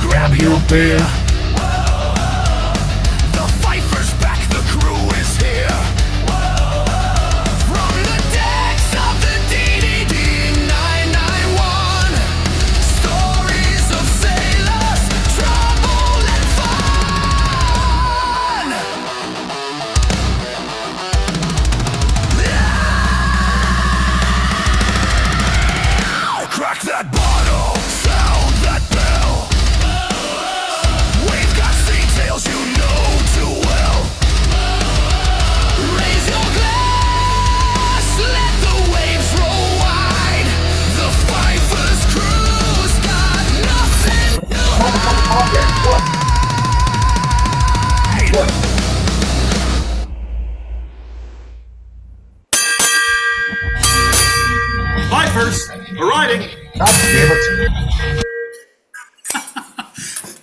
grab your beer. The Pfeiffer's back, the crew is here. From the decks of the DDD 991, stories of sailors, trouble and fun. Crack that bottle, sound that bell. We've got details you know too well. Raise your glass, let the waves roll wide. The Pfeiffer's crew's got nothing to hide. Pfeiffer's arriving.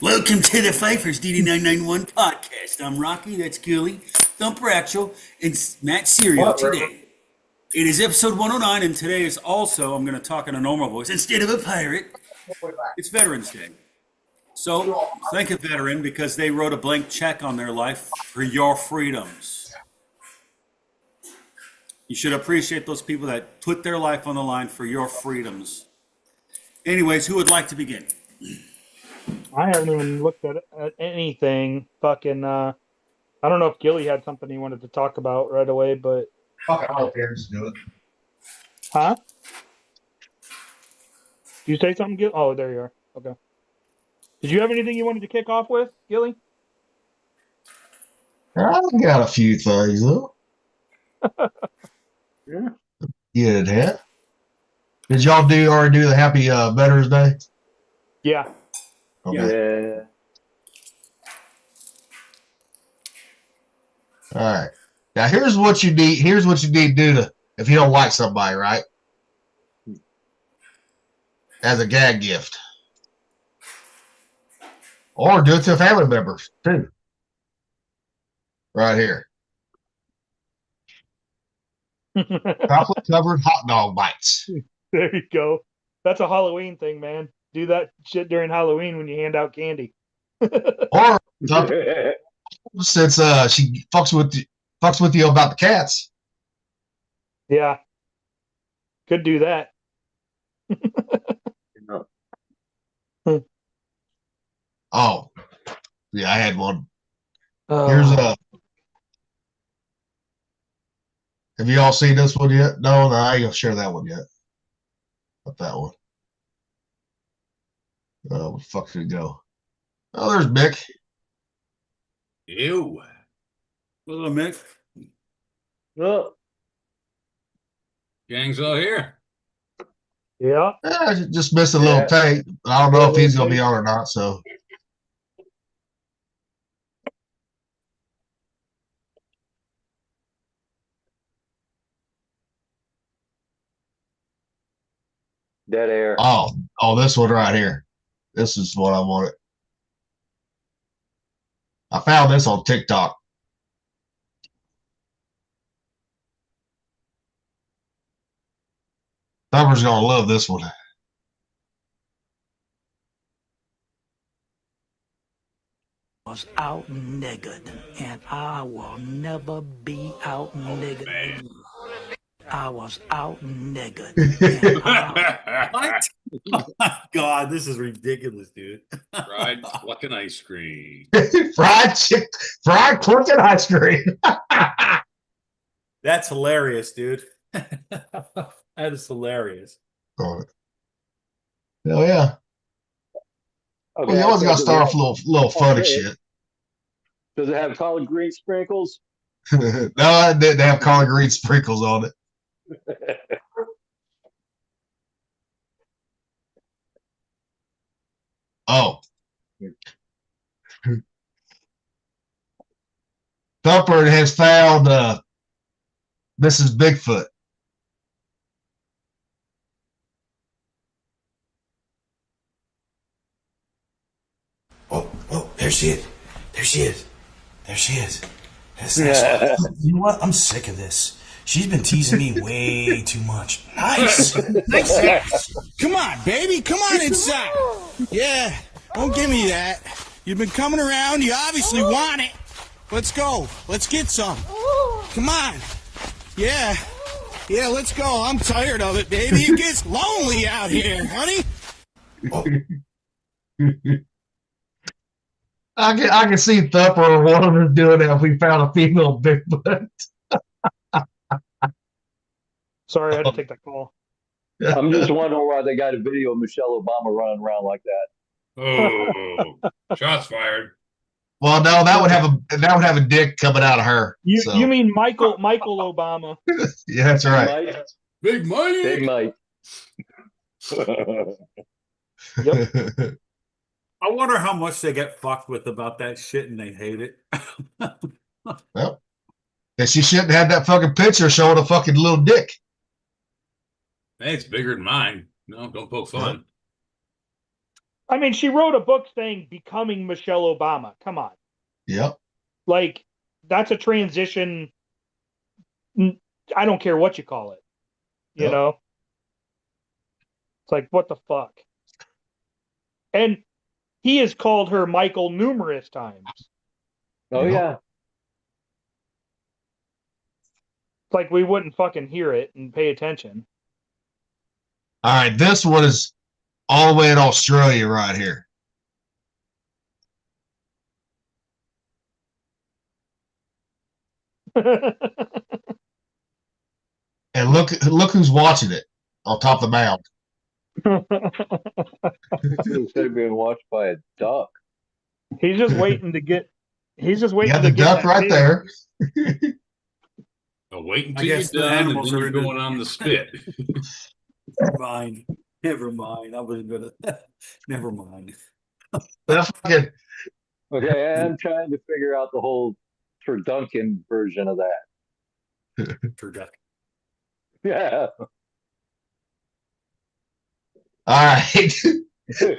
Welcome to the Pfeiffer's DD991 podcast. I'm Rocky, that's Gilly, Thumper Actual, and Matt Serial today. It is episode 109, and today is also, I'm going to talk in a normal voice instead of a pirate. It's Veterans Day. So, thank a veteran because they wrote a blank check on their life for your freedoms. You should appreciate those people that put their life on the line for your freedoms. Anyways, who would like to begin? I haven't even looked at anything. Fucking, I don't know if Gilly had something he wanted to talk about right away, but. Fuck, I don't care. Just do it. Huh? Did you say something, Gilly? Oh, there you are. Okay. Did you have anything you wanted to kick off with, Gilly? I got a few things, though. Yeah. Yeah, that. Did y'all already do the Happy Veterans Day? Yeah. Okay. Yeah. All right. Now here's what you need. Here's what you need to do if you don't like somebody, right? As a gag gift, or do it to family members too. Right here, chocolate covered hot dog bites. There you go. That's a Halloween thing, man. Do that shit during Halloween when you hand out candy. Or since she fucks with you about the cats. Yeah. Could do that. Oh, yeah, I had one. Here's a. Have you all seen this one yet? No, I ain't gonna share that one yet. Not that one. Oh, where the fuck should we go? Oh, there's Mick. Ew. Hello, Mick. Oh. Gang's all here. Yeah. Just missed a little tape. I don't know if he's gonna be on or not. So. Dead air. Oh, this one right here. This is what I wanted. I found this on TikTok. Thumper's gonna love this one. Was out niggered, and I will never be out niggered. I was out niggered. What? God, this is ridiculous, dude. Fried fucking ice cream. fried fucking ice cream. That's hilarious, dude. That is hilarious. Hell yeah. Okay, Well, you always gotta start off a little funny shit. Does it have collard green sprinkles? No, I didn't have collard green sprinkles on it. Oh. Thumper has found Mrs. Bigfoot. Oh, there she is. There she is. There she is. That's nice. You know what? I'm sick of this. She's been teasing me way too much. Nice. Nice. Come on, baby. Come on inside. Yeah. Don't give me that. You've been coming around. You obviously want it. Let's go. Let's get some. Come on. Yeah. Yeah, let's go. I'm tired of it, baby. It gets lonely out here, honey. I can see Thumper or one of them doing that if we found a female Bigfoot. Sorry, I had to take that call. I'm just wondering why they got a video of Michelle Obama running around like that. Oh, shots fired. Well, no, that would have a dick coming out of her. So. You mean Michael Obama? Yeah, that's right. Mike, Big money. Big Mike. Yep. I wonder how much they get fucked with about that shit and they hate it. Well, and she shouldn't have that fucking picture showing a fucking little dick. Hey, it's bigger than mine. No, don't poke fun. I mean, she wrote a book saying becoming Michelle Obama. Come on. Yep. Like, that's a transition. I don't care what you call it. You Yep. know? It's like, what the fuck? And he has called her Michael numerous times. Oh, yeah. It's like we wouldn't fucking hear it and pay attention. All right, this one is all the way in Australia right here. And look who's watching it on top of the mound. Instead of being watched by a duck. He's just waiting to get. He's just You waiting got to the get duck that right big- there. Oh, wait I until you're guess the done, and animals then are you're in the- going on the spit. Never mind. Never mind. I wasn't gonna. Never mind. That fucking, Okay, I'm trying to figure out the whole Turduncan version of that. Forgot. Yeah. all right.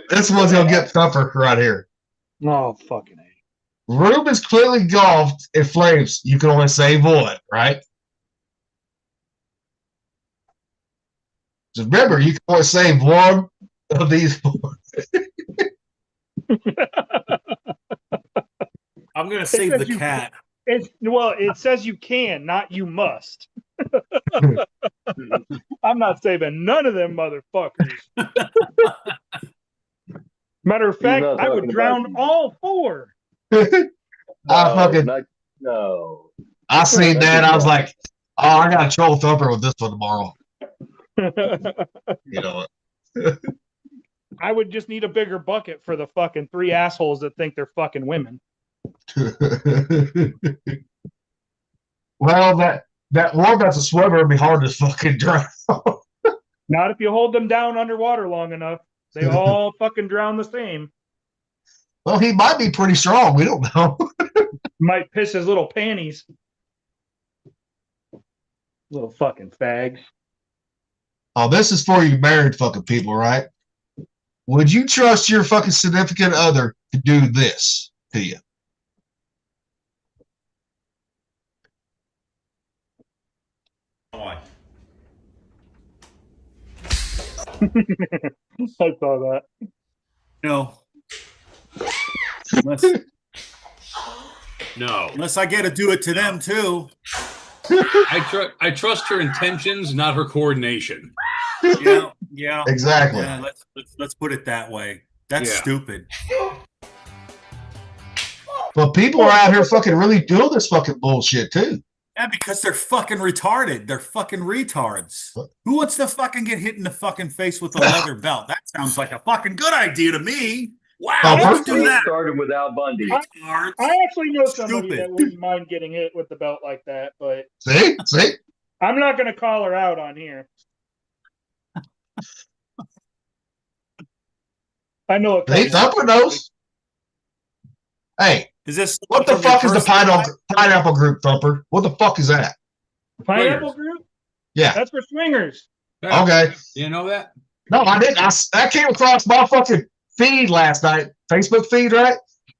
This one's gonna get Thumper right here. Oh fucking A. Room is clearly engulfed in flames. You can only save one, right? Just remember, you can only save one of these four. I'm gonna save says the you- cat. It says you can, not you must. I'm not saving none of them motherfuckers. Matter of fact, not I would talking drown about- all four. No. I seen that. I was like, oh, I gotta troll Thumper with this one tomorrow. You know what? I would just need a bigger bucket for the fucking three assholes that think they're fucking women. Well, that one that's a swimmer would be hard to fucking drown. Not if you hold them down underwater long enough. They all fucking drown the same. Well, he might be pretty strong. We don't know. Might piss his little panties. Little fucking fags. Oh, this is for you married fucking people, right? Would you trust your fucking significant other to do this to you? I saw that. No. No, Unless I get to do it to them too. I trust her intentions, not her coordination. Yeah. Yeah. Exactly. Yeah, let's put it that way. That's Yeah. stupid. But people are out here fucking really doing this fucking bullshit too. Yeah, because they're fucking retarded. They're fucking retards. Who wants to fucking get hit in the fucking face with a leather belt? That sounds like a fucking good idea to me. Wow, Oh, let's first do that. Started without Bundy. Retards. I actually know somebody Stupid. that wouldn't mind getting hit with the belt like that, but See? I'm not going to call her out on here. I know a See? couple. Thumper knows. Hey, Is this what the from your fuck is the personal life? pineapple group, Thumper? What the fuck is that? Pineapple group? Yeah. That's for swingers. Yeah. Okay. You know that? No, I didn't. That came across my fucking feed last night, Facebook feed, right?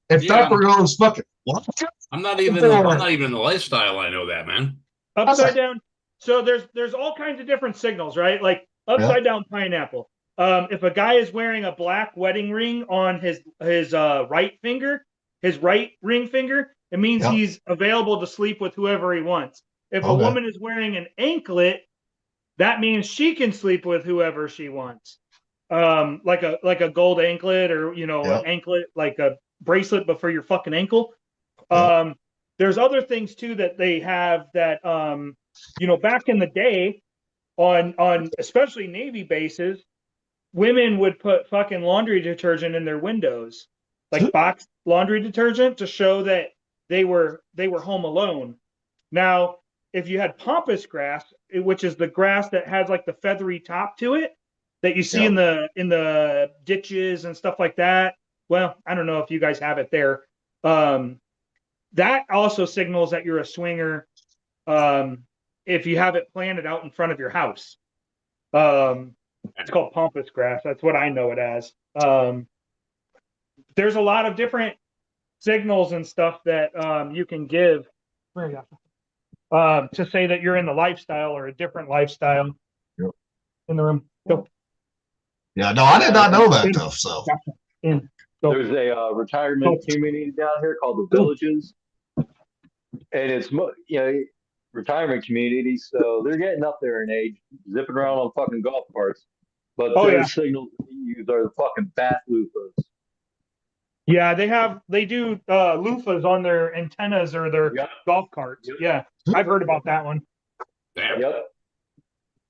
And Yeah. Thumper goes fucking what? I'm not even in the lifestyle. I know that, man. Upside down. So there's all kinds of different signals, right? Like upside down pineapple, if a guy is wearing a black wedding ring on his right finger, his right ring finger, it means Yep. he's available to sleep with whoever he wants. If a Okay. woman is wearing an anklet, that means she can sleep with whoever she wants. Like a gold anklet, or Yep. an anklet, like a bracelet, but for your fucking ankle. Yep. There's other things too that they have that back in the day, on especially Navy bases, women would put fucking laundry detergent in their windows, like box laundry detergent, to show that they were home alone. Now, if you had pampas grass, which is the grass that has like the feathery top to it, that you see Yep. in the ditches and stuff like that. Well, I don't know if you guys have it there. That also signals that you're a swinger. If you have it planted out in front of your house. It's called pampas grass. That's what I know it as. There's a lot of different signals and stuff that you can give to say that you're in the lifestyle or a different lifestyle. Yep. In the room. Go. Yeah, no, I did not know that though. So In. Go. There's a retirement community down here called the Villages, and it's retirement community, so they're getting up there in age, zipping around on fucking golf carts. But their signals that they use are the fucking bat loofahs. Yeah, they do loofahs on their antennas or their golf carts. Yeah, I've heard about that one. Damn. Yep.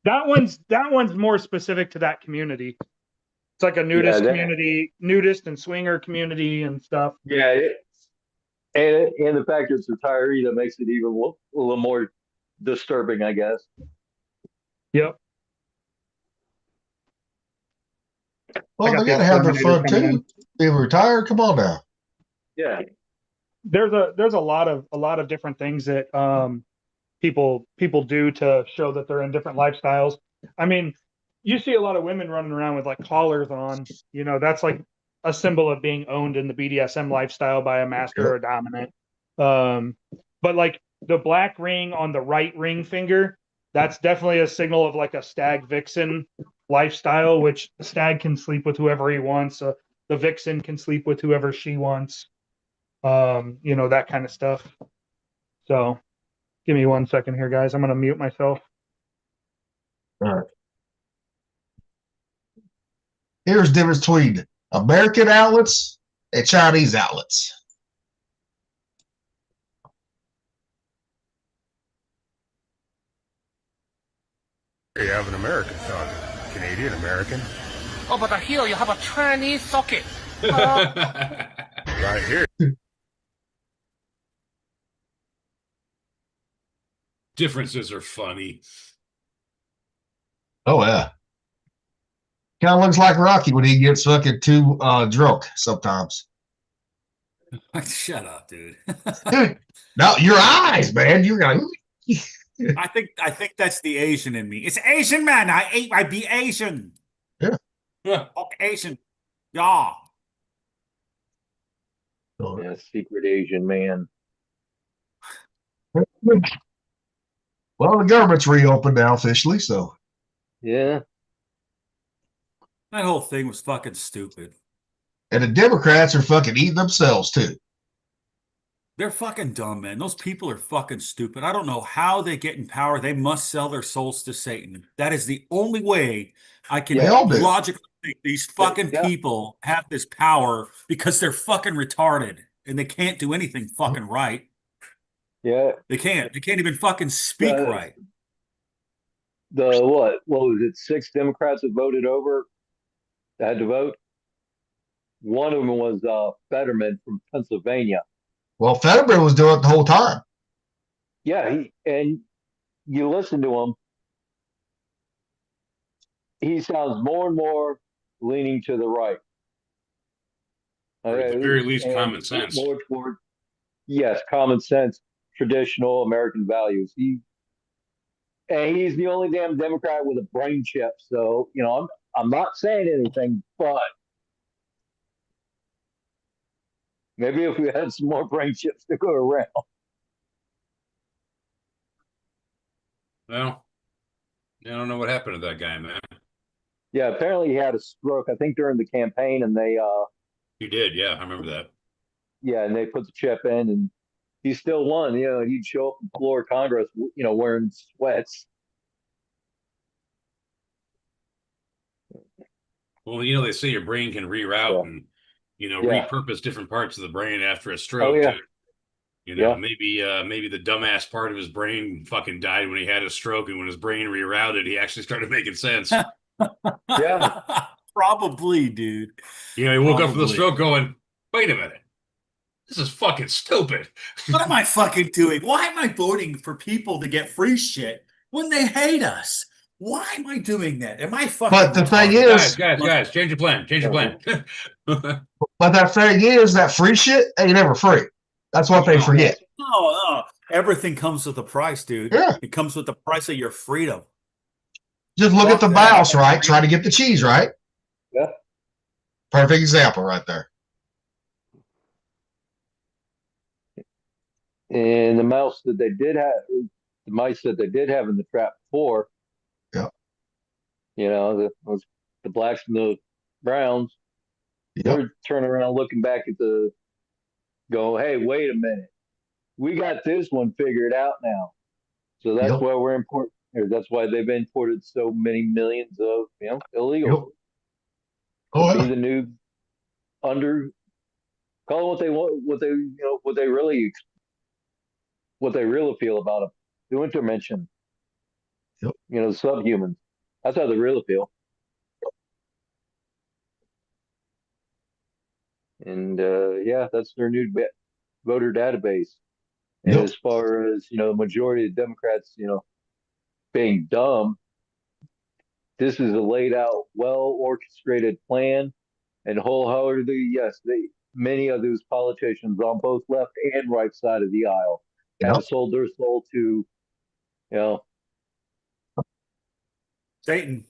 That one's more specific to that community. It's like a nudist community, nudist and swinger community and stuff. Yeah, and the fact it's retiree that makes it even a little more disturbing, I guess. Yep. well, they gotta have their fun too. They retired. Come on now. Yeah. There's a lot of different things that people do to show that they're in different lifestyles. I mean, you see a lot of women running around with like collars on. That's like a symbol of being owned in the BDSM lifestyle by a master or a dominant. But like the black ring on the right ring finger, that's definitely a signal of like a stag vixen lifestyle, which the stag can sleep with whoever he wants. The vixen can sleep with whoever she wants. That kind of stuff. So give me 1 second here, guys. I'm going to mute myself. All right. Here's the difference between American outlets and Chinese outlets. You have an American tongue, Canadian American, Oh, but here you have a Chinese socket. right here. Differences are funny. Oh yeah. Kind of looks like Rocky when he gets fucking too drunk sometimes. Shut up, dude. Dude, no, your eyes, man. You're like, I think that's the Asian in me. It's Asian, man. I be Asian. Yeah. Okay, Asian. Yeah. Yeah, secret Asian man. well, the government's reopened now officially, so Yeah. That whole thing was fucking stupid. and the Democrats are fucking eating themselves too. They're fucking dumb, man. Those people are fucking stupid. I don't know how they get in power. They must sell their souls to Satan. That is the only way I can They all do. logically think these fucking Yeah. people have this power because they're fucking retarded and they can't do anything fucking right. Yeah. They can't. They can't even fucking speak Uh, right. What was it? 6 Democrats that voted over, that had to vote. One of them was Fetterman from Pennsylvania. Well, Fetterman was doing it the whole time. Yeah, and you listen to him, he sounds more and more leaning to the right. Or at the very least, common sense. More toward, yes, common sense, traditional American values. And he's the only damn Democrat with a brain chip. So, I'm not saying anything, but maybe if we had some more brain chips to go around. Well, I don't know what happened to that guy, man. Yeah, apparently he had a stroke. I think during the campaign, and they You did, yeah, I remember that. yeah, and they put the chip in, and he still won. You know, he'd show up in the floor of Congress, you know, wearing sweats. Well, you know, they say your brain can reroute Yeah. and, you know, Yeah. repurpose different parts of the brain after a Oh stroke. yeah, You know, Yeah. maybe the dumbass part of his brain fucking died when he had a stroke, and when his brain rerouted, he actually started making sense. Yeah. Probably, dude. You know, he woke up from the Probably. stroke going, "Wait a minute, this is fucking stupid." What am I fucking doing? Why am I voting for people to get free shit when they hate us? Why am I doing that? Am I fucking But the thing retarded? is, Guys, change your plan. Change your plan. but that thing is that free shit ain't never free. That's what they forget. No, everything comes with a price, dude. Yeah. It comes with the price of your freedom. Just look at the Fuck that. mouse, right? Try to get the cheese, right? Yeah. Perfect example right there. And the mouse that they did have, the mice that they did have in the trap before. Yeah. You know, was the blacks and the browns. Yep. They're turning around, looking back at go, hey, wait a minute, we got this one figured out now. So that's Yep. why we're important. That's why they've imported so many millions of illegals. Yep. Oh, Be yeah. the new under, call them what they want, what they really feel about them. The intervention. Yep. You know, subhumans. That's how they really feel. And yeah, that's their new voter database. And Yep. as far as the majority of Democrats, being dumb, this is a laid out, well orchestrated plan, and wholeheartedly, yes, many of those politicians on both left and right side of the aisle have Yep. sold their soul to, Satan.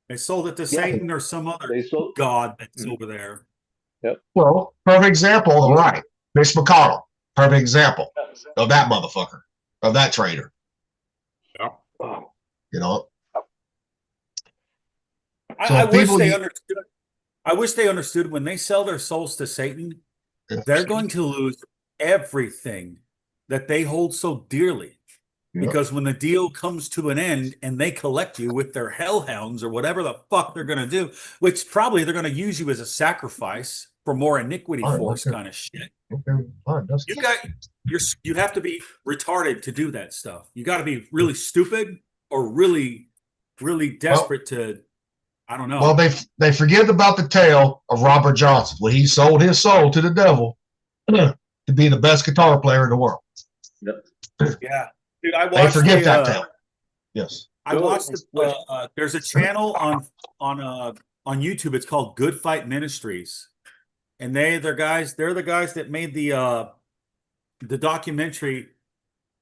They sold it to Satan or some other they sold. god that's over there. Well, perfect example of the right. Mitch McConnell. Perfect example of that motherfucker, of that traitor. Oh, You know? I wish people- they understood. I wish they understood when they sell their souls to Satan, they're going to lose everything that they hold so dearly. Yep. Because when the deal comes to an end and they collect you with their hellhounds or whatever the fuck they're going to do, which probably they're going to use you as a sacrifice for more iniquity All right, force okay. kind of shit. Okay, fine. That's You have to be retarded to do that stuff. You got to be really stupid or really, really desperate to, I don't know. Well, they forget about the tale of Robert Johnson when he sold his soul to the devil to be the best guitar player in the world. Yeah, dude, I watched. They forget that tale. Yes. I watched. There's a channel on YouTube. It's called Good Fight Ministries, and they're the guys that made the documentary.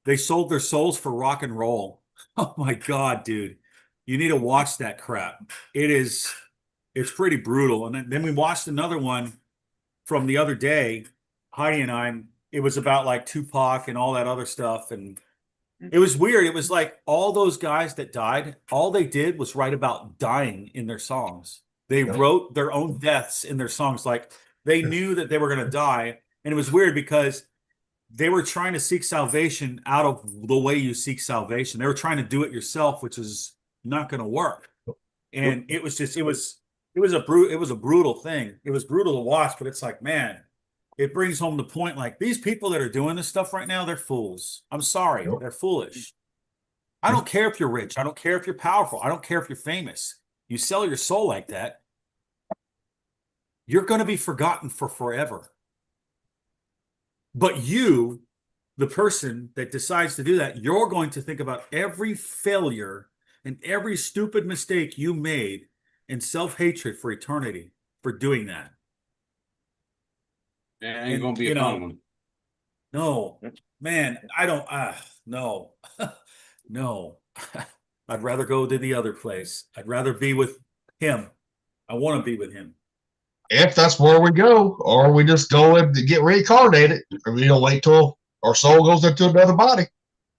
They sold their souls for rock and roll. Oh my god, dude, you need to watch that crap. It's pretty brutal. And then we watched another one from the other day, Heidi and I. It was about like Tupac and all that other stuff, and it was weird. It was like all those guys that died, all they did was write about dying in their songs. They wrote their own deaths in their songs. Like they knew that they were going to die. And it was weird because they were trying to seek salvation out of the way you seek salvation. They were trying to do it yourself, which is not going to work. And it was a brutal thing. It was brutal to watch, but it's like, man, it brings home the point. Like these people that are doing this stuff right now, they're fools. I'm sorry. They're foolish. I don't care if you're rich. I don't care if you're powerful. I don't care if you're famous. You sell your soul like that, you're going to be forgotten for forever. But you, the person that decides to do that, you're going to think about every failure and every stupid mistake you made and self-hatred for eternity for doing that. Yeah, ain't gonna be a fun one. No, man, I don't. No, no. I'd rather go to the other place. I'd rather be with him. I want to be with him. If that's where we go, or we just go and get reincarnated, or we don't wait till our soul goes into another body.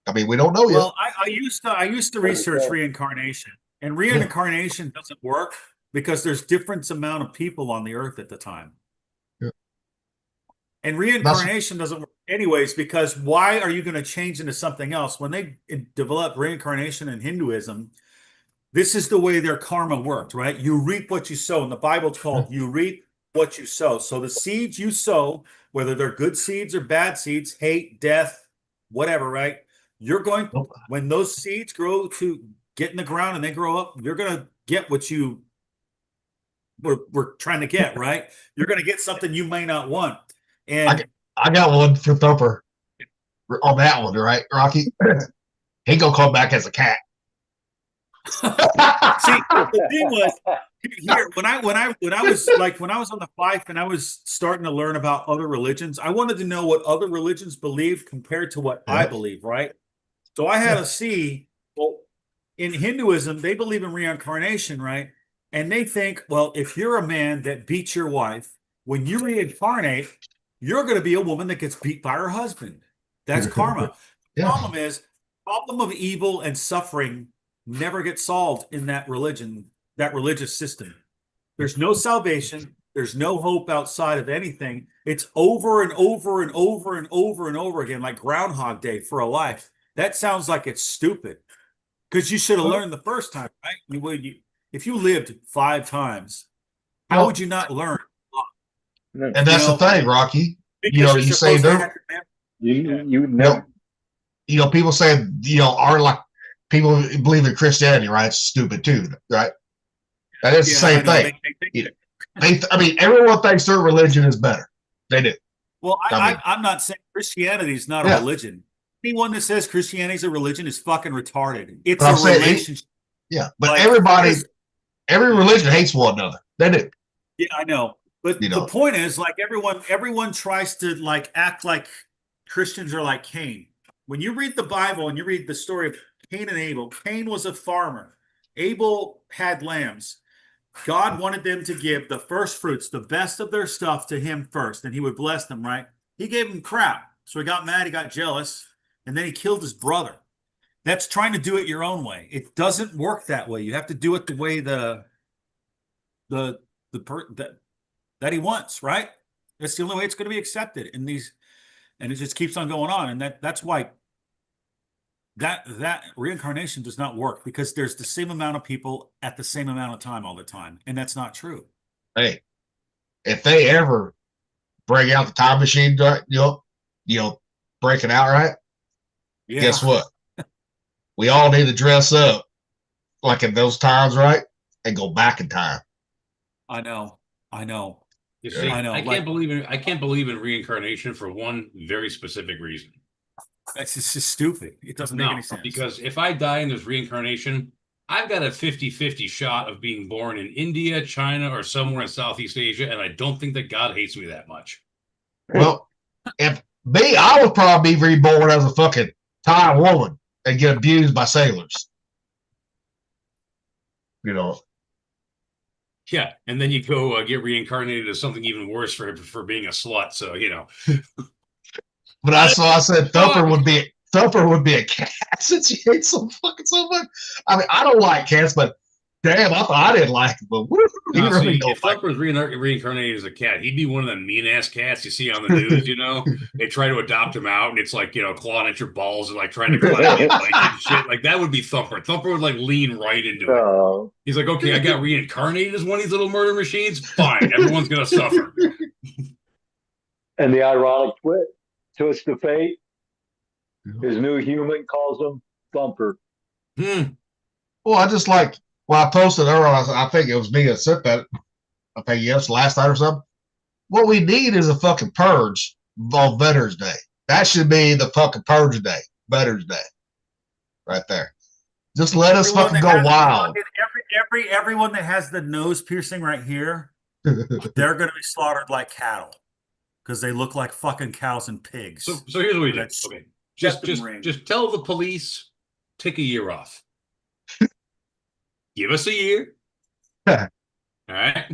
I mean, we don't know yet. Well, I used to research reincarnation, and reincarnation doesn't work because there's different amount of people on the earth at the time. Yeah. And reincarnation doesn't work anyways, because why are you going to change into something else? When they developed reincarnation in Hinduism, this is the way their karma worked, right? You reap what you sow. In the Bible, it's called you reap what you sow. So the seeds you sow, whether they're good seeds or bad seeds, hate, death, whatever, right? You're going, when those seeds grow to get in the ground and they grow up, you're going to get what you were trying to get, right? You're going to get something you may not want. And I got one for Thumper on that one, right, Rocky? He gonna come back as a cat. see, the thing was here when I was on the fife and I was starting to learn about other religions, I wanted to know what other religions believe compared to what I believe, right? So I had to see, well, in Hinduism, they believe in reincarnation, right? And they think, well, if you're a man that beats your wife, when you reincarnate, you're going to be a woman that gets beat by her husband. That's karma. The problem of evil and suffering never gets solved in that religion, that religious system. There's no salvation. There's no hope outside of anything. It's over and over and over and over and over again, like Groundhog Day for a life. That sounds like it's stupid, because you should have learned the first time, right? If you lived 5 times, how would you not learn? And that's the thing, Rocky. You say people say, are like people believe in Christianity, right? It's stupid too, right? That is the same thing. I mean, everyone thinks their religion is better. They do. Well, I'm not saying Christianity is not a religion. Anyone that says Christianity is a religion is fucking retarded. It's a relationship. But like, every religion hates one another. They do. Yeah, I know. But the point is, like, everyone tries to like act like Christians are like Cain. When you read the Bible and you read the story of Cain and Abel, Cain was a farmer. Abel had lambs. God wanted them to give the first fruits, the best of their stuff, to him first, and he would bless them, right? He gave them crap. So he got mad, he got jealous, and then he killed his brother. That's trying to do it your own way. It doesn't work that way. You have to do it the way that he wants, right? That's the only way it's going to be accepted in these, and it just keeps on going on. And that's why that reincarnation does not work, because there's the same amount of people at the same amount of time all the time. And that's not true. Hey, if they ever bring out the time machine, break it out, right? Yeah. Guess what? We all need to dress up like in those times, right? And go back in time. I know. You see, I know. I can't believe in reincarnation for one very specific reason. That's just stupid. It doesn't make any sense. Because if I die and there's reincarnation, I've got a 50-50 shot of being born in India, China, or somewhere in Southeast Asia, and I don't think that God hates me that much. Well, I would probably be reborn as a fucking Thai woman and get abused by sailors. Yeah, and then you go get reincarnated as something even worse for being a slut. So But I said Thumper would be a cat since he hates so fucking so much. I mean, I don't like cats, but damn, I thought I didn't like him. But if Thumper was reincarnated as a cat, he'd be one of the mean ass cats you see on the news. They try to adopt him out, and it's like clawing at your balls and like trying to climb you, and shit. Like that would be Thumper. Thumper would like lean right into it. He's like, okay, I got reincarnated as one of these little murder machines. Fine, everyone's gonna suffer. And the ironic twist of fate, his new human calls him Thumper. Well, I just like. Well, I posted earlier, I think it was me that said that, I think last night or something. What we need is a fucking purge on Veterans Day. That should be the fucking purge day, Veterans Day. Right there. Just let us fucking go wild. Everyone that has the nose piercing right here, they're going to be slaughtered like cattle, because they look like fucking cows and pigs. So here's what we do. Okay. Just tell the police, take a year off. Give us a year. All right.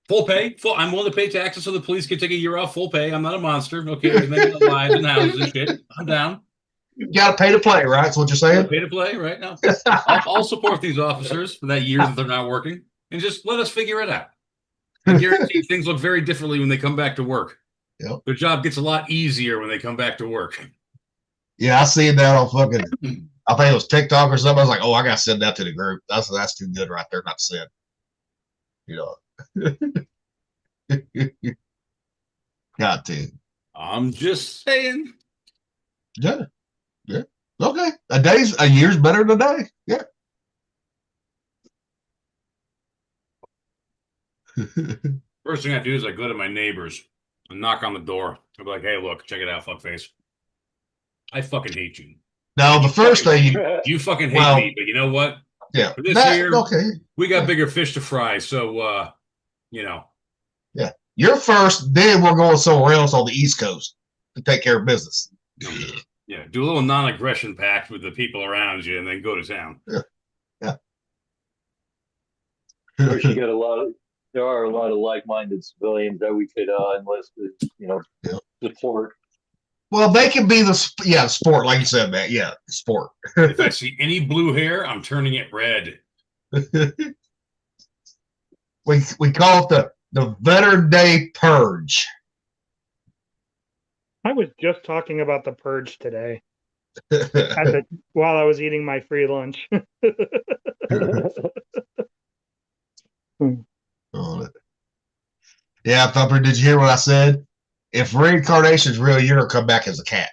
Full pay. I'm willing to pay taxes so the police can take a year off full pay. I'm not a monster. Okay, we're making lives and houses and shit. I'm down. You got to pay to play, right? That's what you're saying. Pay to play right now. I'll support these officers for that year that they're not working, and just let us figure it out. I guarantee things look very differently when they come back to work. Yep. Their job gets a lot easier when they come back to work. Yeah, I seen that on fucking. I think it was TikTok or something. I was like, oh, I got to send that to the group. That's too good right there, not to send. You know. Got to. I'm just saying. Yeah. Yeah. Okay. A year's better than a day. Yeah. First thing I do is I go to my neighbors and knock on the door. I'll be like, hey, look, check it out, fuckface. I fucking hate you. Now, the first thing you fucking hate me, but you know what? Yeah. For this year, we got bigger fish to fry. So, you know. Yeah. You're first, then we're going somewhere else on the East Coast to take care of business. Yeah. Do a little non-aggression pact with the people around you and then go to town. Yeah. Yeah. Of course, you got there are a lot of like-minded civilians that we could enlist to, support. Well, they can be the sport, like you said, Matt. Yeah, sport. If I see any blue hair, I'm turning it red. we call it the Veteran Day Purge. I was just talking about the purge today while I was eating my free lunch. Yeah, Thumper, did you hear what I said? If reincarnation is real, you're going to come back as a cat.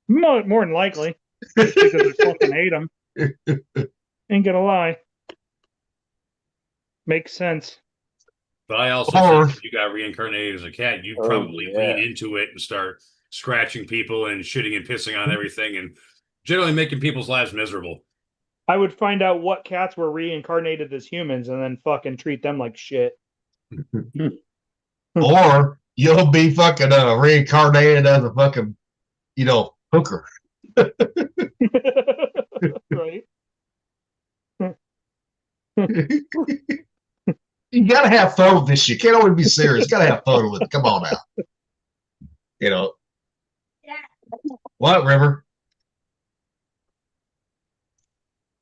More than likely. Just because you fucking ate them. Ain't gonna lie. Makes sense. But I also think if you got reincarnated as a cat, you'd probably lean into it and start scratching people and shitting and pissing on everything and generally making people's lives miserable. I would find out what cats were reincarnated as humans and then fucking treat them like shit. Or you'll be fucking reincarnated as a fucking, hooker. Right. You gotta have fun with this shit. You can't always be serious. You gotta have fun with it. Come on now. What, River?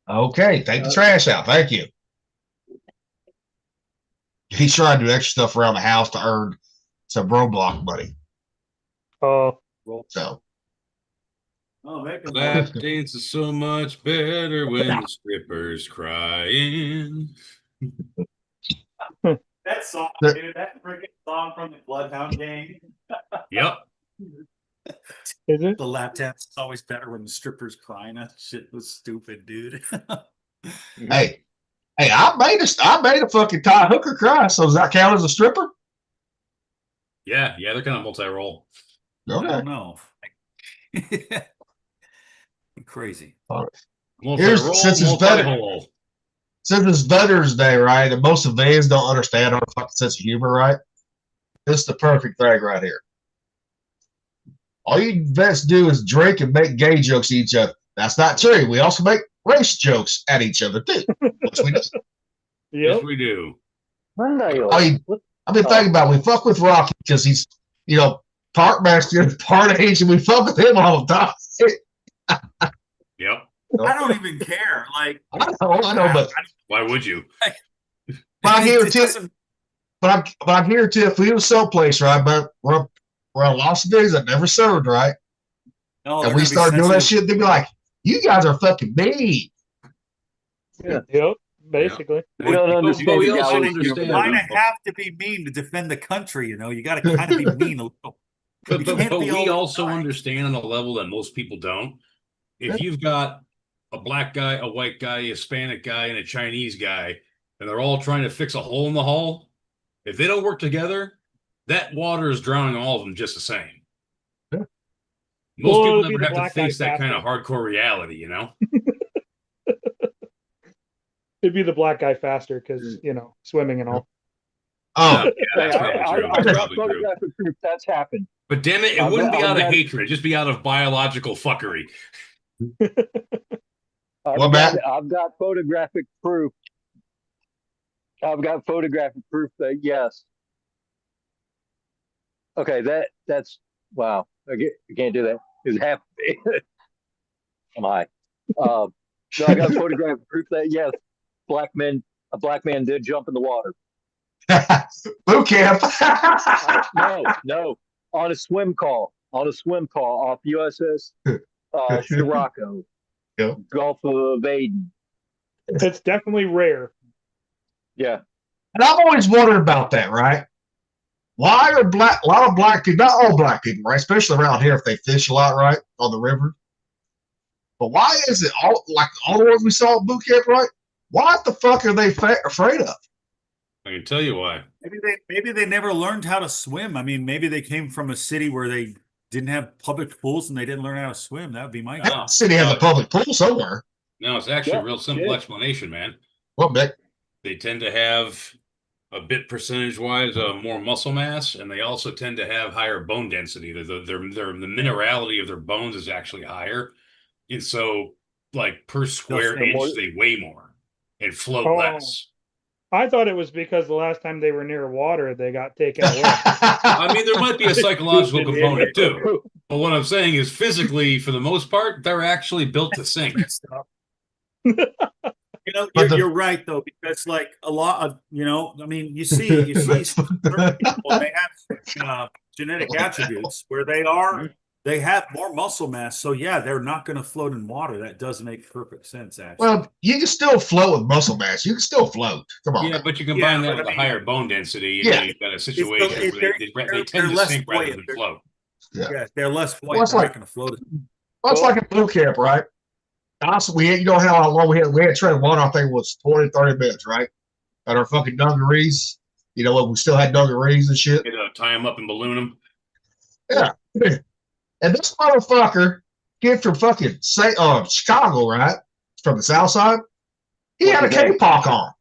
Okay, take the trash out. Thank you. He's trying to do extra stuff around the house to earn some Roblox money. Oh. So. Lap dance is so much better when the stripper's crying. That song, dude, that freaking song from the Bloodhound Gang. Yep. Is it? The lap dance is always better when the stripper's crying. That shit was stupid, dude. Hey, I made a fucking Thai hooker cry. So does that count as a stripper? Yeah, they're kind of multi-role. Okay. I don't know. Crazy. Since it's Veterans Day, right? And most civilians don't understand our fucking sense of humor, right? This is the perfect thing right here. All you vets do is drink and make gay jokes at each other. That's not true. We also make race jokes at each other too. Which we do. Yes, we do. I've been thinking about it. We fuck with Rocky because he's, part Mexican, part Asian. We fuck with him all the time. Yep. I don't even care. Like, I know, but why would you? But I hear too. But I hear too. If we was someplace, right? But we're on Las Vegas that never served, right? No, and we start doing that shit, they'd be like, "You guys are fucking mean." Yeah. Yep. Basically. We don't understand. You kind of have to be mean to defend the country. You got to kind of be mean a little. But we also understand on a level that most people don't. If you've got a black guy, a white guy, a Hispanic guy, and a Chinese guy, and they're all trying to fix a hole in the hull, if they don't work together, that water is drowning all of them just the same. Yeah. Most people never have to face that kind of hardcore reality, It'd be the black guy faster because, swimming and all. Oh, yeah, that's probably true. That's happened. But damn it, it wouldn't be out of hatred. It'd just be out of biological fuckery. I've got photographic proof. That yes. Okay, that's wow. I can't do that. It's happening. I'm high. No, I got a photograph proof that yes, a black man did jump in the water. Boot camp. No, on a swim call off USS Scirocco, Yeah. Gulf of Aden. It's definitely rare. Yeah, And I've always wondered about that, right? Why are a lot of black people, not all black people, right? Especially around here if they fish a lot, right? On the river. But why is it all the ones we saw at boot camp, right? What the fuck are they afraid of? I can tell you why. Maybe they never learned how to swim. I mean, maybe they came from a city where they didn't have public pools and they didn't learn how to swim. That would be my guess. No. That city has a public pool somewhere. No, it's actually Yeah, a real simple yeah. explanation, man. Well, Nick. They tend to have a bit percentage-wise more muscle mass, and they also tend to have higher bone density. The minerality of their bones is actually higher, and so like per square inch, they weigh more and float less. I thought it was because the last time they were near water, they got taken away. I mean, there might be a psychological component too, but what I'm saying is, physically, for the most part, they're actually built to sink. You know, you're right though, because like a lot of, I mean, you see certain people, they have genetic attributes where they have more muscle mass. So yeah, they're not going to float in water. That does make perfect sense, actually. Well, you can still float with muscle mass. You can still float. Come on. Yeah, but you combine that with a higher bone density, and you've got a situation where they tend to sink rather than float. Yeah, they're less buoyant. Well, it's They're like- not going to float. Well, it's like a boot camp, right? Also, you know how long we had treading water, I think it was 20, 30 minutes, right? At our fucking dungarees. You know what? We still had dungarees and shit. Tie them up and balloon them. Yeah. And this motherfucker, kid from fucking Chicago, right? From the south side. He had a K-Pop on.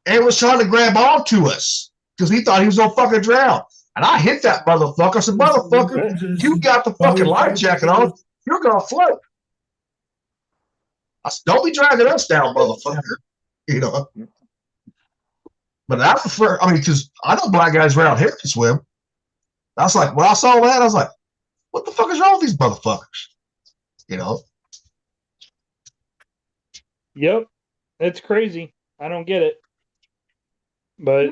And was trying to grab onto us because he thought he was going to fucking drown. And I hit that motherfucker. I said, motherfucker, you got the fucking life jacket on. You're going to float. I said, don't be dragging us down, motherfucker. You know. But I prefer, because I know black guys around here can swim. I was like, when I saw that, I was like, what the fuck is wrong with these motherfuckers? You know? Yep. It's crazy. I don't get it. But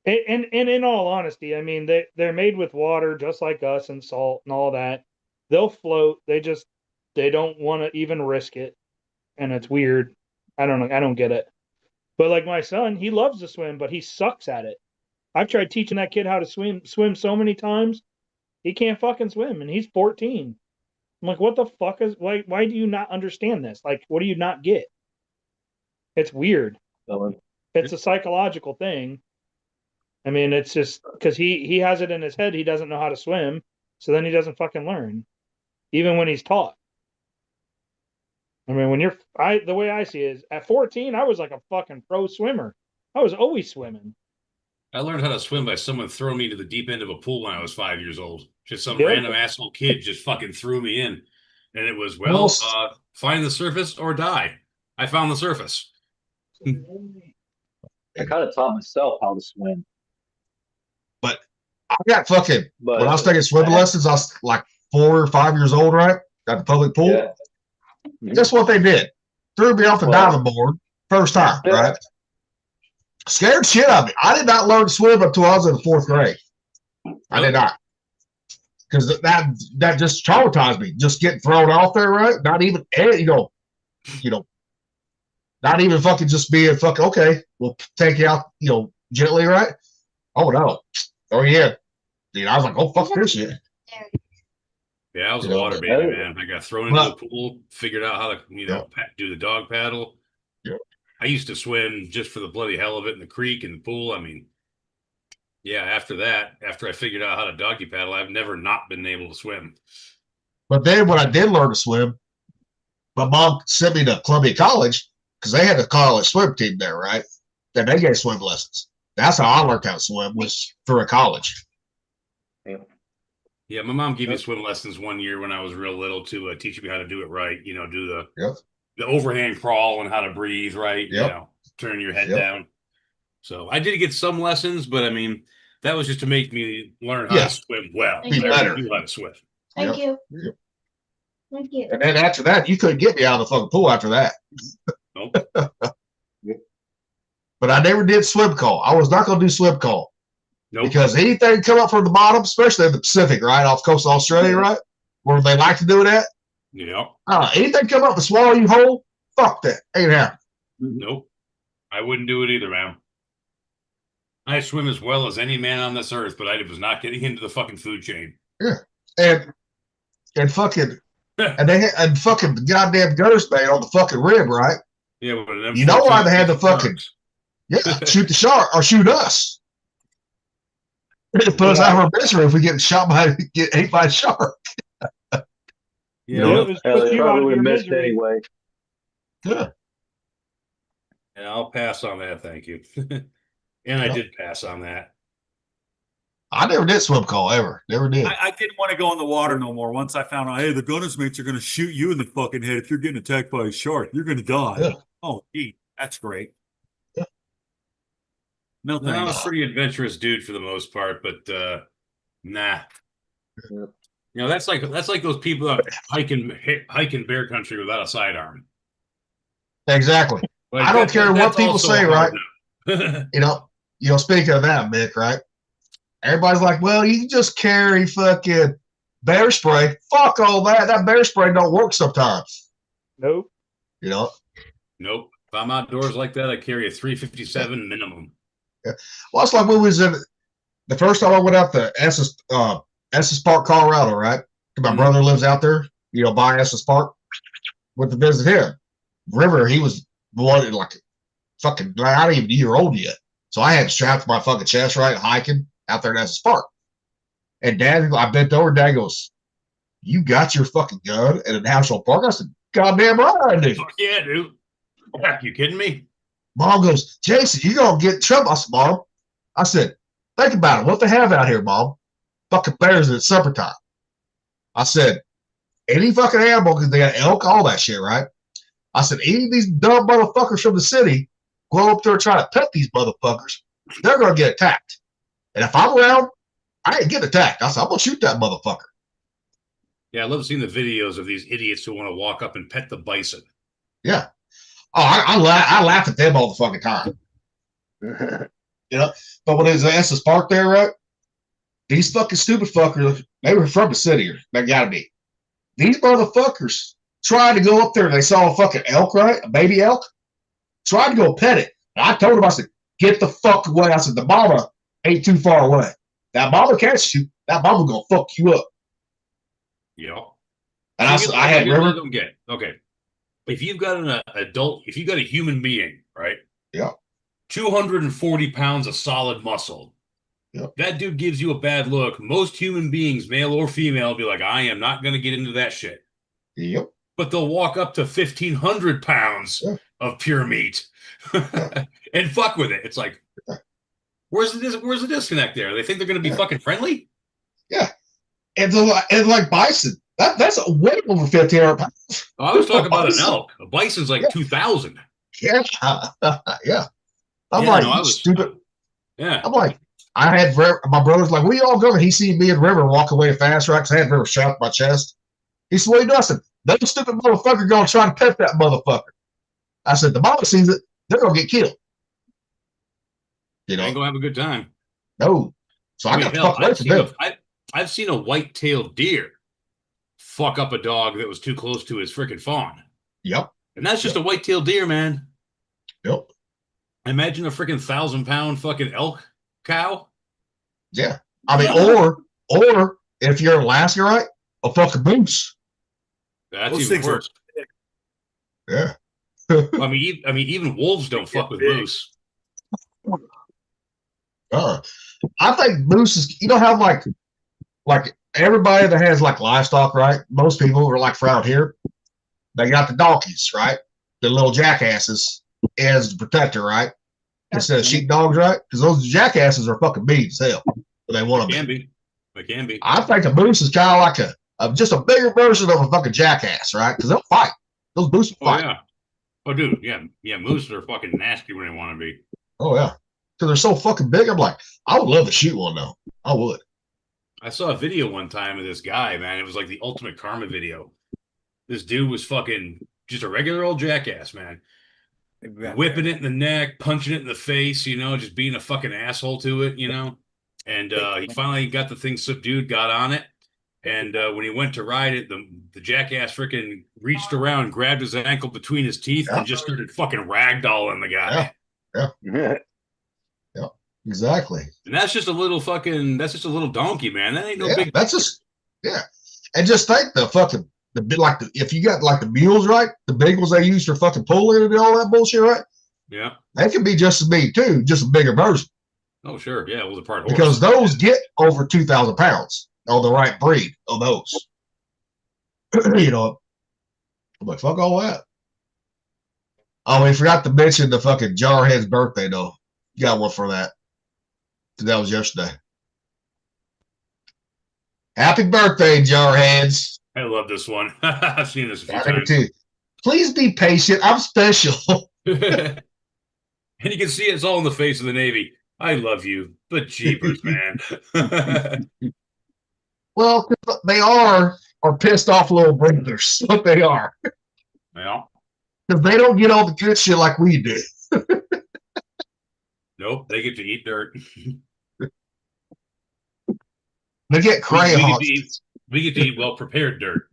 and in all honesty, I mean they're made with water just like us and salt and all that. They'll float. They don't want to even risk it. And it's weird. I don't get it. But like my son, he loves to swim, but he sucks at it. I've tried teaching that kid how to swim so many times. He can't fucking swim, and he's 14. I'm like, what the fuck is why do you not understand this? Like, what do you not get? It's weird. It's a psychological thing. I mean, it's just because he has it in his head he doesn't know how to swim, so then he doesn't fucking learn, even when he's taught. I mean, the way I see it is at 14, I was like a fucking pro swimmer. I was always swimming. I learned how to swim by someone throwing me to the deep end of a pool when I was 5 years old. Just some random asshole kid just fucking threw me in. And it was, find the surface or die. I found the surface. I kind of taught myself how to swim. But I got fucking, But when I was taking swimming lessons, I was like 4 or 5 years old, right? Got the public pool. Yeah. Guess what they did? Threw me off the diving board first time, right? Scared shit out of me. I did not learn to swim until I was in the 4th grade. I did not. Because that just traumatized me. Just getting thrown off there, right? Not even, not even fucking just being fucking, okay, we'll take you out, gently, right? Oh, no. Oh, yeah. Dude, I was like, oh, fuck this shit. Yeah, I was a water baby, man. I got thrown into the pool, figured out how to, do the dog paddle. Yeah. I used to swim just for the bloody hell of it in the creek and the pool. I mean, yeah, after I figured out how to doggy paddle, I've never not been able to swim. But then when I did learn to swim, my mom sent me to Columbia College because they had a college swim team there, right? Then they gave swim lessons. That's how I learned how to swim, was through a college. Yeah, my mom gave me swim lessons one year when I was real little to teach me how to do it right. Do the overhand crawl and how to breathe right. Turn your head down. So I did get some lessons, but I mean, that was just to make me learn how to swim well. Be better. Knew how to swim. Thank you. Thank you. And then after that, you couldn't get me out of the fucking pool after that. Nope. But I never did swim call. I was not going to do swim call Nope. because anything come up from the bottom, especially in the Pacific, right off the coast of Australia, right, where they like to do that. Yeah. Anything come up and swallow you whole, fuck that. Ain't happening. Nope. I wouldn't do it either, man. I swim as well as any man on this earth, but I was not getting into the fucking food chain. Yeah, and fucking and fucking goddamn ghost bait on the fucking rib, right? Yeah, but them You know why they had the 14 fucking shoot the shark or shoot us? It put us out of our misery if we get get ate by a shark. Yeah, it was Hell, put they you out probably of would your have missed misery. anyway. Yeah, And I'll pass on that, thank you. And I did pass on that. I never did swim call ever. Never did. I didn't want to go in the water no more. Once I found out, hey, the gunner's mates are going to shoot you in the fucking head if you're getting attacked by a shark. You're going to die. Yeah. Oh, gee, that's great. Yeah. No No, I'm a thanks. pretty adventurous dude for the most part, but nah. You know, that's like those people that hike in bear country without a sidearm. Exactly. Like, I don't care what that's people also say, hard right? enough. Speaking of that, Mick, right? Everybody's like, well, you can just carry fucking bear spray. Fuck all that. That bear spray don't work sometimes. Nope. You know? Nope. If I'm outdoors like that, I carry a 357 minimum. Yeah. Well, it's like when we was in the first time I went out to Estes Park, Colorado, right? My brother lives out there, by Estes Park. Went to visit him. River, he was blooded like fucking not even a year old yet. So I had strapped to my fucking chest, right, hiking out there at Estes Park. And Dad, I bent over, Dad goes, you got your fucking gun in a national park? I said, goddamn right I do. Fuck yeah, dude. You kidding me? Mom goes, Jason, you're going to get in trouble. I said, Mom, I said, think about it. What they have out here, Mom? Fucking bears at supper time. I said, any fucking animal, because they got elk, all that shit, right? I said, any of these dumb motherfuckers from the city go up there and try to pet these motherfuckers, they're going to get attacked. And if I'm around, I ain't getting attacked. I said, I'm going to shoot that motherfucker. Yeah, I love seeing the videos of these idiots who want to walk up and pet the bison. Yeah. Oh, I laugh at them all the fucking time. But when it was at Estes Park there, right? These fucking stupid fuckers, they were from the city, they gotta be. These motherfuckers tried to go up there and they saw a fucking elk, right? A baby elk. Tried to go pet it. And I told them, I said, get the fuck away. I said, the mama ain't too far away. That mama catches you, that mama gonna fuck you up. Yeah. And I had Here's what River. I don't get. Okay. If you've got an adult, if you've got a human being, right? Yeah. 240 pounds of solid muscle. Yep. That dude gives you a bad look. Most human beings, male or female, be like, I am not going to get into that shit. Yep. But they'll walk up to 1,500 pounds of pure meat and fuck with it. It's like, where's the disconnect there? They think they're going to be fucking friendly? Yeah. And like bison, that's way over 1,500 pounds. I was talking about an elk. A bison's like 2,000. Yeah. Yeah. I'm Yeah, like, no, I was stupid. Yeah. I'm like, I had my brother's like, we all going. He seen me and River walk away fast, right? Because I had River strapped to my chest. He said, what are you doing? I said, that stupid motherfucker going to try to pet that motherfucker. I said, the mama sees it, they're going to get killed. You ain't going to have a good time. No. So I got the hell, fuck away from them. I've seen a white-tailed deer fuck up a dog that was too close to his freaking fawn. Yep. And that's just a white-tailed deer, man. Yep. Imagine a freaking 1,000-pound fucking elk cow. Yeah. I mean, or if you're in Alaska, right, a fucking moose. That's Those even things are worse. Yeah. I mean, even wolves don't fuck with moose. I think moose is, how like everybody that has like livestock, right? Most people are like around here, they got the donkeys, right? The little jackasses as the protector, right? Instead of sheepdogs, right? Because those jackasses are fucking mean as hell. But they want to be. They can be. I think a moose is kind of like just a bigger version of a fucking jackass, right? Because they'll fight. Those moose will fight. Oh, yeah. Oh, dude, yeah, moose are fucking nasty when they want to be. Oh, yeah. Because they're so fucking big. I'm like, I would love to shoot one, though. I would. I saw a video one time of this guy, man. It was like the ultimate karma video. This dude was fucking just a regular old jackass, man. Whipping it in the neck, punching it in the face, just being a fucking asshole to it, And he finally got the thing subdued, got on it. And when he went to ride it, the jackass freaking reached around, grabbed his ankle between his teeth, and just started fucking ragdolling the guy. Yeah. Exactly. And that's just a little donkey, man. That ain't no big. That's just, And just think if you got like the mules, right? The big ones they use for fucking pulling and all that bullshit, right? Yeah. They can be just as big too, just a bigger version. Oh, sure. Yeah. It was a part horse. Because those get over 2,000 pounds on the right breed of those. I'm like, fuck all that. Oh, we forgot to mention the fucking Jarhead's birthday, though. You got one for that. That was yesterday. Happy birthday, Jarheads. I love this one. I've seen this a few I times. do too. Please be patient. I'm special. And you can see it's all in the face of the Navy. I love you, but jeepers, man. Well, they are pissed off little brothers. What they are. Yeah. Because they don't get all the good shit like we do. Nope, they get to eat dirt. They get crayons. We get to eat well-prepared dirt.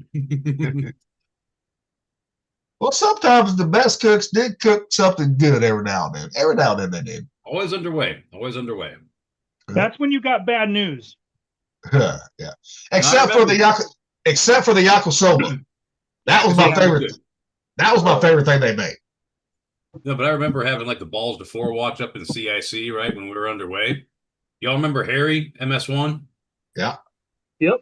Well, sometimes the best cooks did cook something good every now and then. Every now and then they did. Always underway. Always underway. That's when you got bad news. Yeah. Except for the yakisoba. That was my favorite. That was my favorite thing they made. No, but I remember having like the balls to watch up in the CIC, right, when we were underway. Y'all remember Harry, MS1? Yeah. Yep.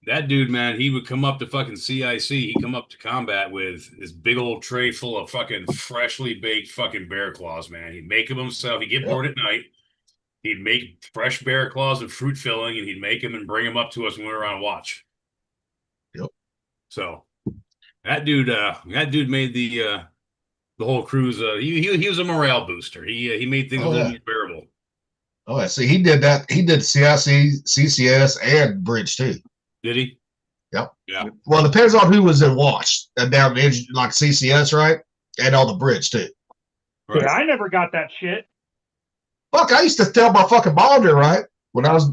That dude, man, he would come up to fucking CIC. He'd come up to combat with this big old tray full of fucking freshly baked fucking bear claws, man. He'd make them himself. He'd get bored at night. He'd make fresh bear claws and fruit filling, and he'd make them and bring them up to us when we were on watch. Yep. So that dude made the whole cruise. He was a morale booster. He made things a little more bearable. Oh, yeah. See, he did that. He did CIC, CCS, and bridge too. Did he? Yep. Yeah. Well, it depends on who was in watch and down the edge, like CCS, right, and on the bridge too. Right. Yeah, I never got that shit. Fuck, I used to tell my fucking bonder, right, when I was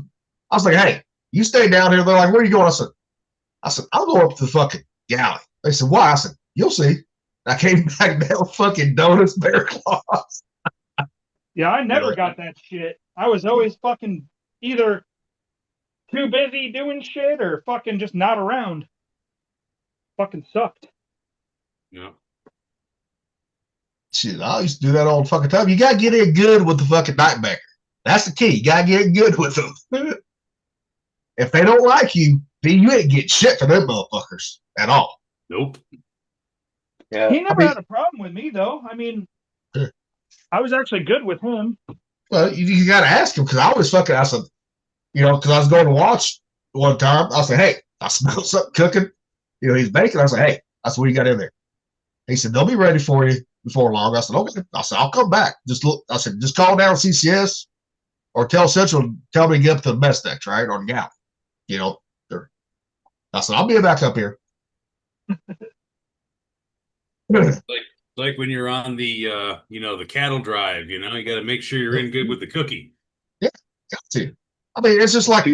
like, hey, you stay down here. They're like, where are you going? I said, I'll go up to the fucking galley. They said, why? I said, you'll see. I came back down fucking donuts, bear claws. Yeah, I never got that shit. I was always fucking either too busy doing shit or fucking just not around. Fucking sucked. Yeah. Shit, I used to do that all the fucking time. You gotta get in good with the fucking nightmaker. That's the key. You gotta get in good with them. If they don't like you, then you ain't get shit for them motherfuckers at all. Nope. Yeah. He never had a problem with me, though. I mean, I was actually good with him. Well, you got to ask him, because I said, because I was going to watch one time. I said, hey, I smell something cooking. He's baking. I said, hey, that's what you got in there. He said, they'll be ready for you before long. I said, okay. I said, I'll come back. Just call down CCS or tell Central, tell me to get up to the mess decks, right, or the galley. I said, I'll be back up here. Like when you're on the the cattle drive, you got to make sure you're in good with the cookie. Yeah, got to. I mean, it's just like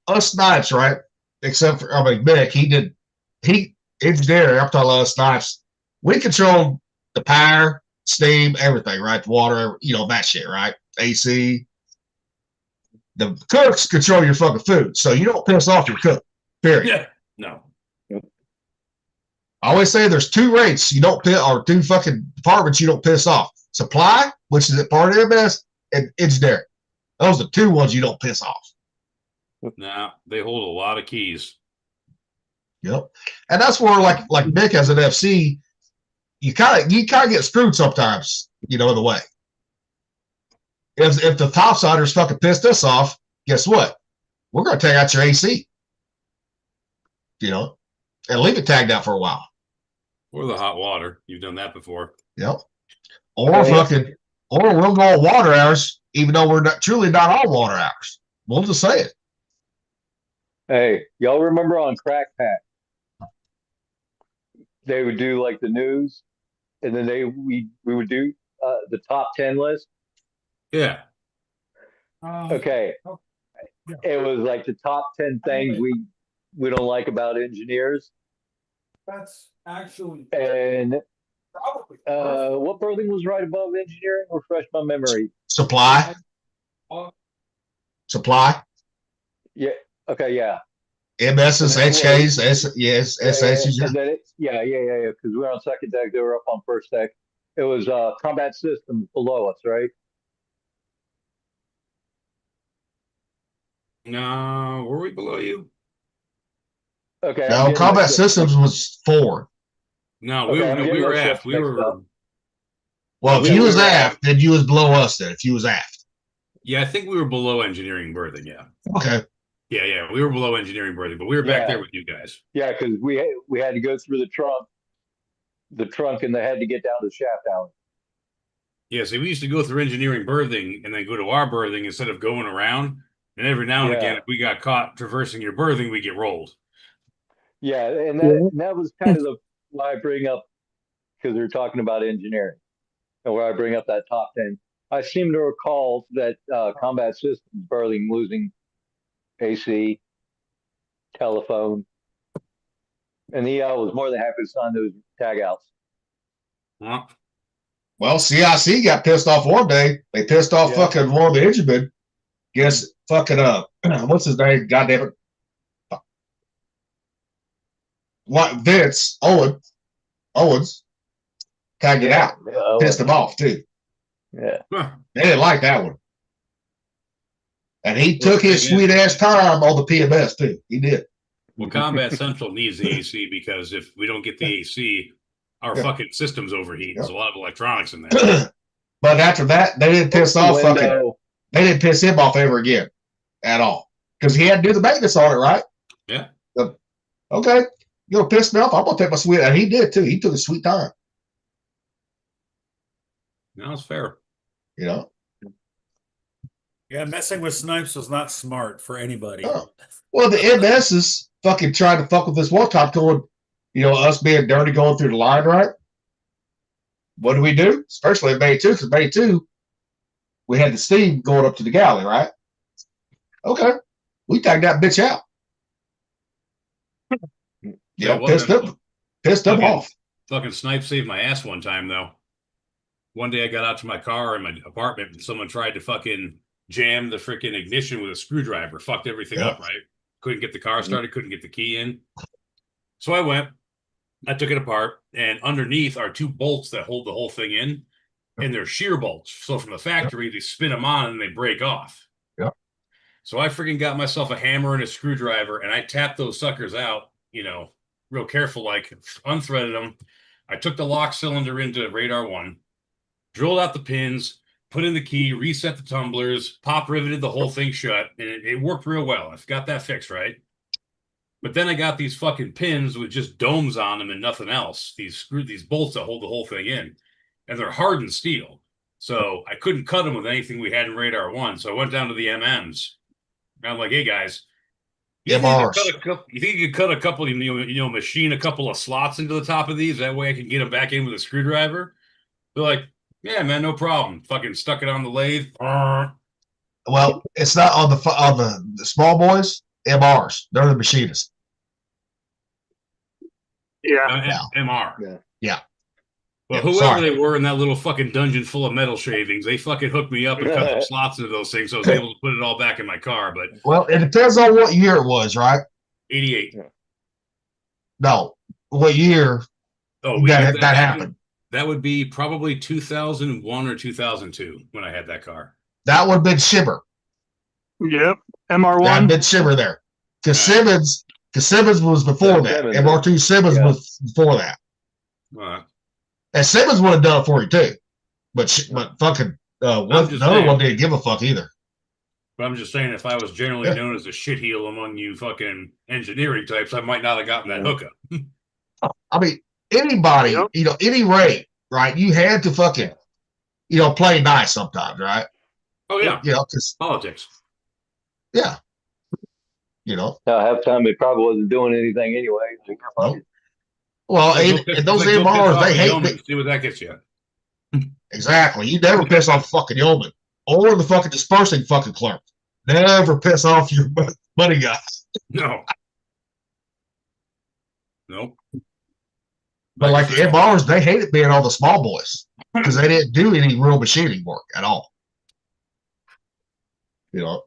us Snipes, right? Except for Mick, it's there. I'm talking about us Snipes. We control the power, steam, everything, right? The water, that shit, right? AC. The cooks control your fucking food, so you don't piss off your cook. Period. Yeah. No. I always say there's two rates you don't piss, or two fucking departments you don't piss off. Supply, which is a part of MS, and engineering. Those are the two ones you don't piss off. Nah, they hold a lot of keys. Yep. And that's where like Mick as an FC, you kind of get screwed sometimes, in the way. If the topsiders fucking pissed us off, guess what? We're gonna take out your AC. And leave it tagged out for a while. Or the hot water. You've done that before. Yep. Or we'll go on water hours, even though we're truly not on water hours. We'll just say it. Hey, y'all remember on Crack Pack? they would do like the news, and then we would do the top 10 list. Yeah. Okay, it was like the top 10 things we don't like about engineers. That's actually And probably what berthing was right above engineering? Refresh my memory. Supply. Yeah. Okay. Yeah. MSs, And that HKs, yes, SHs. And then yeah. Because we were on second deck, they were up on first deck. It was combat systems below us, right? No, were we below you? Okay. No, combat systems was 4. No, Okay, I'm we getting were those aft. ships We mixed were. up. Well, if Yeah, you we was were aft, then you was below us. Then if you was aft, Yeah, I think we were below engineering berthing. Yeah. okay. Yeah, we were below engineering berthing, but we were back Yeah. there with you guys. Yeah, because we had to go through the trunk, and they had to get down to the shaft alley. Yeah, so we used to go through engineering berthing and then go to our berthing instead of going around. And every now and Yeah. again, if we got caught traversing your berthing, we get rolled. Yeah, and that was kind of why I bring up, because they're talking about engineering, and where I bring up that top 10. I seem to recall that combat systems berthing losing AC, telephone, and the EL was more than happy to sign those tagouts. Huh? Well, CIC got pissed off one day. They pissed off Yeah. fucking one of the enginemen. Guess fucking what's his name? Goddamn it. What Vince Owens tagged it out. Yeah, Pissed him off too. yeah. Huh. They didn't like that one. And he Well, took his the thing is- sweet ass time on the PMS too. He did. Well, Combat Central needs the AC because if we don't get the AC, our Yeah. fucking system's overheat. There's a lot of electronics in there. But after that, they didn't piss off fucking. Window. They didn't piss him off ever again, at all, because he had to do the maintenance on it, right? Yeah. Okay, you gonna piss me off? I'm gonna take my sweet, and he did too. He took his sweet time. No, it's fair. You know. yeah. Messing with snipes was not smart for anybody. Oh. Well, the MSs fucking tried to fuck with this one time, going, us being dirty going through the line, right? What do we do? Especially in May 2, because May 2, we had the steam going up to the galley, right? Okay. We tagged that bitch out. Yeah, Pissed them fucking- off. Fucking snipe saved my ass one time, though. One day I got out to my car in my apartment and someone tried to fucking jam the freaking ignition with a screwdriver. Fucked everything Yeah. up, right? Couldn't get the car started, couldn't get the key in. So I went, I took it apart, and underneath are 2 bolts that hold the whole thing in, and they're shear bolts. So from the factory, they spin them on and they break off. Yeah. So I freaking got myself a hammer and a screwdriver, and I tapped those suckers out, real careful, like unthreaded them. I took the lock cylinder into radar 1, drilled out the pins, put in the key, reset the tumblers, pop riveted the whole thing shut, and it worked real well. I've got that fixed, right? But then I got these fucking pins with just domes on them and nothing else. These bolts that hold the whole thing in, and they're hardened steel. So I couldn't cut them with anything we had in radar 1. So I went down to the MMs. And I'm like, hey guys, you think you could cut a couple, machine a couple of slots into the top of these? That way I can get them back in with a screwdriver. They're like, yeah, man, no problem. Fucking stuck it on the lathe. Well, it's not on the small boys. MRs, they're the machinists. Yeah. MR. Yeah. Well, Yeah, whoever sorry. they were in that little fucking dungeon full of metal shavings, they fucking hooked me up and cut some slots into those things, so I was able to put it all back in my car. But Well, it depends on what year it was, right? 88. No, what year Oh, we that had that happened? That would be probably 2001 or 2002 when I had that car. That would have been Shimmer. Yep. That would have MR1. been Shimmer there. Because Simmons was before Yeah, that. Simmons. MR2 Simmons Yeah. was before that. Uh, And Simmons would have done it for you too. But fucking I'm the just other saying. one didn't give a fuck either. but I'm just saying, if I was generally Yeah. known as a shitheel among you fucking engineering types, I might not have gotten that hookup. I mean, anybody, Yep. any rate, right? You had to fucking, play nice sometimes, right? Oh, yeah. Because, Politics. yeah. Half time it probably wasn't doing anything anyway. Nope. Well, Like, and those go piss MRs, off they a hate yeoman, me. see what that gets you. Exactly. You never piss off fucking yeoman or the fucking dispersing fucking clerk. Never piss off your money guy. No. Nope. But like the MRs, they hated being all the small boys because they didn't do any real machining work at all. You know.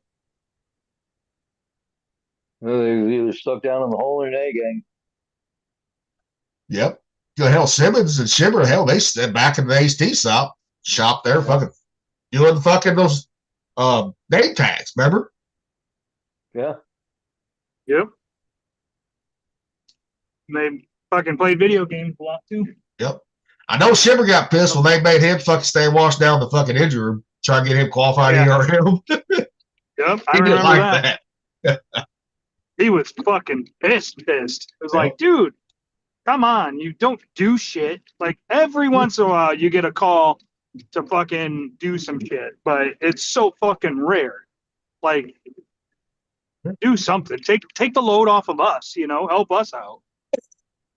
Well, they was either stuck down in the hole or an A gang. Yep. You know, hell, Simmons and Shimmer, hell, they stood back in the AST shop there, fucking doing fucking those name tags. Remember? Yeah. Yep. And they fucking played video games a lot too. Yep. I know Shimmer got pissed when they made him fucking stay and wash down the fucking injury room, try to get him qualified ERM. Yep, I He didn't remember like that. that. He was fucking pissed. It was like, dude, come on, you don't do shit. Like every once in a while you get a call to fucking do some shit, but it's so fucking rare. Like, do something. Take the load off of us, you know, help us out.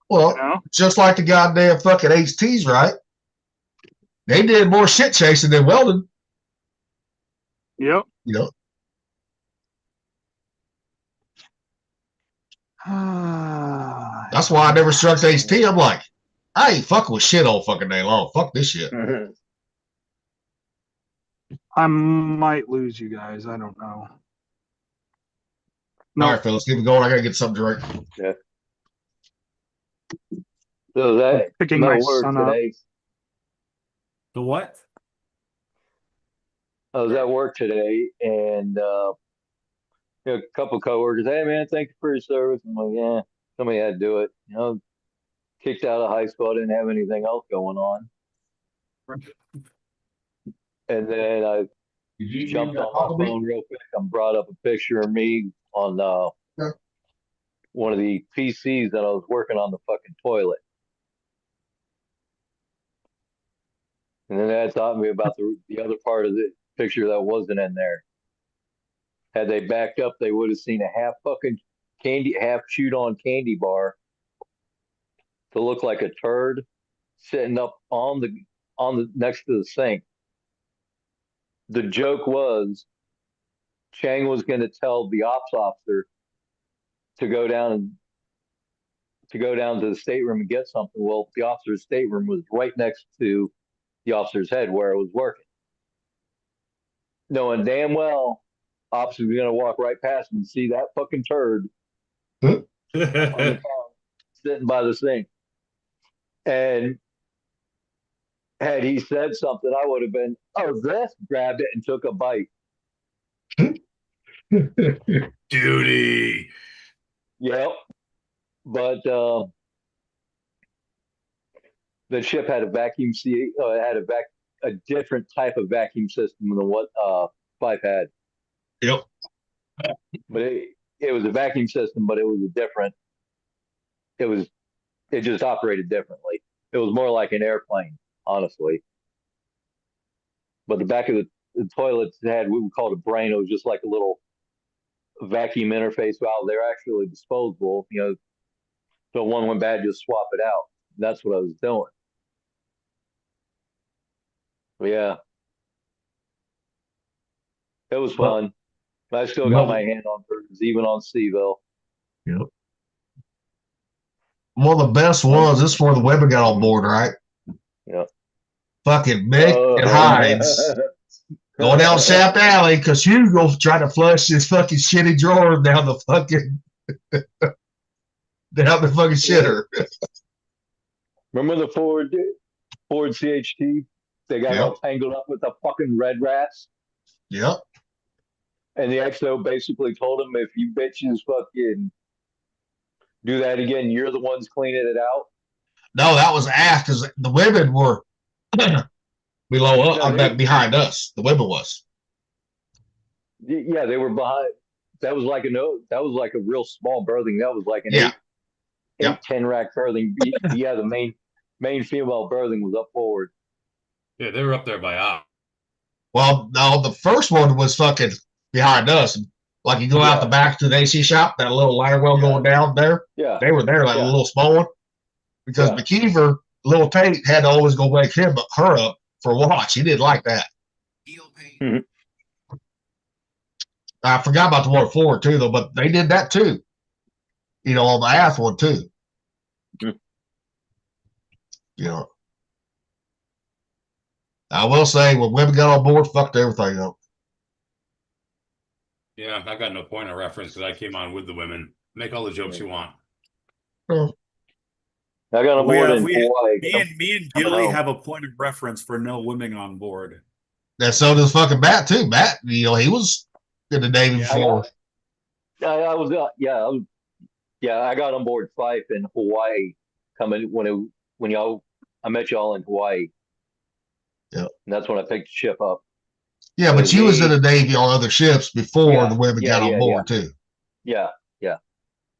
Well, You know? just like the goddamn fucking HTs, right? They did more shit chasing than welding. Yep. You know. That's why I never struck the HT. I'm like, I ain't fucking with shit all fucking day long. Fuck this shit. I might lose you guys. I don't know. All right, fellas, keep it going. I gotta get something to drink. Yeah. So that Picking no my work son up. today. The what? I was at work today, and you know, a couple coworkers, hey man, thank you for your service. I'm like, yeah, somebody had to do it. You know, kicked out of high school, I didn't have anything else going on. And then I jumped on my phone real quick and brought up a picture of me on one of the PCs that I was working on the fucking toilet. And then that taught me about the other part of the picture that wasn't in there. Had they backed up, they would have seen a half chewed on candy bar to look like a turd sitting up on the next to the sink. The joke was Chang was going to tell the ops officer to go down to the stateroom and get something. Well, the officer's stateroom was right next to the officer's head where it was working. Knowing damn well officer's going to walk right past him and see that fucking turd on the phone, sitting by the sink. And had he said something, I would have been, oh, this, grabbed it and took a bite. Duty. Yep. But the ship had a vacuum a different type of vacuum system than what Fife had. Yep. But it was a vacuum system, but it was it just operated differently. It was more like an airplane, honestly. But the back of the toilet had what we called a brain. It was just like a little vacuum interface valve. They're actually disposable, you know. So one went bad, just swap it out. That's what I was doing. But yeah. It was fun. I still got my hand on birds, even on Seaville. Yep. One of the best was this is where the women got on board, right? Yep. Fucking Mick and Hines going down Shaft Alley because Hugo trying to flush his fucking shitty drawer down the fucking shitter. Remember the Ford CHT? They got all tangled up with the fucking red rats. Yep. And the XO basically told him, if you bitches fucking do that again, you're the ones cleaning it out. No, that was aft because the women were below us, behind us. The women was. Yeah, they were behind. That was like a real small berthing. That was like an 8-10 rack berthing. Yeah, the main female berthing was up forward. Yeah, they were up there by out. Well, no, the first one was fucking behind us. Like you go out the back to the AC shop, that little ladder well going down there. Yeah. They were there, like a little small one. because McKeever, little Tate had to always go wake her up for watch. He didn't like that. Mhm. I forgot about the one forward too, though, but they did that too. You know, on the ass one too. Mhm. You know, I will say when women got on board, fucked everything up. Yeah, I got no point of reference because I came on with the women. Make all the jokes you want. Oh, I got on board in me Hawaii. and coming Gilly home. have a point of reference for no women on board. and so does fucking Matt too. Matt, you know, he was in the Navy Yeah, before. I was I got on board Fife in Hawaii coming when I met y'all in Hawaii. Yep. And that's when I picked the ship up. Yeah, but you was in the Navy on other ships before Yeah, the women got on yeah, board too. Yeah,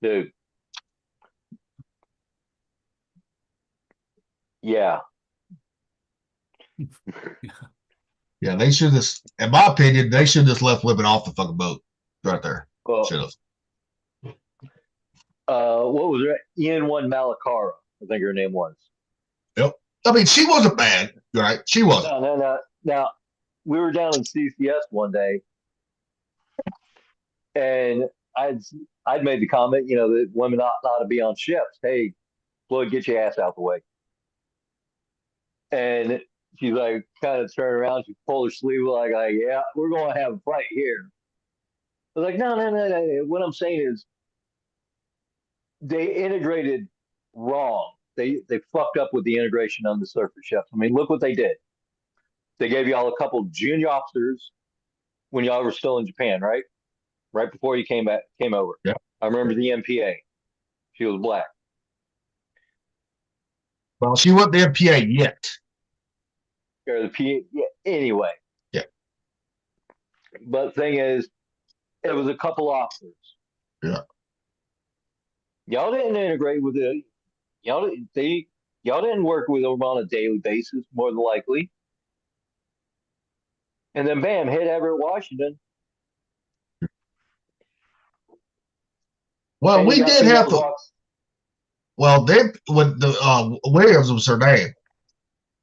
dude. Yeah. Yeah, they should have, in my opinion, they should have just left women off the fucking boat right there. Well, Should have. what was it? Ian one Malacara, I think her name was. Yep. I mean, she wasn't bad, right? She wasn't. No. Now, we were down in CCS one day, and I'd made the comment, that women ought not to be on ships. Hey, Floyd, get your ass out the way. And she's like, kind of turned around, she pulled her sleeve like, yeah, we're going to have a fight here. I was like, no. What I'm saying is, they integrated wrong. They fucked up with the integration on the surface ships. I mean, look what they did. They gave y'all a couple junior officers when y'all were still in Japan, right? Right before you came over. Yeah. I remember the MPA. She was black. Well, she wasn't the MPA yet. Or the PA. Yeah, anyway. Yeah. But the thing is, it was a couple officers. Yeah. Y'all didn't integrate with it. Y'all didn't work with them on a daily basis, more than likely. And then bam, hit Everett, Washington. Well, And we you got did female have to. dogs. Well, then when the Williams was her name,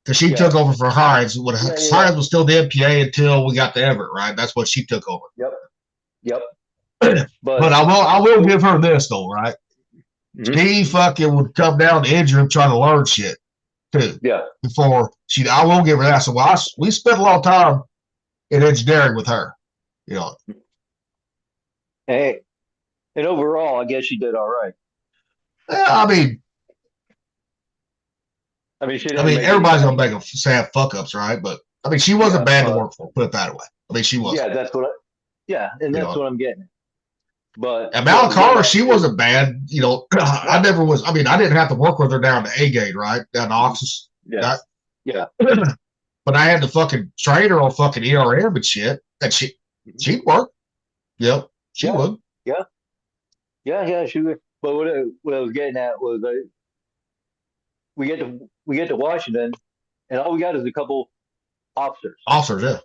because she Yeah. took over for Hines. When Yeah. Hines was still the MPA until we got to Everett, right? That's what she took over. Yep. But I will give her this though, right? Mhm. She fucking would come down to Ingram trying to learn shit too. Yeah. Before I will give her that. So we spent a lot of time in engineering with her. You know. Hey, and overall, I guess she did all right. Yeah, I mean, she didn't make everybody's any- gonna make sad fuck ups, right? But I mean, she wasn't bad to work for. Put it that way. I mean, she was. Yeah, that's what. And that's what I'm getting at. But And Malacara, she wasn't bad. You know, I never was. I mean, I didn't have to work with her down to A gate, right? Down to Oxus. Yeah. Yeah. But I had to fucking train her on fucking ERM and shit. And she'd work. Yep, she would. Yeah, she would. But what I was getting at was we get to Washington, and all we got is a couple officers. Officers, yeah.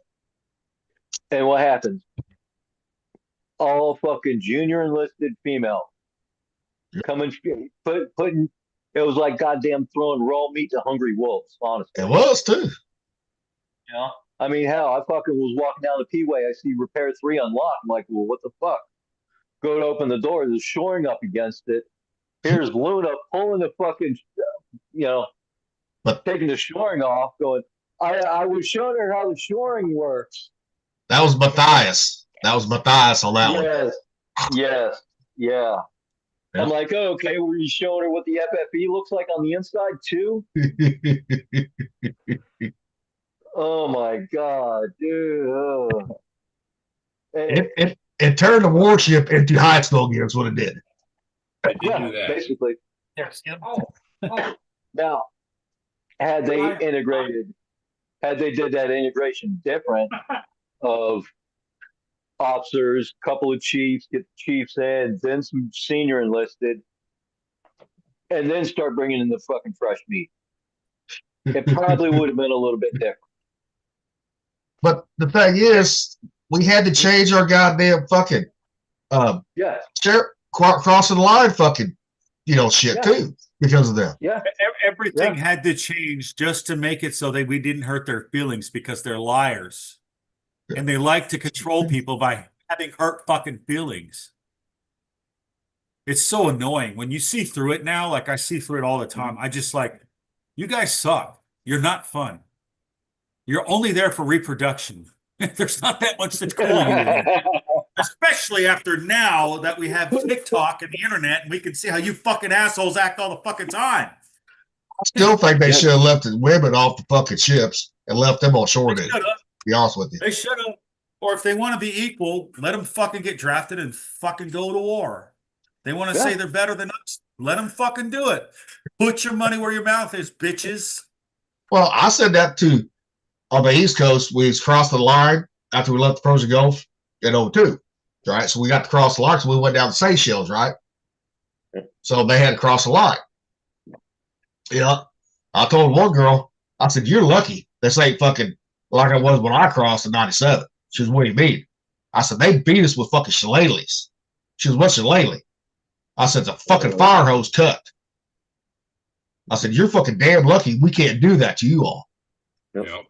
And what happens? All fucking junior enlisted female coming, putting. It was like goddamn throwing raw meat to hungry wolves. Honestly, It was too. I mean, hell, I fucking was walking down the P-way. I see Repair 3 unlocked. I'm like, well, what the fuck? Go to open the door. There's shoring up against it. Here's Luna pulling the fucking, but taking the shoring off, going, I was showing her how the shoring works. That was Matthias. That was Matthias on that one. Yes. Yeah. I'm like, oh, okay, were you showing her what the FFE looks like on the inside too? Oh my God, dude. Oh. It turned the warship into high school gear. That's what it did. I did do that. Basically. Yes. Now, had they did that integration different of officers, couple of chiefs, get the chiefs in, then some senior enlisted, and then start bringing in the fucking fresh meat, it probably would have been a little bit different. But the thing is, we had to change our goddamn fucking Yeah. crossing the line fucking shit too. because of them. Yeah. Everything had to change just to make it so that we didn't hurt their feelings because they're liars. And they like to control people by having hurt fucking feelings. It's so annoying when you see through it now. Like I see through it all the time. I just like, you guys suck. You're not fun. You're only there for reproduction. There's not that much that's cool you. Especially after now that we have TikTok and the internet and we can see how you fucking assholes act all the fucking time. I still think they should have left the women off the fucking ships and left them on shore. To be honest with you, They should have. Or if they want to be equal, let them fucking get drafted and fucking go to war. They want to say they're better than us. Let them fucking do it. Put your money where your mouth is, bitches. well, I said that too. On the East Coast, we crossed the line after we left the Persian Gulf in 02. Right, so we got to cross the line, so we went down to Seychelles, right? So they had to cross the line. Yeah, I told one girl, I said, "You're lucky. This ain't fucking like I was when I crossed in '97." She was, "What do you mean?" I said, "They beat us with fucking shillelaghs." She was, "What's shillelagh?" I said, "It's a fucking fire hose cut." I said, "You're fucking damn lucky. We can't do that to you all." Yep.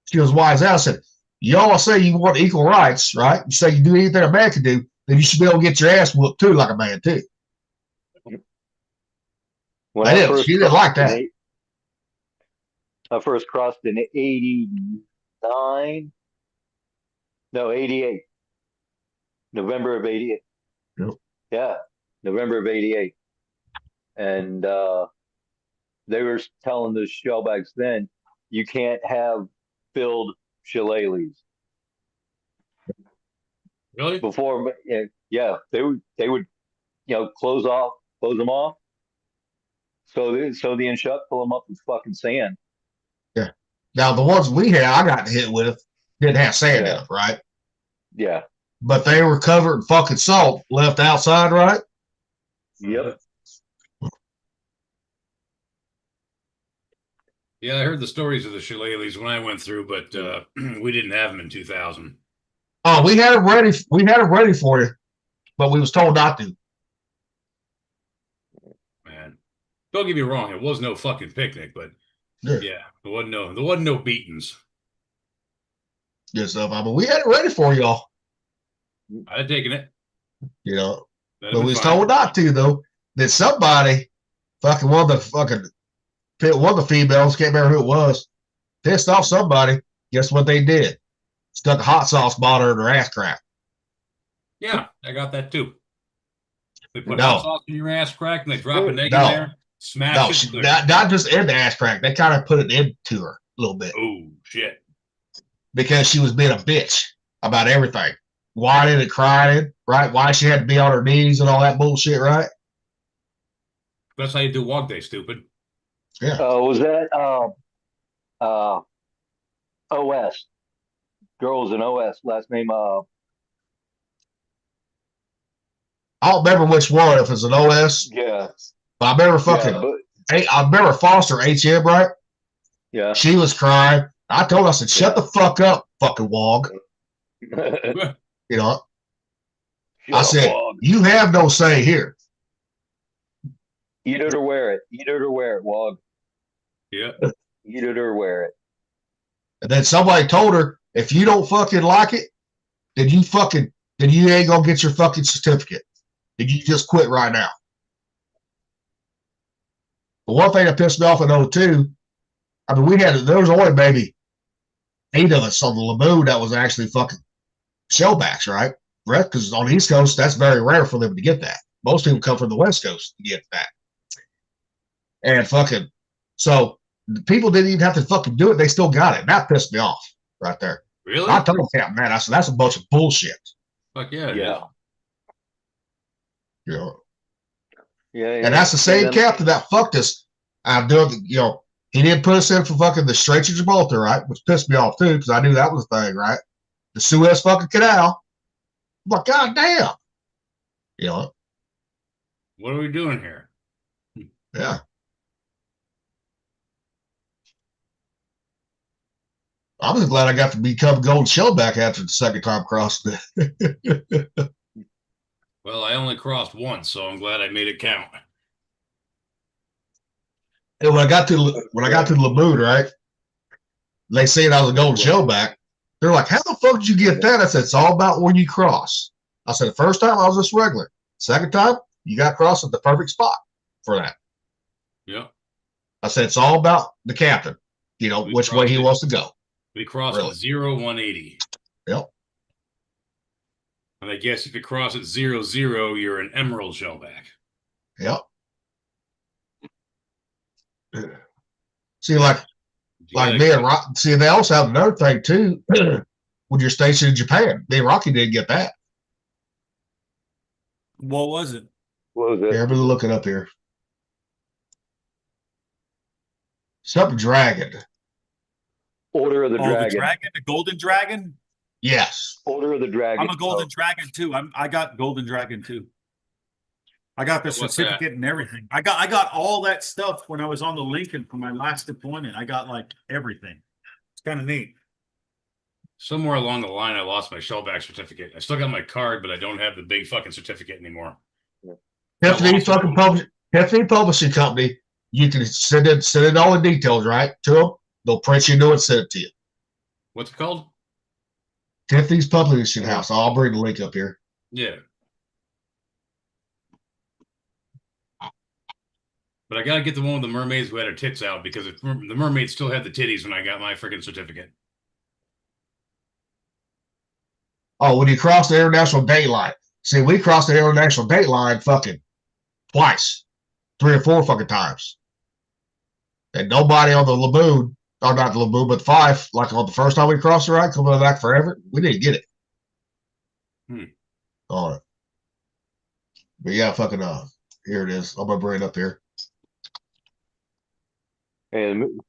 She goes, "Why is that?" I said, "Y'all say you want equal rights, right? You say you do anything a man can do, then you should be able to get your ass whooped too, like a man too." When She didn't like that. I first crossed in 89. No, 88. November of 88. Yep. Yeah, November of 88. And they were telling the shellbacks then, you can't have filled shillelaghs. Really? Before, yeah, they would, close them off. So the inshut pull them up with fucking sand. Yeah. Now the ones we had, I got hit with, didn't have sand in them, right? Yeah. But they were covered in fucking salt, left outside, right? Yep. Yeah, I heard the stories of the shillelaghs when I went through, but we didn't have them in 2000. Oh, we had it ready. We had it ready for you, but we was told not to. Man, don't get me wrong, it was no fucking picnic, but yeah, there wasn't no beatings. Good stuff. I mean, we had it ready for y'all. I'd have taken it. You know, That'd but been we was fine. told not to though. That somebody, one of the females, can't remember who it was, pissed off somebody. Guess what they did? Stuck a hot sauce bottle in their ass crack. Yeah, I got that too. They put No. hot sauce in your ass crack and they drop an egg in there, smash it. Not just in the ass crack. They kind of put it into her a little bit. Oh shit! Because she was being a bitch about everything, whining and crying, right? Why she had to be on her knees and all that bullshit, right? That's how you do Wog Day, stupid. Yeah. Was that OS? Girls in OS, last name I don't remember which one, if it's an OS, yeah. but I remember I remember Foster HM, right? Yeah. She was crying. I told her, I said, "Shut the fuck up, fucking Wog." You know, I said, "You have no say here." Eat it or wear it. Eat it or wear it, Wog. Yeah. Eat it or wear it. And then somebody told her, "If you don't fucking like it, then you ain't gonna get your fucking certificate. Then you just quit right now." But one thing that pissed me off in 02, I mean, there was only maybe 8 of us on the Lamoon that was actually fucking shellbacks, right? Because on the East Coast, that's very rare for them to get that. Most people come from the West Coast to get that. And fucking, so the people didn't even have to fucking do it. They still got it. That pissed me off right there. Really? I told Captain Matt, I said, "That's a bunch of bullshit." Fuck yeah. Yeah. You know, Yeah. and that's the same captain that fucked us. He didn't put us in for fucking the Straits of Gibraltar, right? Which pissed me off too, because I knew that was the thing, right? The Suez fucking Canal. I'm like, God damn. You know? What are we doing here? Yeah. I'm just glad I got to become Golden Shellback after the second time crossing it. Well, I only crossed once, so I'm glad I made it count. And when I got to Lamood, right? They said I was a golden shellback. They're like, "How the fuck did you get that?" I said, "It's all about when you cross." I said, "The first time I was just regular. Second time, you got crossed at the perfect spot for that." Yeah. I said, "It's all about the captain. You know, which way he wants to go." We cross Really. at 0-180. Yep. And I guess if you cross at 0-0, you're an emerald shellback. Yep. See, like me and Rock. See, they also have another thing too. When you're stationed in Japan, me and Rocky didn't get that. What was it? What was it? Here, everybody look it up here. Something dragon. Order of the Oh, Dragon. the dragon, the golden dragon. Yes. Order of the Dragon. I'm a golden dragon too. I got golden dragon too. I got the What's certificate and everything. I got all that stuff when I was on the Lincoln for my last deployment. I got like everything. It's kind of neat. Somewhere along the line, I lost my shellback certificate. I still got my card, but I don't have the big fucking certificate anymore. Tiffany Publishing Company. You can send it all the details right to them. They'll print you a new one and send it to you. What's it called? Tiffany's Publishing House. I'll bring the link up here. Yeah. But I gotta get the one with the mermaids who had her tits out because the mermaids still had the titties when I got my freaking certificate. Oh, when you cross the international date line. See, we crossed the international date line fucking twice, 3 or 4 fucking times. And nobody on the Laboon, or not the Laboon, but 5, like on the first time we crossed the ride, coming back forever, we didn't get it. On it. But yeah, fucking here it is. I'm gonna bring it up here. And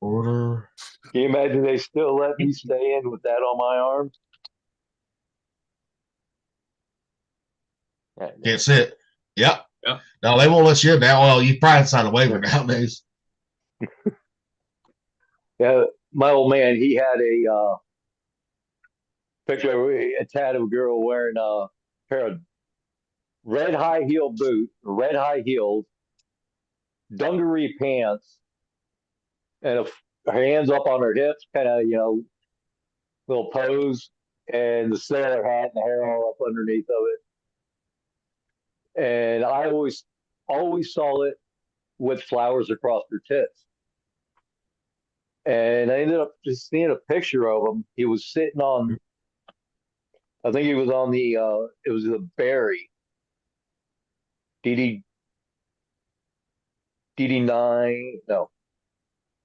Order. can you imagine they still let me stay in with that on my arm? Can't see it. Yep. Yep. No, they won't let you in now. Well, you probably sign a waiver nowadays. Yeah, my old man, he had a picture, a tat of a girl wearing a pair of red high heel heels, dungaree pants, and her hands up on her hips, kind of, little pose, and the sailor hat and the hair all up underneath of it. And I always saw it with flowers across her tits. And I ended up just seeing a picture of him. He was sitting on, I think he was on the, it was the Berry. DD9, no,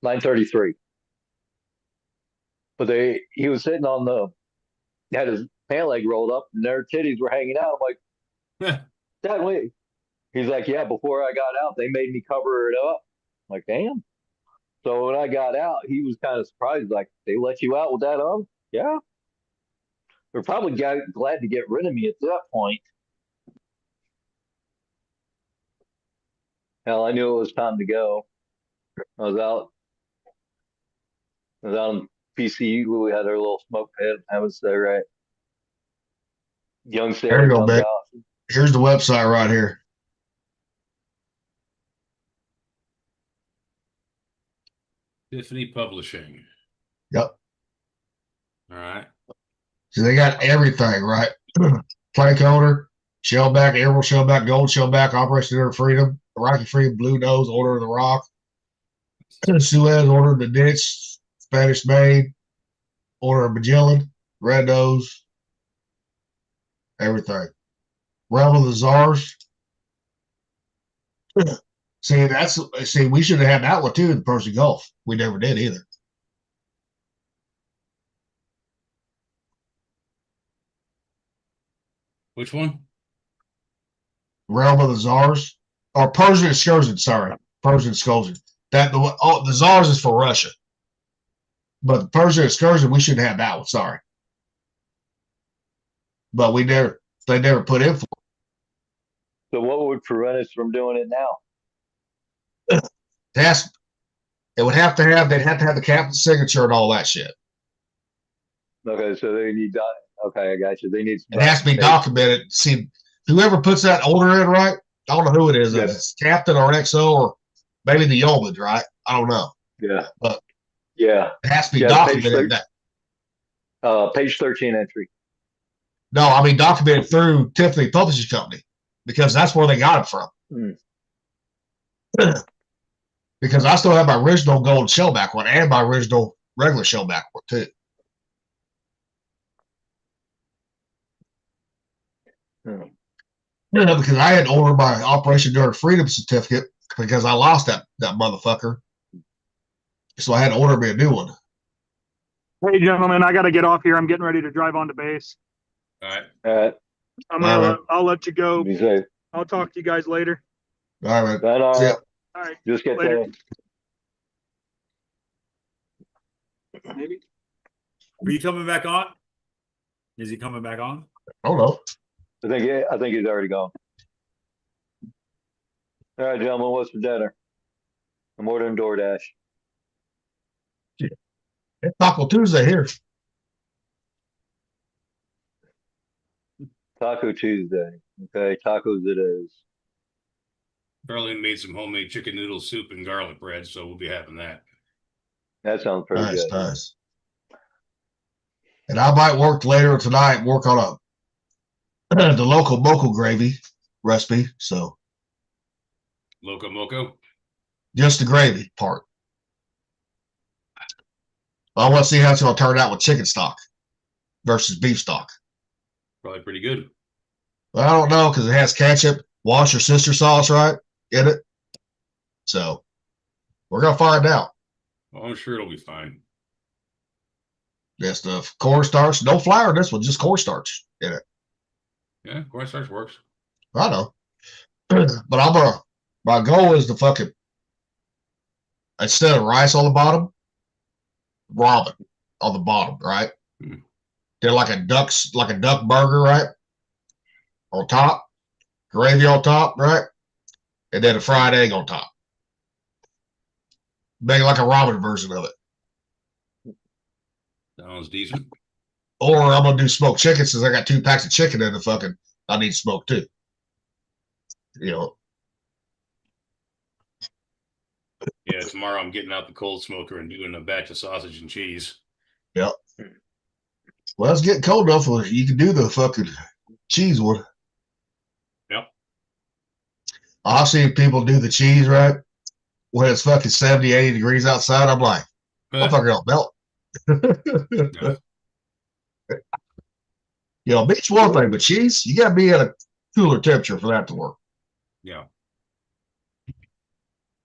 933. But he was sitting on had his pant leg rolled up and their titties were hanging out. I'm like, that way. He's like, yeah, before I got out, they made me cover it up. I'm like, damn. So when I got out, he was kind of surprised. Like, they let you out with that on? Yeah. They're probably glad to get rid of me at that point. Hell, I knew it was time to go. I was out in PCU. We had our little smoke pit. I would say, right. Young There sailor you go, comes man. out. Here's the website right here. Tiffany Publishing. Yep. All right. So they got everything, right? Plank owner, shellback, emerald shellback, gold shellback, Operation Inner Freedom, Rocky Freedom, Blue Nose, Order of the Rock, Suez, Order of the Ditch, Spanish Maid, Order of Magellan, Red Nose, everything. Realm of the Czars. See, we should have had that one too in the Persian Gulf. We never did either. Which one? Realm of the Czars. Or Persian Excursion, sorry. Persian Excursion. The Czars is for Russia. But the Persian Excursion, we shouldn't have that one, sorry. But they never put in for it. So what would prevent us from doing it now? They'd have to have the captain's signature and all that shit. Okay, so they need okay, I got you. They need It has to be documented. See, whoever puts that order in, right? I don't know who it is. If it's captain or an XO, maybe the yeoman, right? I don't know. Yeah. But Yeah. it has to be Yeah, page documented. Page 13 entry. No, I mean documented through Tiffany Publishing Company because that's where they got it from. Because I still have my original gold shellback one and my original regular shellback one too. Yeah, because I had ordered my Operation Enduring Freedom certificate because I lost that motherfucker. So I had to order me a new one. Hey, gentlemen, I got to get off here. I'm getting ready to drive on to base. All right. I'll let you go. Be safe. I'll talk to you guys later. All right. See ya. All right. Just get Later. Maybe. Are you coming back on? Is he coming back on? I don't know. I think he's already gone. All right, gentlemen, what's for dinner? I'm ordering DoorDash. It's Taco Tuesday here. Taco Tuesday. Okay, tacos it is. Darlene made some homemade chicken noodle soup and garlic bread, so we'll be having that. That sounds pretty Nice, good. nice. And I might work later tonight, work on the local moco gravy recipe. So Loco Moco. just the gravy part. I want to see how it's going to turn out with chicken stock versus beef stock. Probably pretty good. Well, I don't know because it has ketchup, wash your sister sauce, right, in it. So we're going to find out. Well, I'm sure it'll be fine. Just the cornstarch, no flour in this one, just cornstarch in it. Yeah, cornstarch works. I know. But my goal is to fucking, instead of rice on the bottom, ramen on the bottom, right? They're like a duck burger, right? On top, gravy on top, right? And then a fried egg on top. Make like a ramen version of it. Sounds decent. Or I'm gonna do smoked chicken since I got 2 packs of chicken in the fucking. I need smoke too. You know. Yeah, tomorrow I'm getting out the cold smoker and doing a batch of sausage and cheese. Yep. Well, it's getting cold enough where you can do the fucking cheese one. Yep. I've seen people do the cheese, right? When it's fucking 70, 80 degrees outside, I'm like, motherfucker don't melt. Yeah. You know, meat's one thing, but cheese, you gotta be at a cooler temperature for that to work. Yeah.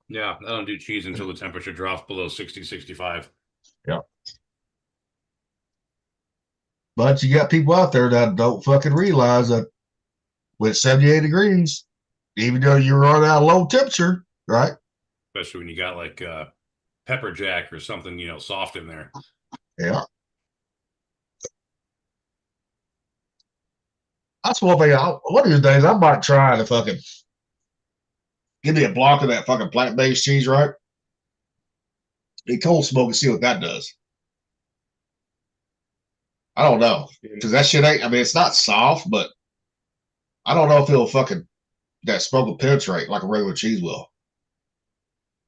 Yeah, I don't do cheese until the temperature drops below 60, 65. Yeah. But you got people out there that don't fucking realize that with 78 degrees, even though you're running out of low temperature, right? Especially when you got like pepper jack or something, soft in there. Yeah. That's one thing. One of these days, I might try to fucking give me a block of that fucking plant-based cheese, right? And cold smoke and see what that does. I don't know. Because that shit ain't, I mean, it's not soft, but I don't know if it'll fucking, that smoke will penetrate like a regular cheese will.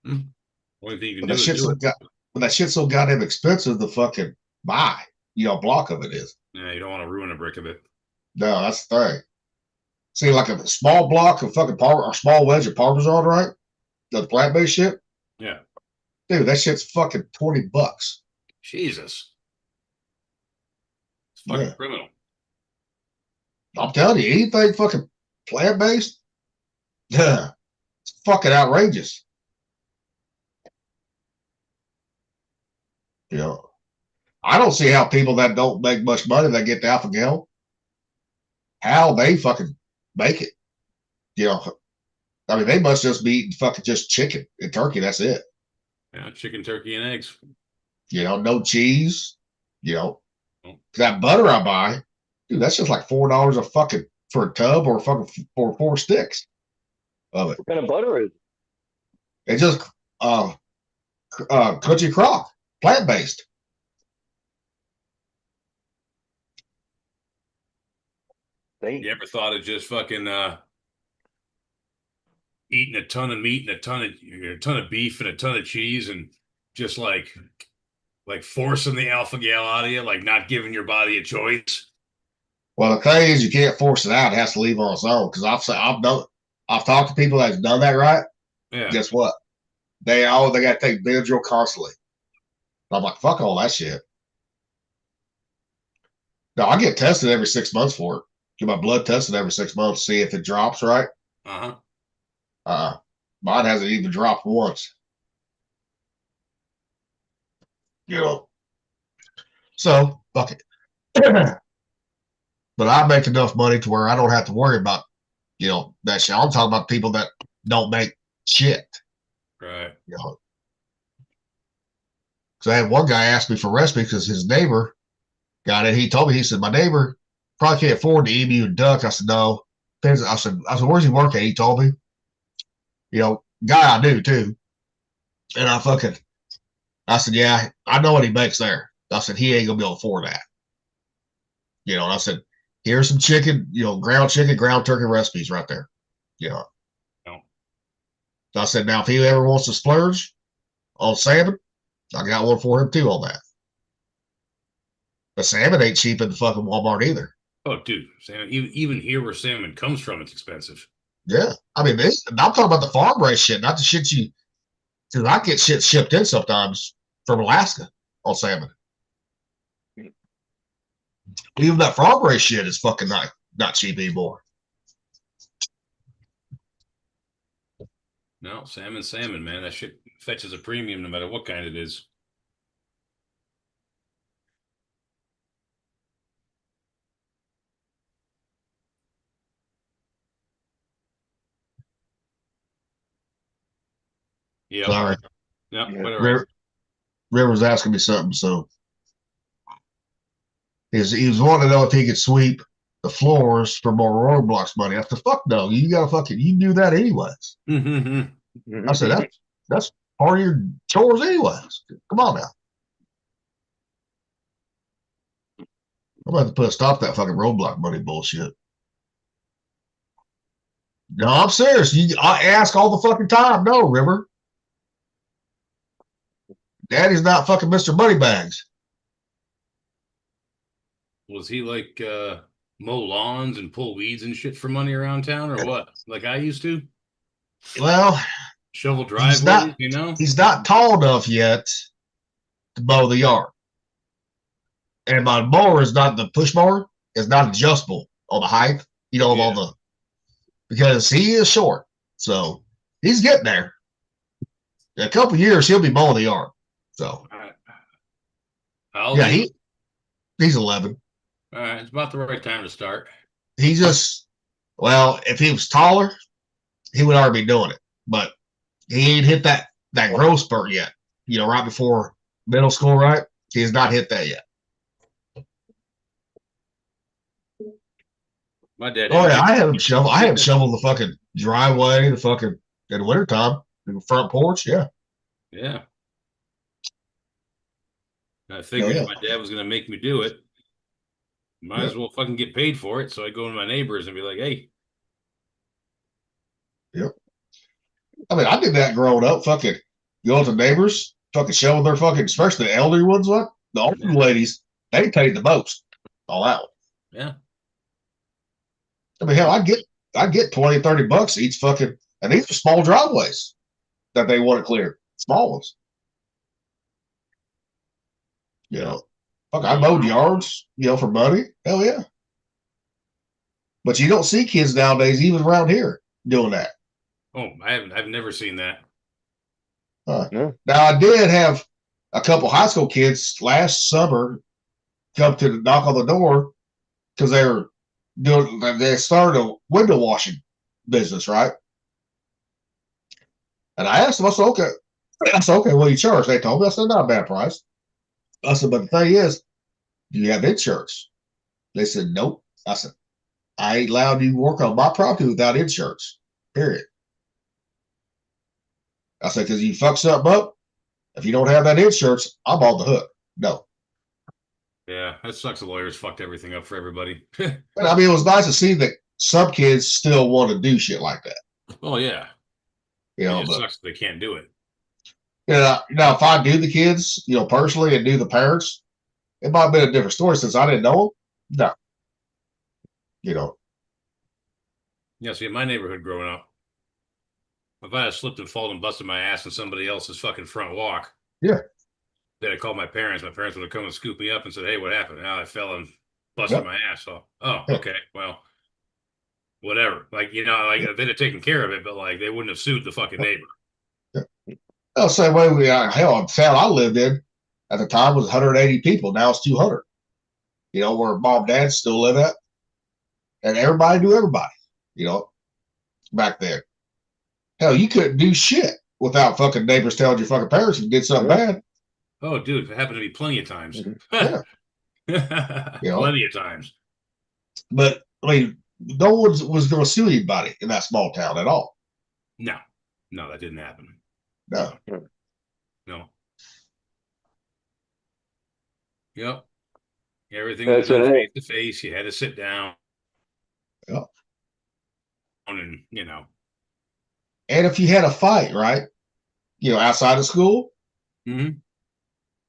Only thing you can But do is do it. that shit's so goddamn expensive to fucking buy. A block of it is. Yeah, you don't want to ruin a brick of it. No, that's the thing. See, like a small block of fucking or small wedge of Parmesan, right? The plant-based shit. Yeah. Dude, that shit's fucking $20. Jesus. It's fucking criminal. I'm telling you, anything fucking plant-based, yeah, it's fucking outrageous. I don't see how people that don't make much money that get the Alpha Gal, how they fucking make it. I mean, they must just be eating fucking just chicken and turkey. That's it. Yeah, chicken, turkey, and eggs. No cheese. That butter I buy, dude, that's just like $4 a fucking for a tub or fucking for 4 sticks of it. What kind of butter is it? It's just country crock, plant-based. You ever thought of just fucking eating a ton of meat and a ton of beef and a ton of cheese, and just like forcing the alpha gal out of you, like not giving your body a choice. Well, the thing is, you can't force it out. It has to leave on its own. Because I've talked to people that's done that right. Yeah. Guess what? They got to take Benadryl constantly. I'm like, fuck all that shit. No, I get tested every 6 months for it. Get my blood tested every 6 months, see if it drops right. Mine hasn't even dropped once. You know. So, fuck it. But I make enough money to where I don't have to worry about, that shit. I'm talking about people that don't make shit. Right. You know. So I had one guy ask me for recipe because his neighbor got it. He told me, he said, my neighbor probably can't afford the emu and duck. I said, no. I said, where's he working? He told me. Guy I knew too. And I said, yeah, I know what he makes there. I said, he ain't gonna be able to afford that. And I said, here's some chicken, ground chicken, ground turkey recipes right there. No. So I said, now if he ever wants to splurge on salmon, I got one for him too on that. The salmon ain't cheap in the fucking Walmart either. Oh, dude, salmon, even here where salmon comes from, it's expensive. Yeah, I mean, I'm talking about the farm raised shit, not the shit because I get shit shipped in sometimes from Alaska on salmon. Even that farm raised shit is fucking not cheap anymore. No, salmon, man. That shit fetches a premium no matter what kind it is. Yeah. Sorry. Yeah, whatever. River's asking me something, so he was wanting to know if he could sweep the floors for more Roblox money. I said, fuck no, you can do that anyways. I said, that's part of your chores anyways. Come on now. I'm about to put a stop to that fucking Roblox money bullshit. No, I'm serious. I ask all the fucking time. No, River. Daddy's not fucking Mr. Moneybags. Was he like mow lawns and pull weeds and shit for money around town, or what? Like I used to? Well, shovel driveways, He's not tall enough yet to mow the yard. And my mower is not the push mower, it's not adjustable on the height, because he is short. So he's getting there. In a couple years, he'll be mowing the yard. So he's 11. All right, it's about the right time to start. If he was taller, he would already be doing it. But he ain't hit that growth spurt yet. Right before middle school, right? He has not hit that yet. My dad. Oh yeah, I haven't shoveled the fucking driveway, in the wintertime, the front porch. Yeah. Yeah. I figured if my dad was going to make me do it, might as well fucking get paid for it. So I go to my neighbors and be like, hey. Yep. I mean, I did that growing up. Fucking going to neighbors, fucking showing their fucking, especially the elderly ones, like the older ladies, they paid the most. All that one. Yeah. I mean, hell, I get $20-$30 each fucking, and these are small driveways that they want to clear. Small ones. I mowed yards, for money. Hell yeah. But you don't see kids nowadays, even around here, doing that. Oh, I've never seen that. Now I did have a couple high school kids last summer come to knock on the door because they started a window washing business, right? And I asked them, I said, okay, what do you charge? They told me. I said, not a bad price. I said, but the thing is, do you have insurance? They said, nope. I said, I ain't allowed you to work on my property without insurance, period. I said, because you fuck something up, if you don't have that insurance, I'm on the hook. No. Yeah, that sucks. The lawyers fucked everything up for everybody. But I mean, it was nice to see that some kids still want to do shit like that. Oh, yeah. You It know, just but sucks that they can't do it. now if I knew the kids, personally and knew the parents, it might have been a different story since I didn't know them. No, Yeah, see, in my neighborhood growing up, if I had slipped and fallen and busted my ass in somebody else's fucking front walk, yeah, then I called my parents. My parents would have come and scooped me up and said, "Hey, what happened?" Now I fell and busted yep, my ass. So, oh, yeah, okay, well, whatever. Like, they'd have taken care of it, but like they wouldn't have sued the fucking neighbor. yeah. Well, same way hell, the town I lived in at the time was 180 people. Now it's 200. Where mom and dad still live at, and everybody knew everybody. Back there. Hell, you couldn't do shit without fucking neighbors telling your fucking parents you did something bad. Oh, dude, it happened to me plenty of times. Yeah, Plenty of times. But I mean, no one was going to sue anybody in that small town at all. No, that didn't happen. No. No. Yep. Everything That's was done it. face to face. You had to sit down. Yep. And And if you had a fight, right, outside of school, Mhm.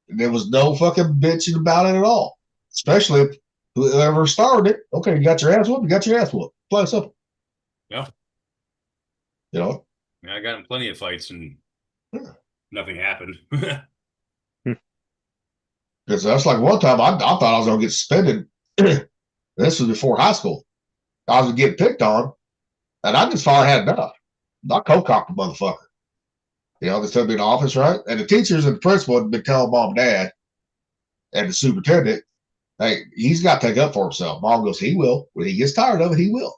there was no fucking bitching about it at all. Especially if whoever started it. Okay, you got your ass whooped. You got your ass whooped. Plain and simple. Yeah. Yeah, I got in plenty of fights and nothing happened. Because that's like one time I thought I was going to get suspended. This was before high school. I was getting picked on, and I just finally had enough. I co-cocked the motherfucker. They took me in the office, right? And the teachers and the principal had been telling mom and dad and the superintendent, hey, he's got to take up for himself. Mom goes, he will. When he gets tired of it, he will.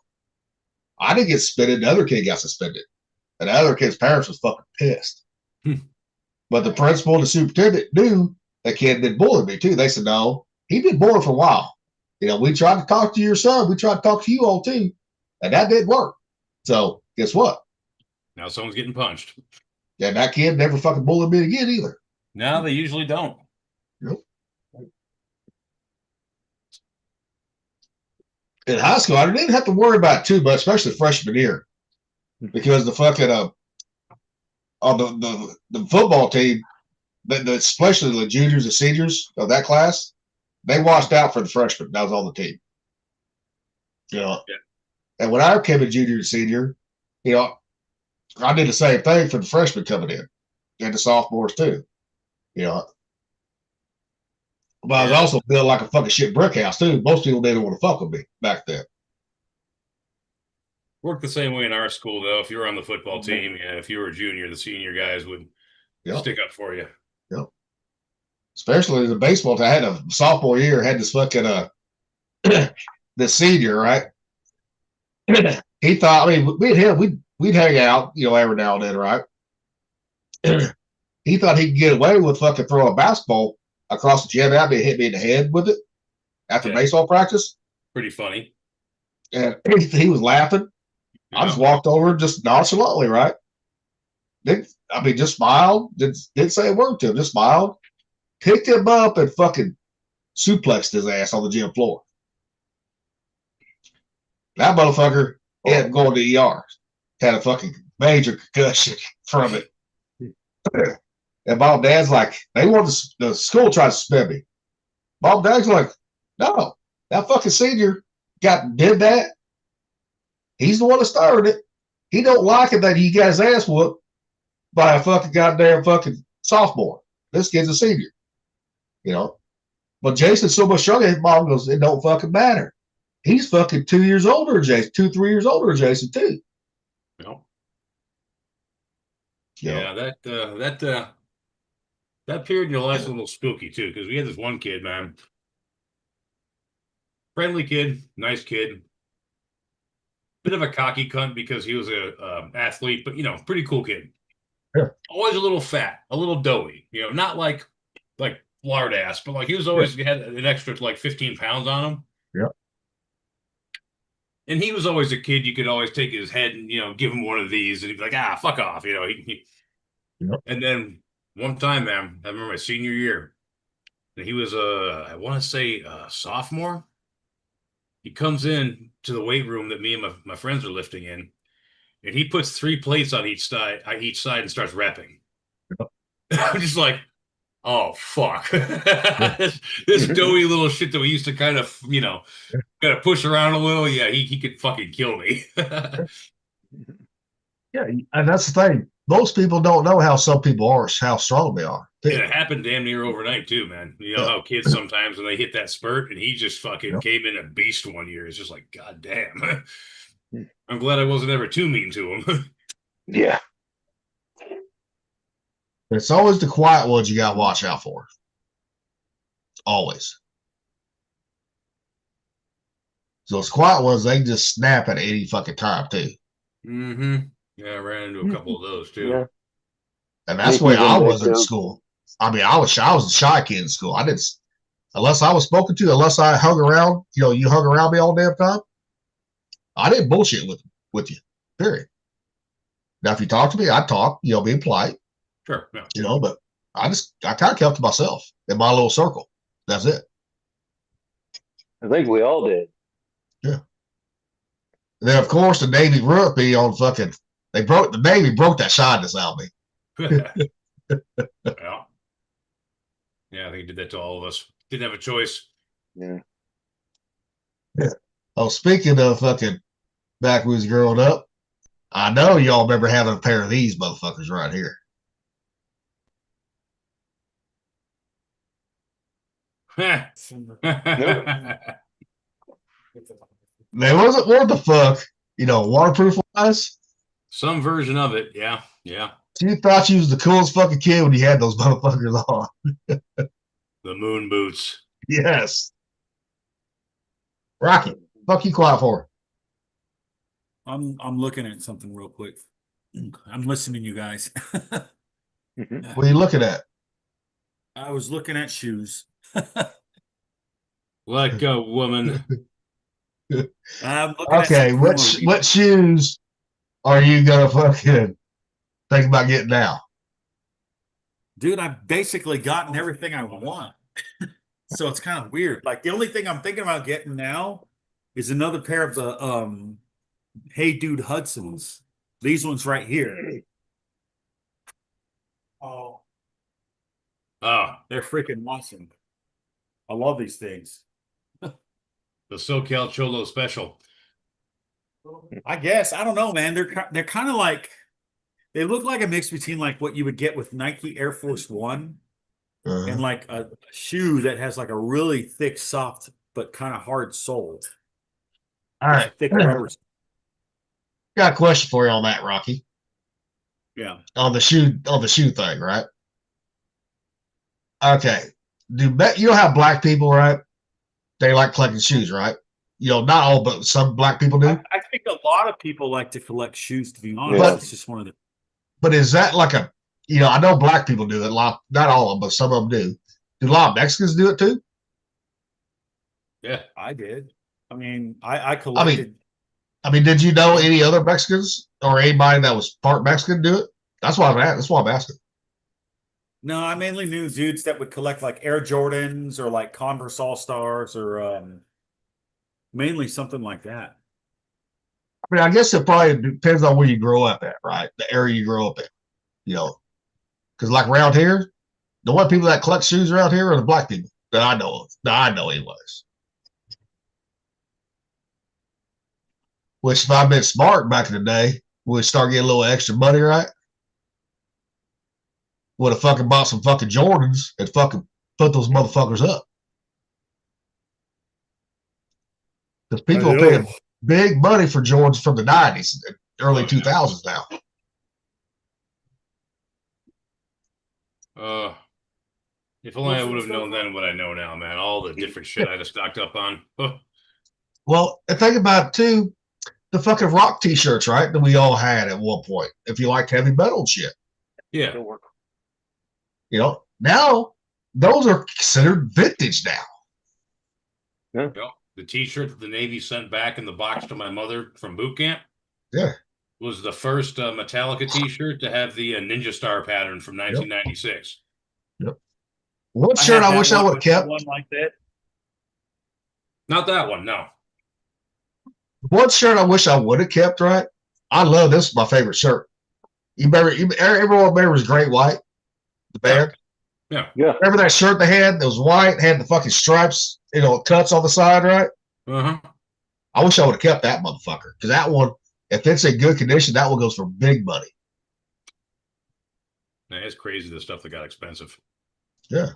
I didn't get suspended. The other kid got suspended. And the other kid's parents was fucking pissed. But the principal and the superintendent knew that kid had been bullying me too. They said, no, he'd been bullied for a while. We tried to talk to your son. We tried to talk to you all too. And that didn't work. So guess what? Now someone's getting punched. Yeah, that kid never fucking bullied me again either. No, they usually don't. Nope. In high school, I didn't have to worry about it too much, especially freshman year, because the fucking on the football team, especially the juniors and seniors of that class, they washed out for the freshmen that was on the team. Yeah. And when I became a junior and senior, I did the same thing for the freshmen coming in and the sophomores too. But I was also built like a fucking shit brick house too. Most people didn't want to fuck with me back then. Worked the same way in our school though. If you were on the football team, if you were a junior, the senior guys would stick up for you. Yep. Especially the baseball team. I had a sophomore year, had this fucking the senior, right? He thought, I mean, we'd hang out, every now and then, right? He thought he could get away with fucking throwing a basketball across the gym at me and hit me in the head with it after baseball practice. Pretty funny. And he was laughing. I just walked over just nonchalantly, right? Just smiled. Didn't say a word to him. Just smiled. Picked him up and fucking suplexed his ass on the gym floor. That motherfucker ended up going to ER. Had a fucking major concussion from it. And mom and dad's like, the school tried to suspend me. Mom and dad's like, no, that fucking senior did that. He's the one that started it. He don't like it that he got his ass whooped by a fucking goddamn fucking sophomore. This kid's a senior. But Jason's so much younger, his mom goes, it don't fucking matter. He's fucking 2 years older than Jason, 2-3 years older than Jason too. Yeah, that period in your life's a little spooky too, because we had this one kid, man. Friendly kid, nice kid. Bit of a cocky cunt because he was a athlete, but pretty cool kid. Yeah. Always a little fat, a little doughy. Not like lard ass, but he was always had an extra 15 pounds on him. Yeah. And he was always a kid you could always take his head and give him one of these, and he'd be like, fuck off, And then one time, man, I remember my senior year, and he was I want to say a sophomore. He comes in to the weight room that me and my friends are lifting in, and he puts 3 plates on each side and starts repping. I'm just like, oh fuck. this doughy little shit that we used to kind of, push around a little. Yeah, he could fucking kill me. Yeah, and that's the thing. Most people don't know how some people are, how strong they are. And it happened damn near overnight too, man. You know how kids sometimes when they hit that spurt, and he just fucking came in a beast one year. It's just like, god damn. I'm glad I wasn't ever too mean to him. Yeah. It's always the quiet ones you got to watch out for. Always. So those quiet ones, they can just snap at any fucking time too. Mm-hmm. Yeah, I ran into a couple of those too. Yeah. And that's the way I was in school. I mean, I was a shy kid in school. I didn't, unless I was spoken to, unless I hung around, you hung around me all damn time. I didn't bullshit with you, period. Now, if you talk to me, I'd talk, being polite. Sure. Yeah. But I kind of kept to myself in my little circle. That's it. I think we all did. Yeah. And then, of course, the Navy ruined me on fucking, the Navy broke that shyness out of me. Yeah. Yeah, I think he did that to all of us. Didn't have a choice. Yeah. Oh, speaking of fucking back when we was growing up, I know y'all remember having a pair of these motherfuckers right here. They wasn't worth the fuck, waterproof wise. Some version of it, yeah. You thought you was the coolest fucking kid when you had those motherfuckers on. The moon boots. Yes. Rocky, fuck you quiet for. I'm looking at something real quick. I'm listening, you guys. What are you looking at? I was looking at shoes. Like a woman. I'm looking at Okay, some what shoes are you gonna fucking think about getting now? Dude, I've basically gotten everything I want. So it's kind of weird. Like the only thing I'm thinking about getting now is another pair of the Hey Dude Hudsons. These ones right here. Oh, they're freaking awesome. I love these things. The SoCal Cholo special. I guess I don't know, man. They're kind of like, they look like a mix between like what you would get with Nike Air Force One and like a shoe that has like a really thick, soft but kind of hard sole. All right, Thick rubber. got a question for you on that, Rocky. Yeah. On the shoe thing, right? Okay. You know how black people, right? They like collecting shoes, right? Not all, but some black people do. I think a lot of people like to collect shoes, to be honest. It's just one of the. But is that like I know black people do it. Not all of them, but some of them do. Do a lot of Mexicans do it too? Yeah, I did. I mean, I collected. I mean, did you know any other Mexicans or anybody that was part Mexican do it? That's why I'm asking. No, I mainly knew dudes that would collect like Air Jordans or like Converse All Stars or mainly something like that. I mean, I guess it probably depends on where you grow up at, right? The area you grow up in, because like around here, the only people that collect shoes around here are the black people that I know of. That I know anyways. Which, if I'd been smart back in the day, would start getting a little extra money, right? Would have fucking bought some fucking Jordans and fucking put those motherfuckers up. Because people are paying big money for Jordans from the 90s, early 2000s now. If only I would have known then what I know now, man. All the different shit I'd have stocked up on. Well, and think about it too, the fucking rock t-shirts, right? That we all had at one point. If you liked heavy metal and shit. Yeah. Now those are considered vintage now. Yeah. The t-shirt that the Navy sent back in the box to my mother from boot camp. Yeah. Was the first Metallica t-shirt to have the Ninja Star pattern from 1996. Yep. One shirt I wish I would have kept. One like that. Not that one, no. One shirt I wish I would have kept, right? I love this. Is my favorite shirt. Everyone remembers Great White, the band. Yeah. Remember that shirt they had that was white, had the fucking stripes, cuts on the side, right? Uh-huh. I wish I would have kept that motherfucker because that one, if it's in good condition, that one goes for big money. Man, it's crazy the stuff that got expensive. Yeah.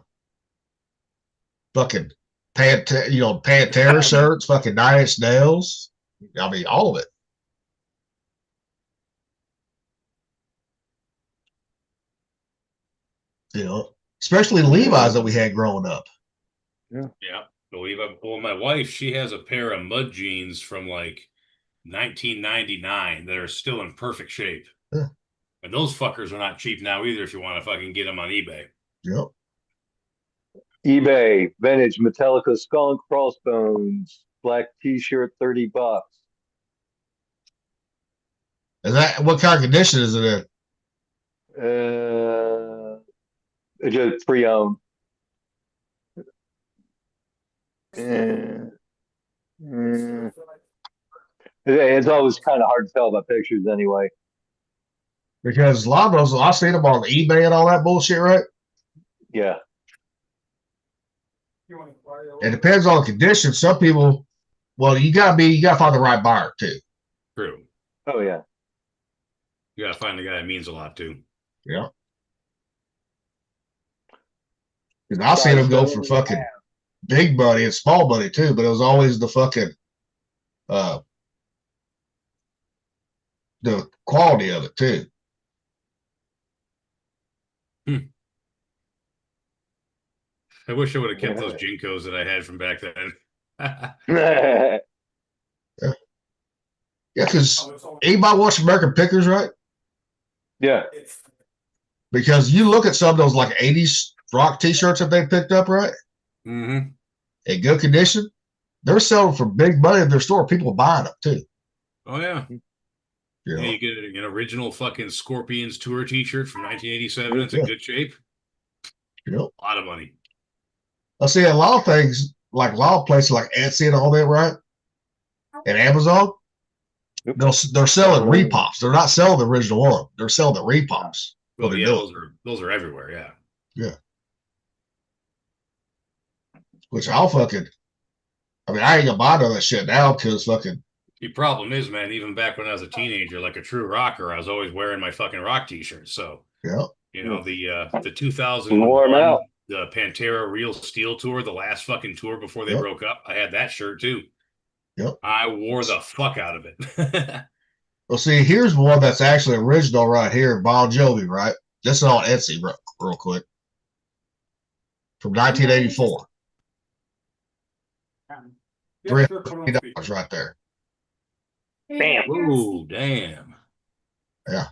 Fucking Pantera shirts, fucking 9 Inch Nails. I mean, all of it. Especially Levi's that we had growing up. Yeah. Well, my wife, she has a pair of mud jeans from like 1999 that are still in perfect shape. Yeah. And those fuckers are not cheap now either if you want to fucking get them on eBay. Yep. eBay, vintage Metallica skull and crossbones, black t-shirt, $30. Is that what kind of condition is it in? It's just pre-owned. It's always kind of hard to tell by pictures anyway. Because a lot of those, I've seen them on eBay and all that bullshit, right? Yeah. It depends on the condition. Some people, well, you gotta find the right buyer too. True. Oh yeah. You gotta find the guy that means a lot too. Yeah. Because I've seen them go for fucking big money and small money too, but it was always the fucking the quality of it too. I wish I would have kept those Jinkos that I had from back then. Yeah, because anybody watch American Pickers, right? Yeah. Because you look at some of those like 80s rock t-shirts that they picked up, right? Mm-hmm. In good condition, they're selling for big money in their store. People are buying them too. Oh yeah. You know? You get an original fucking Scorpions tour t-shirt from 1987. It's in good shape. You know? A lot of money. I see a lot of things, like a lot of places like Etsy and all that, right? And Amazon, they're selling repops. They're not selling the original one. They're selling the repops. Well, yeah, those are everywhere. Yeah. Yeah. Which I ain't gonna buy none of that shit now because fucking. The problem is, man, even back when I was a teenager, like a true rocker, I was always wearing my fucking rock t-shirts. So, yeah, the 2001, warm out. The Pantera Real Steel tour, the last fucking tour before they broke up, I had that shirt too. Yep. I wore the fuck out of it. Well, see, here's one that's actually original right here, Bon Jovi, right? This is on Etsy real quick. From 1984. $300 right there. Damn. Ooh, damn. Yeah.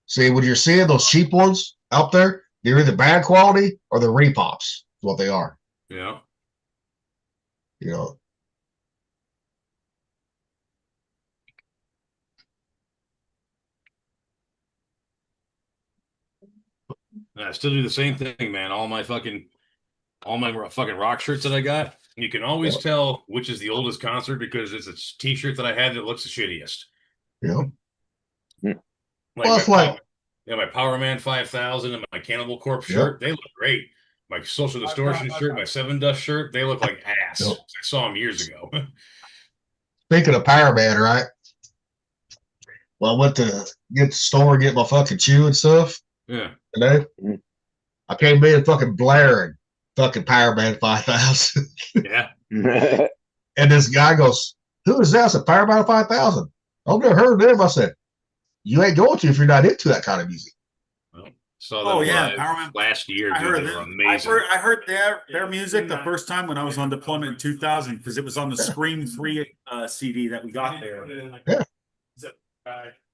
See, when you're seeing those cheap ones out there, they're either bad quality or they're repops. Is what they are. Yeah. You know. I still do the same thing, man. All my fucking rock shirts that I got, you can always tell which is the oldest concert because it's a t-shirt that I had that looks the shittiest. Yeah. Like my Power Man 5000 and my Cannibal Corpse shirt, they look great. My Social Distortion shirt, my Seven Dust shirt, they look like ass. I saw them years ago. Speaking of Power Man, right? Well, I went to get the store, get my fucking chew and stuff. Yeah. Today, I came in fucking blaring fucking Power Man 5000. Yeah. And this guy goes, "Who is that?" I said, "Power Man 5000. I've never heard of them." I said, "You ain't going to if you're not into that kind of music." Well, saw them Power Man last year. I heard They were amazing. I heard their music the first time when I was on deployment in 2000 because it was on the Scream 3 CD that we got there. Yeah.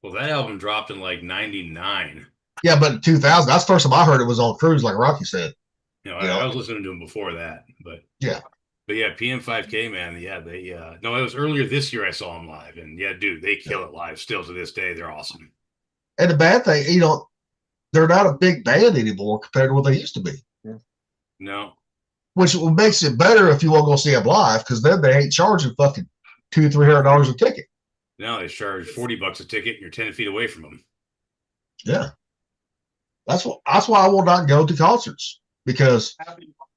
Well, that album dropped in like 99. Yeah, but in 2000, that's the first time I heard it was on Cruise, like Rocky said. I was listening to them before that, but yeah. But yeah, PM5K, man, yeah, they no, it was earlier this year I saw them live, and yeah, dude, they kill it live still to this day. They're awesome. And the bad thing, they're not a big band anymore compared to what they used to be. No. Which makes it better if you want to go see them live, because then they ain't charging fucking $200-300 a ticket. Now they charge $40 a ticket, and you're 10 feet away from them. Yeah. That's why I will not go to concerts, because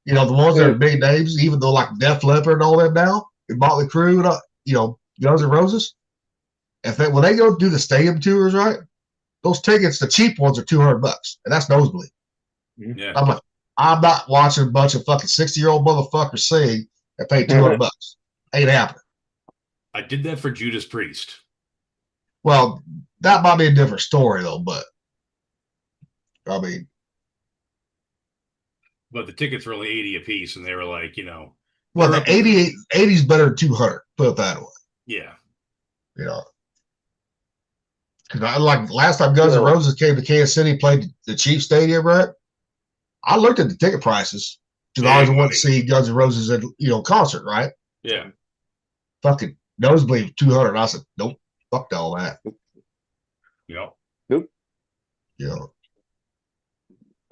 the ones that are big names, even though like Def Leppard and all them now, and Motley Crue and Guns N' Roses, when they go do the stadium tours, right? Those tickets, the cheap ones are $200, and that's nosebleed. Yeah. I'm like, I'm not watching a bunch of fucking 60-year-old motherfuckers sing and pay $200. Ain't happening. I did that for Judas Priest. Well, that might be a different story though, but I mean, but the tickets were only 80 a piece, and they were like, well, the 80's better than 200. Put it that way. Yeah. Because I like last time Guns N' Roses came to Kansas City, played the Chiefs Stadium, right? I looked at the ticket prices because I always wanted to see Guns N' Roses at concert, right? Yeah. Fucking nosebleed 200. I said, nope, fuck all that. Yep. Nope.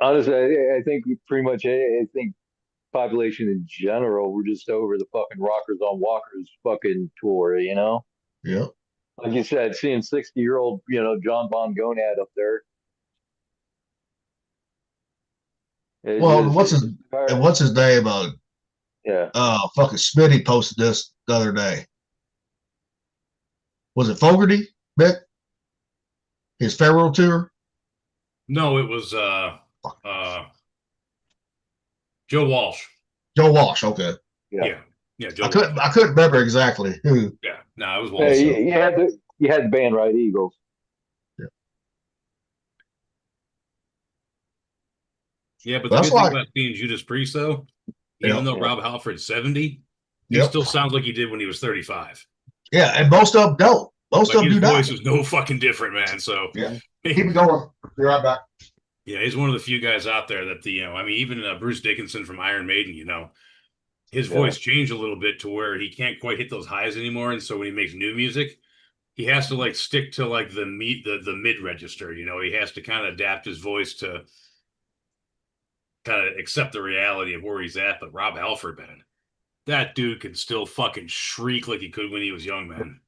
Honestly, I think pretty much. I think population in general, we're just over the fucking Rockers on Walkers fucking tour. Yeah. Like you said, seeing 60-year-old, John Bon Gonad up there. What's his name? Yeah. Fucking Smitty posted this the other day. Was it Fogarty, Mick? His farewell tour? No, it was Joe Walsh. Joe Walsh, okay. Yeah. Joe I couldn't remember exactly who. Yeah, no, it was Walsh. You had the band right, Eagles. Yeah, but the good thing about being Judas Priest, though, even though Rob Halford's 70, he still sounds like he did when he was 35. Yeah, and most of them don't. Most of them do not. His voice is no fucking different, man. So keep it going. Be right back. Yeah, he's one of the few guys out there that even Bruce Dickinson from Iron Maiden, his voice changed a little bit to where he can't quite hit those highs anymore, and so when he makes new music, he has to stick to the mid register. He has to kind of adapt his voice to kind of accept the reality of where he's at. But Rob Halford, man, that dude can still fucking shriek like he could when he was young, man.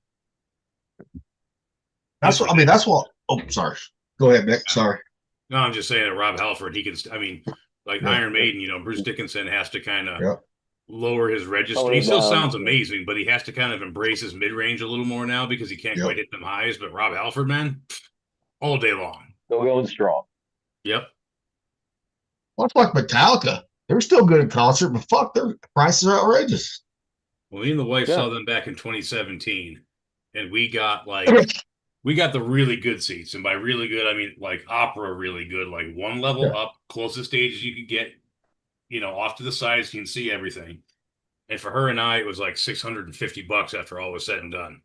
That's what. Oh, sorry. Go ahead, Nick. Sorry. No, I'm just saying that Rob Halford, he can. Iron Maiden, Bruce Dickinson has to kind of lower his register. He still sounds amazing, but he has to kind of embrace his mid range a little more now because he can't quite hit them highs. But Rob Halford, man, all day long. Still going strong. Yep. Much like Metallica, they're still good in concert, but fuck, their prices are outrageous. Well, me and the wife saw them back in 2017, and we got the really good seats. And by really good, I mean opera really good, one level up, closest stages you could get, off to the sides, you can see everything. And for her and I, it was $650 after all was said and done.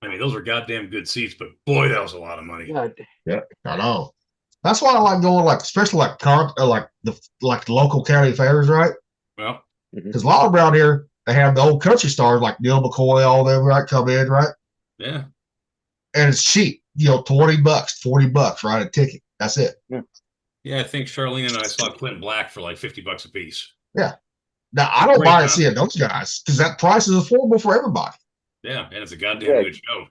I mean, those are goddamn good seats, but boy, that was a lot of money. Yeah, I know. That's why I like going especially the local county fairs, right? Well, because a lot of them around here, they have the old country stars like Neil McCoy, all them, right? Come in, right? Yeah. And it's cheap, $20, $40, right? A ticket. That's it. Yeah, I think Charlene and I saw Clint Black for $50 a piece. Yeah. Now I don't mind seeing those guys because that price is affordable for everybody. Yeah, and it's a goddamn good show.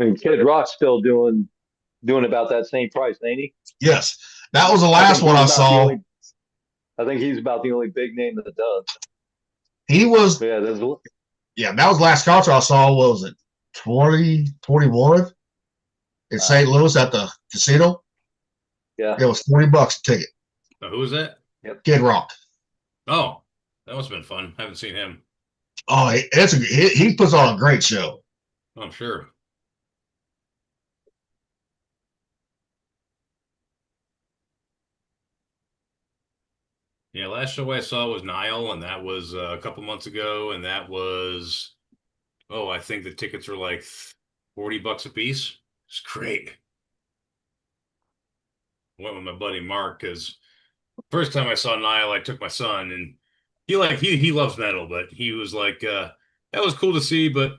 I mean, Kid Rock's still doing about that same price, ain't he? Yes, that was the last one I saw. I think he's about the only big name that does. He was. Yeah, that was the last concert I saw. What was it, 2021 in St. Louis at the casino? Yeah, it was $40 a ticket. Who was that? Yep. Kid Rock. Oh, that must have been fun. I haven't seen him. Oh, he puts on a great show. Oh, I'm sure. Yeah, last show I saw was Nile, and that was a couple months ago, and that was, I think the tickets were $40 a piece. It's great. I went with my buddy Mark because first time I saw Nile, I took my son, and he loves metal, but he was like, that was cool to see, but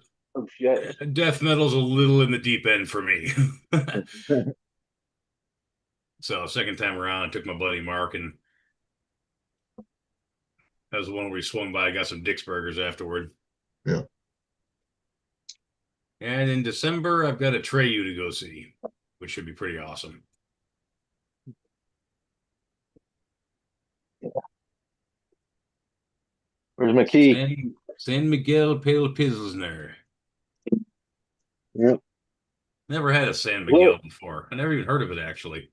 death metal's a little in the deep end for me. So second time around, I took my buddy Mark, and that was the one where he swung by. I got some Dick's Burgers afterward. Yeah. And in December, I've got a Treyu to go see, which should be pretty awesome. Where's my key? San Miguel Pale Pilsner. Yep. Never had a San Miguel before. I never even heard of it, actually.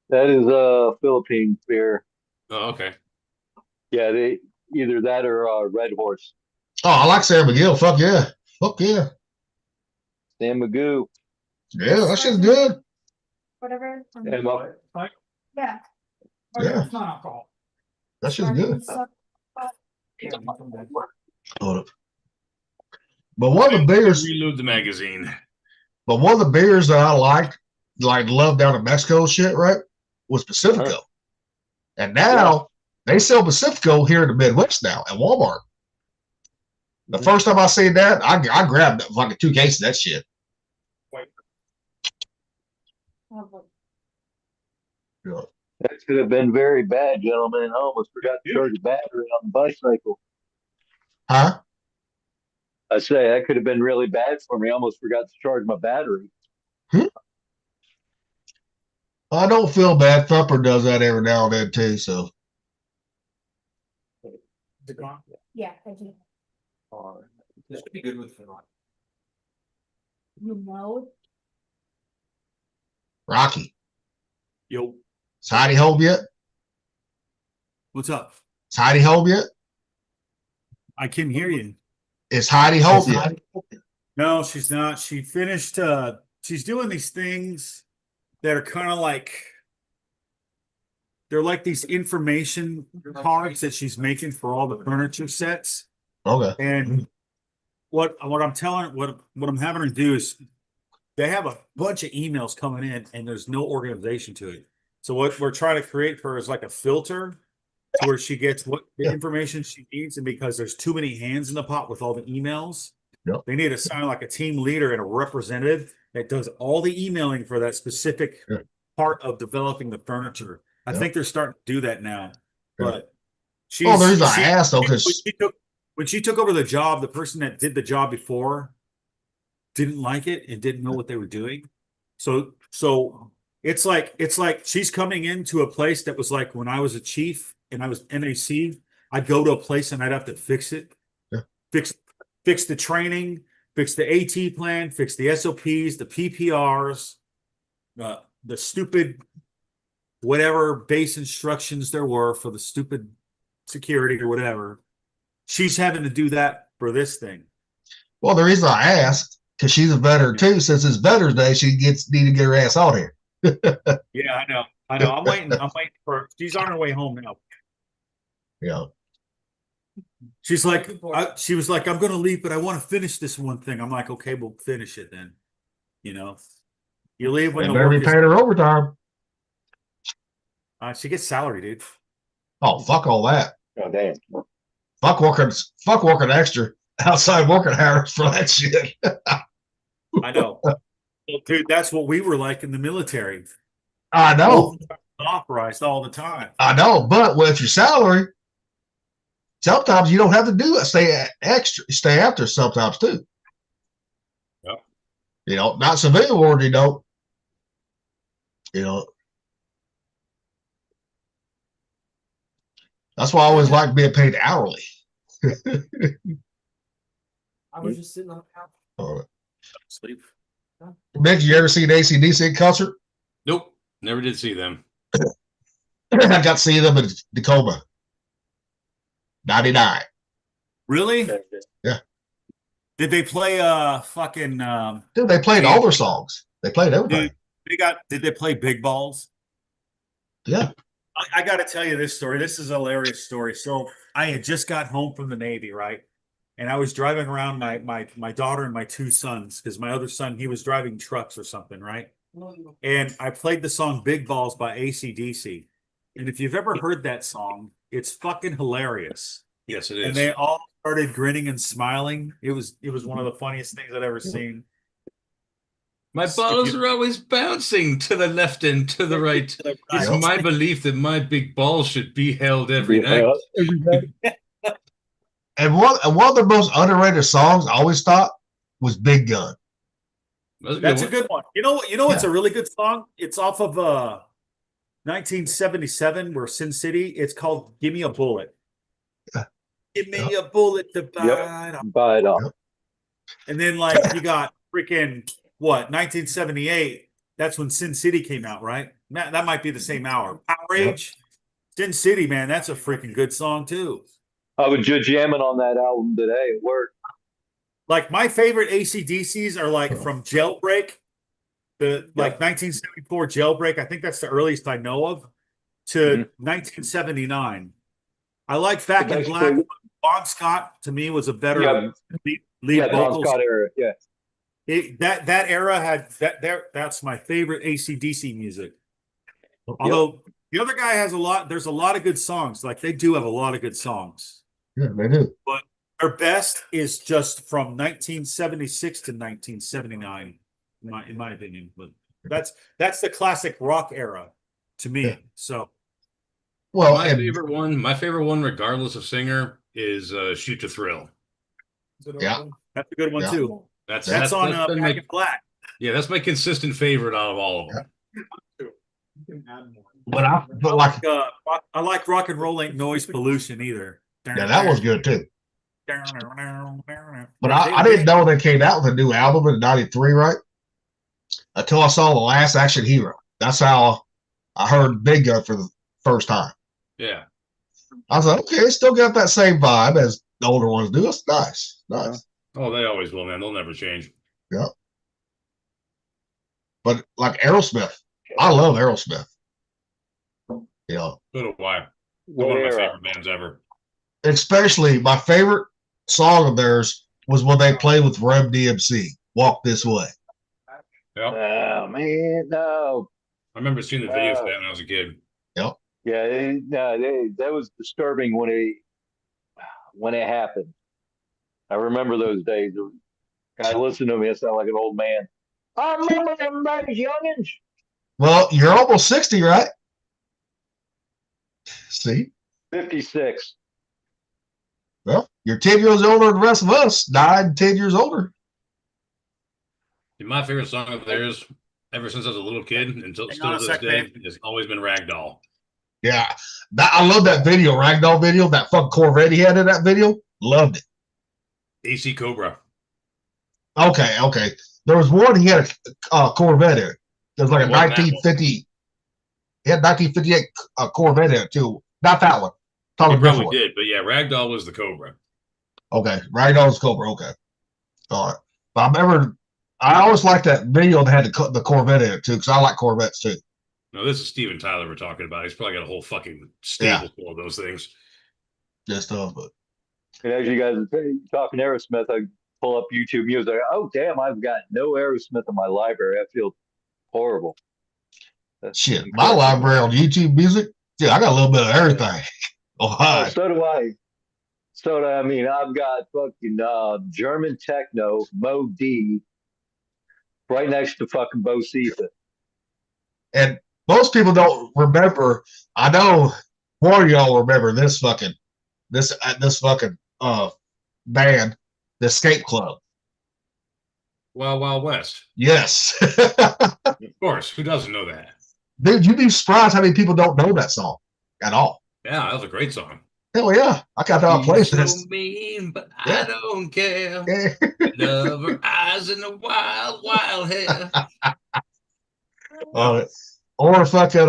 That is a Philippine beer. Oh, okay. Yeah, they either that or Red Horse. Oh, I like San Miguel. Fuck yeah. Fuck yeah. San Magoo. Yeah, that shit's good. Whatever. And my, Yeah. Yeah. It's not alcohol. That shit's good. Hold up. But one of the beers, Reload the magazine. but one of the beers that I like love down in Mexico shit, right, was Pacifico. And now they sell Pacifico here in the Midwest now at Walmart. The first time I seen that, I grabbed fucking 2 cases of that shit. Yeah. that could have been very bad, gentlemen. I almost forgot to charge a battery on the bicycle. Huh? I say that could have been really bad for me. I almost forgot to charge my battery. I don't feel bad. Thumper does that every now and then too. So Yeah, I do. This would be good with Finland. You know, Rocky, Yo, is Heidi home yet? what's up? Is Heidi home yet? I can hear you. Is Heidi home yet? No, she's not. She finished. She's doing these things that are kind of like they're like these information cards that she's making for all the furniture sets. Okay. And what I'm telling what I'm having her do is they have a bunch of emails coming in and there's no organization to it. So what we're trying to create for her is like a filter to where she gets what the information she needs, and because there's too many hands in the pot with all the emails, they need to assign like a team leader and a representative that does all the emailing for that specific part of developing the furniture. I think they're starting to do that now. But the reason I asked though, because when she took over the job, the person that did the job before didn't like it and didn't know what they were doing. So it's like she's coming into a place that was like when I was a chief and I was NAC, I'd go to a place and I'd have to fix it. Fix the training, fix the AT plan, fix the SOPs, the PPRs, the stupid whatever base instructions there were for the stupid security or whatever. She's having to do that for this thing. well, the reason I asked, because she's a veteran too, since it's Veterans Day, she need to get her ass out here. Yeah, I know. I'm waiting for she's on her way home now. Yeah. She's like, she was like, I'm going to leave, but I want to finish this one thing. I'm like, okay, we'll finish it then. You know, you leave when They the better be work is, paying her overtime. she gets salary, dude. Oh, fuck all that. Oh damn. Fuck working extra outside working hours for that shit. I know. Well, dude, that's what we were like in the military. I know. Authorized all the time. I know, but with your salary, sometimes you don't have to do it. Stay after sometimes too. Yep. You know, not civilian ward, you don't. You know. That's why I always like being paid hourly. I was just sitting on the couch. All right. Sleep. Nick, you ever seen AC/DC in concert? Nope. Never did see them. I got to see them in Tacoma. 99. Really? Yeah. Did they play fucking Dude, they played all their songs. They played everything. did they play Big Balls? Yeah. I got to tell you this story. This is a hilarious story. So I had just got home from the Navy, right? And I was driving around my daughter and my 2 sons, because my other son, he was driving trucks or something, right? And I played the song Big Balls by AC/DC. And if you've ever heard that song, it's fucking hilarious. Yes, it is. And they all started grinning and smiling. It was one of the funniest things I'd ever seen. My balls are always bouncing to the left and to the right. It's my belief that my big balls should be held every night. And one of the most underrated songs I always thought was Big Gun. That's a good one. You know what? It's a really good song. It's off of 1977, where Sin City. It's called "Give Me a Bullet." Give me a bullet to bite off. Bite off. And then like you got freaking what 1978. That's when Sin City came out, right? That might be the same hour. Outrage, Sin City, man. That's a freaking good song too. I was just jamming on that album today at work. Like my favorite AC/DCs are like from Jailbreak, like 1974 Jailbreak. I think that's the earliest I know of, to 1979. I like Back in Black. Bon Scott to me was a better lead vocals. Bon Scott era, That era had that's my favorite AC/DC music. Although the other guy has there's a lot of good songs. Like they do have a lot of good songs. Yeah, they do. But their best is just from 1976 to 1979, in my opinion. But that's the classic rock era to me. Yeah. So, well, my favorite one, regardless of singer, is "Shoot to Thrill." Yeah, that's a good one too. That's on Back in Black. Yeah, that's my consistent favorite out of all of them. You can add more. But I like Rock and Roll Ain't Noise Pollution either. Yeah, that was good too. But But I didn't know they came out with a new album in '93, right? Until I saw The Last Action Hero. That's how I heard Big Gun for the first time. Yeah. I was like, okay, it's still got that same vibe as the older ones do. It's nice. Oh, they always will, man. They'll never change. Yeah. But like Aerosmith, I love Aerosmith. Yeah. So do I. They're one of my favorite bands ever. Especially my favorite song of theirs was when they played with Rem DMC, "Walk This Way." Yep. Oh man, no. I remember seeing the videos for that when I was a kid. Yep. Yeah, that was disturbing when it happened. I remember those days. I listened to me, I sound like an old man. I remember them days, youngins. Well, you're almost 60, right? See? 56. Well, you're 10 years older than the rest of us. 9, 10 years older. My favorite song of theirs, ever since I was a little kid until still to this day, has always been Ragdoll. Yeah. I love that video, Ragdoll video. That fucking Corvette he had in that video. Loved it. AC Cobra. Okay. There was one, he had a Corvette in it. There's like a 1950. He had 1958 Corvette in it too. Not that one. He probably did, but yeah, Ragdoll was the Cobra. Okay, Ragdoll's Cobra. Okay, all right. But I always liked that video that had the Corvette in it too, because I like Corvettes too. No, this is Steven Tyler we're talking about. He's probably got a whole fucking stable full of those things. Good stuff, but. And as you guys are talking Aerosmith, I pull up YouTube music. Oh damn, I've got no Aerosmith in my library. I feel horrible. That's shit. My library on YouTube music, dude, I got a little bit of everything. Oh, so do I. I mean, I've got fucking German techno, Mo D, right next to fucking Bo Cephas. And most people don't remember. I know more of y'all remember this fucking band, the Escape Club. Wild Wild West. Yes. Of course. Who doesn't know that? Dude, you'd be surprised how many people don't know that song at all. Yeah, that was a great song. Hell yeah. I got that on PlayStation. So mean, but I don't care. Love her eyes and the wild, wild hair. Or fucking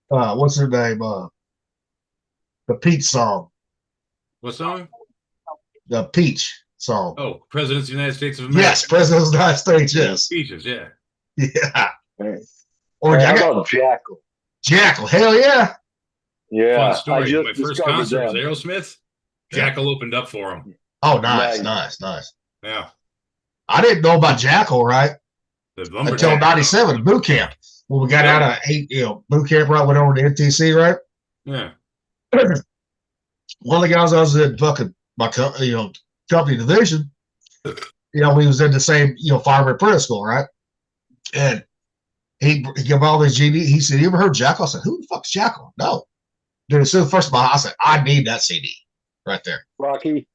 what's her name? The Peach song. What song? The Peach song. Oh, President of the United States of America. Yes, President of the United States, yes. Peaches, yeah. Yeah. Or how Jackal? Jackal, hell yeah. Yeah. Fun story. My first concert was Aerosmith. Jackal opened up for him. Oh, nice. Yeah. I didn't know about Jackal, right? Until 97, boot camp. When we got out of boot camp, right? Went over to NTC, right? Yeah. One of the guys I was in fucking my company division, we was in the same fireman apprentice school, right? And he gave all this GD. He said, "You ever heard Jackal?" I said, "Who the fuck's Jackal?" No, dude. So first of all, I said, "I need that CD right there." Rocky,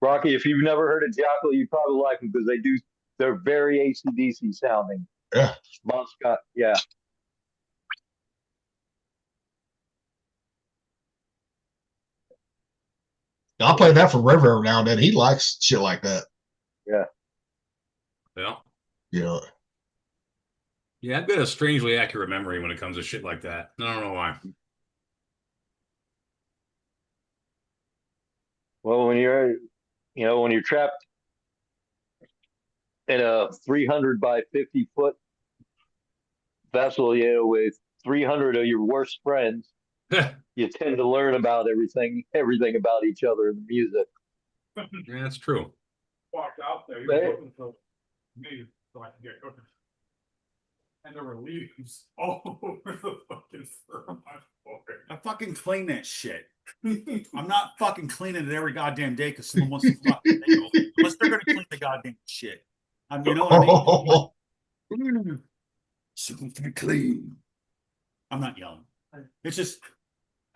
Rocky, if you've never heard of Jackal, you probably like them because they're very AC/DC sounding. Yeah. Bon Scott, yeah. I'll play that for River every now and then. He likes shit like that. Yeah. Yeah. You know. Yeah, I've got a strangely accurate memory when it comes to shit like that. I don't know why. Well, when you're trapped in a 300 by 50 foot vessel, with 300 of your worst friends, you tend to learn about everything about each other in the music. Yeah, that's true. Walked out there, he Hey. was looking for me so I could get cooking. And there were leaves all over the fucking fur on my floor. I fucking clean that shit. I'm not fucking cleaning it every goddamn day because someone wants to fucking nail it. Unless they're gonna clean the goddamn shit. You know what I mean? Super clean. I'm not young. It's just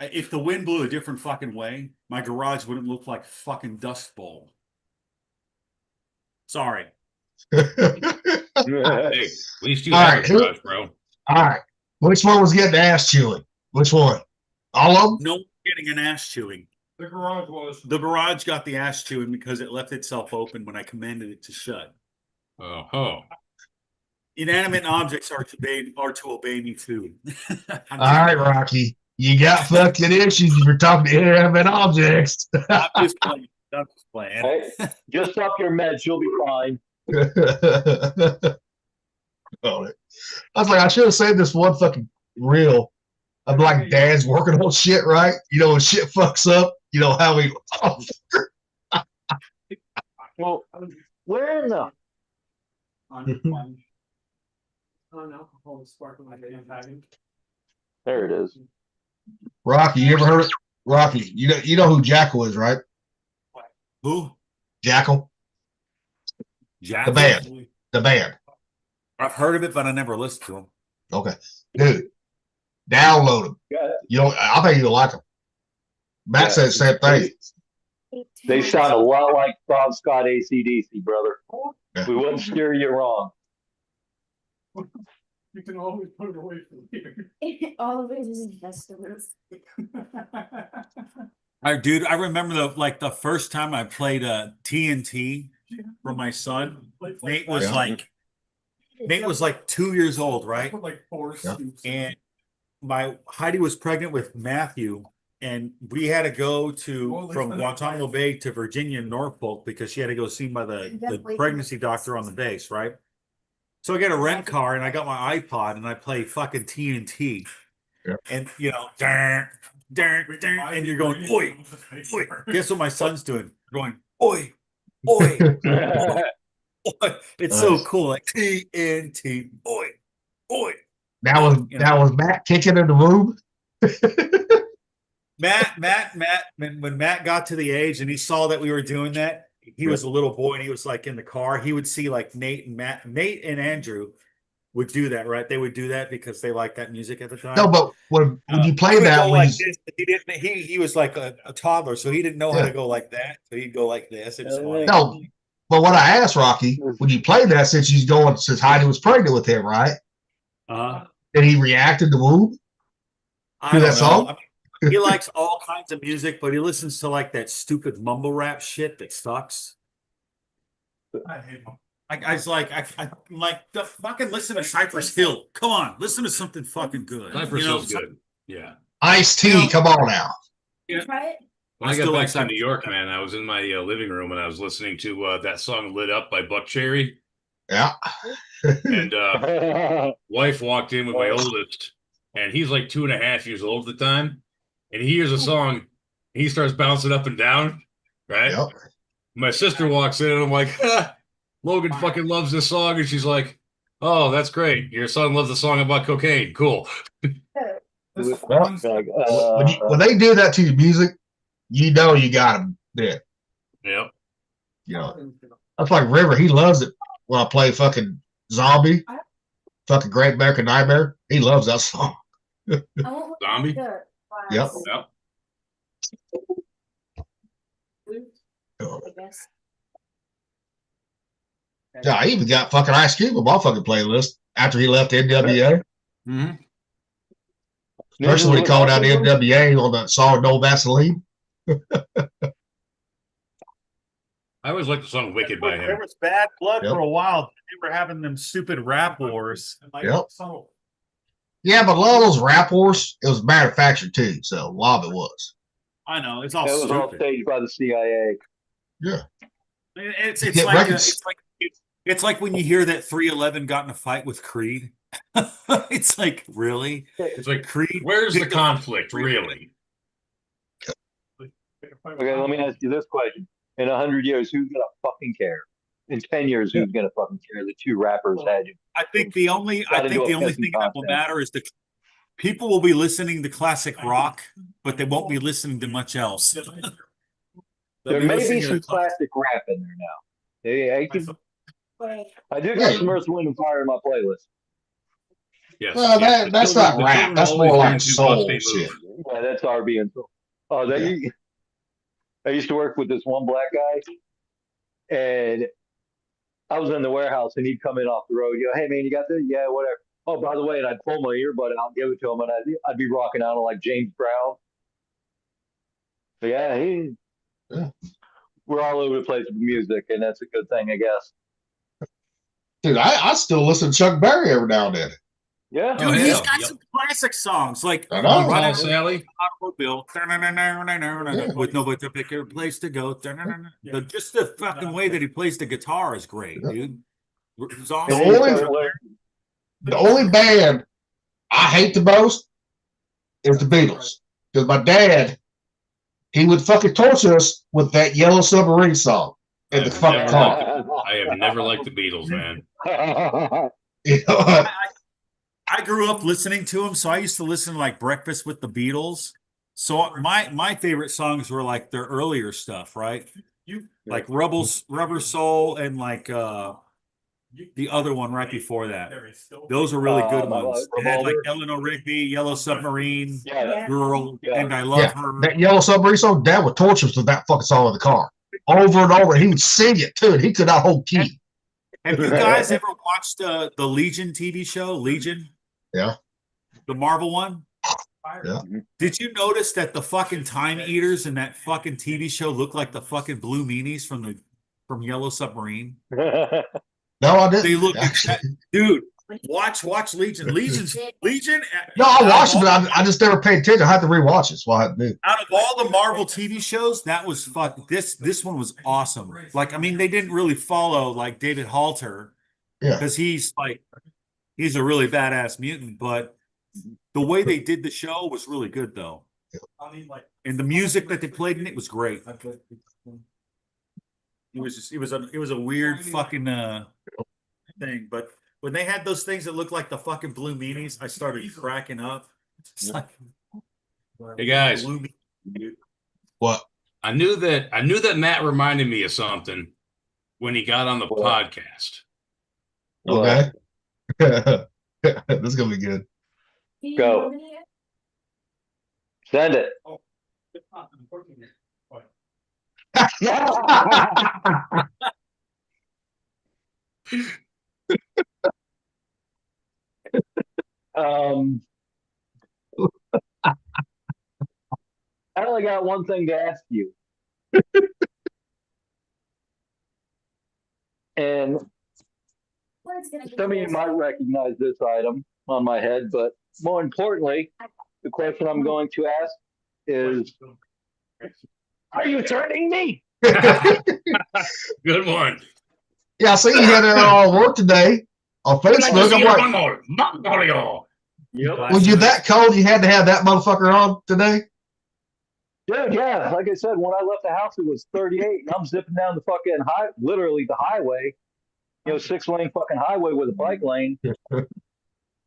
if the wind blew a different fucking way, my garage wouldn't look like a fucking dust bowl. Sorry. Hey, at least you All have right, a garage, bro. All right. Which one was getting ass chewing? Which one? All of them? No one's getting an ass chewing. The garage was. The garage got the ass chewing because it left itself open when I commanded it to shut. Oh. Inanimate objects are to obey me too. All right, Rocky. You got fucking issues if you're talking to inanimate objects. I'm just playing. I'm just playing. Hey, just up your meds, you'll be fine. Oh, I was like, I should have saved this one fucking reel of like dad's working on shit, right? You know, when shit fucks up, you know how we. Well, where in the On the sponge. On alcohol, sparkling like a there it is. Rocky, you ever heard of Rocky? You know who Jackal is, right? Who? Jackal, Jack. the band. I've heard of it, but I never listened to him. Okay, dude, download them. Yeah. You know, I think you'll like them. Matt said the same thing. They sound a lot like Bon Scott AC/DC, brother. Yeah. We wouldn't steer you wrong. You can always put it away from here. All of it is vegetables. Dude, I remember the first time I played TNT for my son. Nate was like 2 years old, right? Like four Yeah. suits. And Heidi was pregnant with Matthew, and we had to go from Guantanamo Bay to Virginia, Norfolk, because she had to go seen by the pregnancy doctor on the base, right? So I got a rent car and I got my iPod and I play fucking TNT. Yeah. And you know, and you're going, oi, oi. Guess what my son's doing? Going, oi, oi, oi. It's so cool, like TNT, oi, oi. That was Matt kicking in the room. Matt, when Matt got to the age and he saw that we were doing that, he was a little boy and he was like in the car. He would see like Nate and Andrew would do that, right? They would do that because they liked that music at the time. No, but when you play he would that, go when like you, this. He didn't. He was like a toddler, so he didn't know how to go like that. So he'd go like this. It's funny. no, but what I asked Rocky, when you played that, since Heidi was pregnant with him, right? Did he react in the womb I to don't that know. song? I mean, he likes all kinds of music, but he listens to like that stupid mumble rap shit that sucks. I hate them. I was like, I like the fucking listen to Cypress Hill. Come on, listen to something fucking good. Cypress You know, Hill's good. Yeah. Ice-T, come on now. Yeah. Try it. When I I got still back like to Cypress New York, man, I was in my living room and I was listening to that song "Lit Up" by Buck Cherry. Yeah. And wife walked in with my oldest, and he's like 2.5 years old at the time, and he hears a song, and he starts bouncing up and down, right? Yep. My sister walks in, and I'm like, Logan fucking loves this song, and she's like, oh, that's great. Your son loves the song about cocaine. Cool. When they do that to your music, you know you got them dead. Yep. You know, that's like River. He loves it when I play fucking Zombie, fucking Great American Nightmare. He loves that song. Zombie? Yep. Yep. guess. Yeah, I even got fucking Ice Cube on my fucking playlist after he left NWA. Mm-hmm. Especially when he called out NWA on that song No Vaseline. I always liked the song "Wicked" by There him. was bad blood Yep. for a while. They were having them stupid rap wars. Yep. Yeah, but a lot of those rap wars, it was manufactured too. So a lot of it was. I know it's all It was all stupid. staged by the CIA. Yeah. It's Get like records. it's like when you hear that 311 got in a fight with Creed. It's like, really? It's like, Creed. where's the conflict, really? Okay, let me ask you this question: in 100 years, who's gonna fucking care? In 10 years, who's gonna fucking care? The two rappers had you. I think the only Gotta do a thing pissing that will contest. matter is the people will be listening to classic rock, but they won't be listening to much else. They'll There be may listening be to some the classic. classic rap in there now. I do Yeah. got some Earth, Wind, and Fire in my playlist. Yes. Well, yes. that's The not children- the rap. children That's always more learn like to soul bust a shit. move. Yeah, that's R&B and soul. Oh, I used to work with this one black guy, and I was in the warehouse, and he'd come in off the road. You go, hey man, you got this? Yeah, whatever. Oh, by the way, and I'd pull my earbud out, give it to him, and I'd be rocking out like James Brown. But yeah, we're all over the place with music, and that's a good thing, I guess. Dude, I still listen to Chuck Berry every now and then. Yeah. Dude, Oh, he's yeah. got Yep. some classic songs like I know. Run Tall Out Sally. Automobile, with no particular place to go. Just the fucking way that he plays the guitar is great, dude. It's The awesome. only band I hate the most is the Beatles. Because my dad, he would fucking torture us with that Yellow Submarine song in the I've fucking never car. I have never liked the Beatles, man. You know what? I grew up listening to him, so I used to listen to like Breakfast with the Beatles. So my favorite songs were like their earlier stuff, right? Like Rubber Soul and like the other one right before that. Those are really good ones. They had like Revolver. Eleanor Rigby, Yellow Submarine, Yeah. Girl, Yeah. and I Love Yeah, Her. that Yellow Submarine song, Dad would torture us with that fucking song in the car. Over and over. He would sing it too, and he could not hold key. Have you guys ever watched the Legion TV show? Legion? Yeah. The Marvel one? Yeah. Did you notice that the fucking time eaters in that fucking TV show look like the fucking blue meanies from Yellow Submarine? No, I didn't. They look dude. Watch Legion. Legion. No, I watched it, but I just never paid attention. I had to rewatch it. So I had to do. Out of all the Marvel TV shows, that was this one was awesome. Like, I mean, they didn't really follow like David Halter, Yeah. because he's a really badass mutant, but the way they did the show was really good though. And the music that they played in it was great. It was a weird fucking thing, but when they had those things that looked like the fucking blue meanies, I started cracking up. It's like, Hey guys, blue meanies, dude. What? I knew that Matt reminded me of something when he got on the podcast. Okay. This is gonna be good. Go. Send it. I only got one thing to ask you. And some of you might recognize this item on my head, but more importantly, the question I'm going to ask is, are you turning me? Good one. Yeah, I see you had it all work today on Facebook. I'm like, was you that cold you had to have that motherfucker on today? Dude, yeah. Like I said, when I left the house, it was 38, and I'm zipping down the fucking literally the highway, 6-lane fucking highway with a bike lane.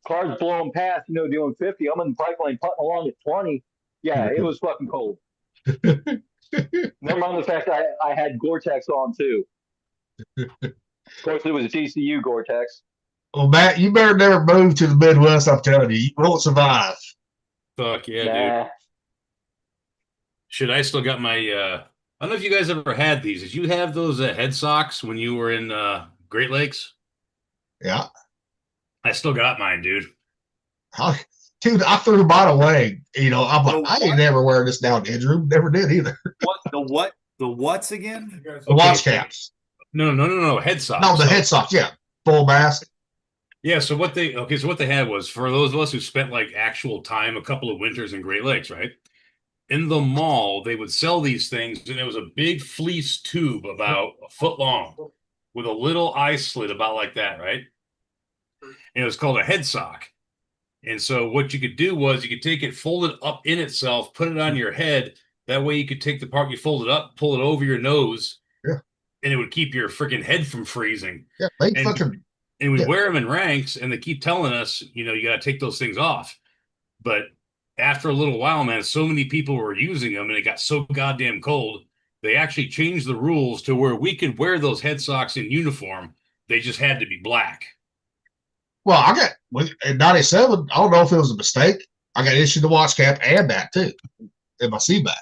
Cars blowing past, doing 50. I'm in the bike lane putting along at 20. Yeah, it was fucking cold. Never mind the fact I had Gore-Tex on too. Of course, it was GCU Gore-Tex. Well, Matt, you better never move to the Midwest. I'm telling you, you won't survive. Fuck yeah, dude. Shit, I still got my I don't know if you guys ever had these. Did you have those head socks when you were in Great Lakes? Yeah. I still got mine, dude. Dude, I threw mine away. You know, I'm like, The I ain't what? never wearing this nowadays, room. Never did either. What the what? The what's again? The watch caps. No. Head socks. No, the head socks. Yeah. Full mask. Yeah, so what they had was for those of us who spent like actual time a couple of winters in Great Lakes, right? In the mall, they would sell these things, and it was a big fleece tube about a foot long with a little eye slit about like that, right? And it was called a head sock. And so what you could do was you could take it, fold it up in itself, put it on your head. That way you could take the part you fold it up, pull it over your nose, Yeah. and it would keep your freaking head from freezing. Yeah. They And- fucking. And we Yeah. wear them in ranks, and they keep telling us, you know, you got to take those things off. But after a little while, man, so many people were using them, and it got so goddamn cold. They actually changed the rules to where we could wear those head socks in uniform. They just had to be black. Well, I got in '97. I don't know if it was a mistake. I got issued the watch cap and that too in my CBAC.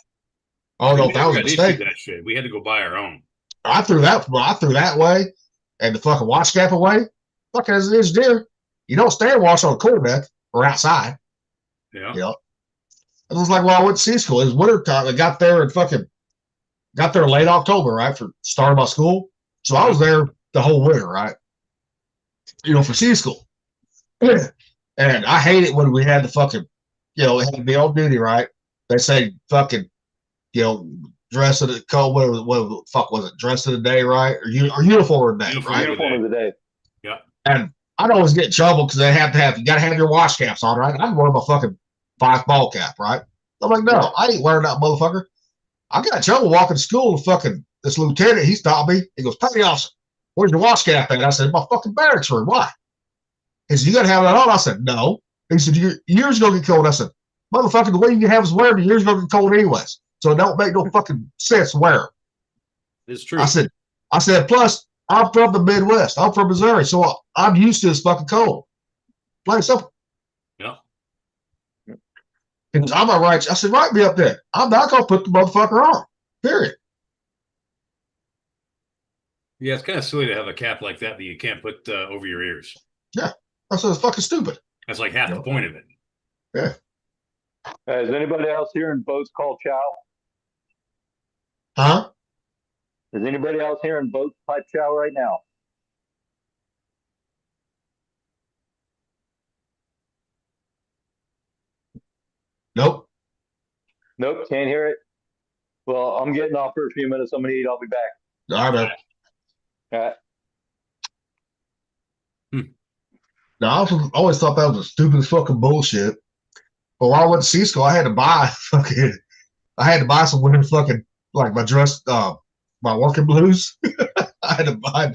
I don't know if that was a We got issued mistake. that shit. We had to go buy our own. I threw that way, and the fucking watch cap away. Fucking as an engineer, you don't stand watch on the quarterdeck or outside. Yeah. You know, it was like, well, I went to C school. It was winter time. I got there late October, right, for start of my school. So I was there the whole winter, right? You know, for C school. And I hate it when we had the fucking, you know, we had to be on duty, right? They say fucking, you know, dress of the cold. What the fuck was it? Dress of the day, right? Or uniform of the day, right? Uniform of the day. Yeah. And I'd always get in trouble because they have to have, you got to have your wash caps on, right? I'd wear my fucking 5 ball cap, right? I'm like, no, I ain't wearing that motherfucker. I got in trouble walking to school. Fucking this lieutenant, he stopped me. He goes, "Petty officer, where's your wash cap at?" I said, "My fucking barracks room." Why? He said, "You got to have that on." I said, "No." He said, "Your ears gonna get cold." I said, "Motherfucker, the way you have us wearing, your ears gonna get cold anyways. So it don't make no fucking sense to wear 'em." It's true. I said, plus, I'm from the Midwest. I'm from Missouri, so I'm used to this fucking cold. Plain and simple. Yeah. He goes, "I'm not right." I said, "Write me up there. I'm not gonna put the motherfucker on. Period." Yeah, it's kind of silly to have a cap like that you can't put over your ears. Yeah. I said, "It's fucking stupid." That's like half the point of it. Yeah. Is anybody else here in boats called chow? Huh? Is anybody else here in boats pipe chow right now? Nope. Nope, can't hear it. Well, I'm getting off for a few minutes. I'm gonna eat. I'll be back. All right, man. All right. Now, I always thought that was the stupidest fucking bullshit. But while I went to C school, I had to buy some winter fucking, like my dress, my working blues. I had to buy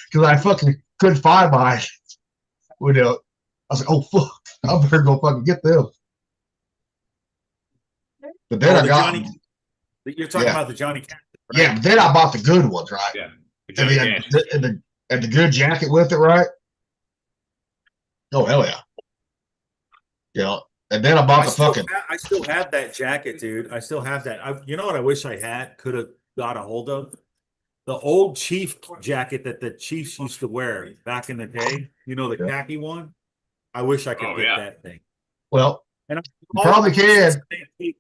because I fucking couldn't find mine. You know, I was like, "Oh fuck, I better go fucking get them." But then Oh, I the got, Johnny- You're talking Yeah. about the Johnny Cash. yeah. But then I bought the good ones, right? Yeah. And the good jacket with it, right? Oh hell yeah. You know, and then I bought the fucking. I still have that jacket, dude. I still have that. You know what I wish I could have got a hold of? The old Chief jacket that the Chiefs used to wear back in the day. You know, the khaki one? I wish I could get that thing. Well, And you probably can.